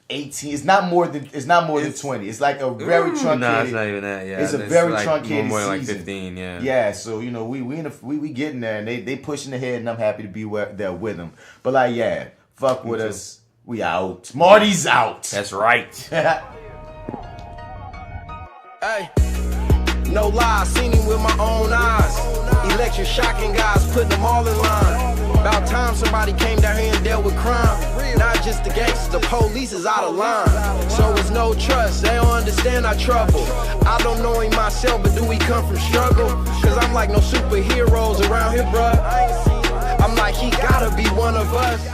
18. It's not more than 20. It's like a very truncated. No, it's not even that. Yeah, it's a very like truncated more like season. 15. Yeah. Yeah, so we getting there, and they pushing ahead, and I'm happy to be there with them. But fuck with us. We out. Marty's out. That's right. Hey, no lie, seen him with my own eyes. Electric shocking guys, putting them all in line. About time somebody came down here and dealt with crime. Not just the gangsters, the police is out of line. So it's no trust, they don't understand our trouble. I don't know him myself, but do we come from struggle? Cause I'm like no superheroes around here, bruh. I'm like, he gotta be one of us.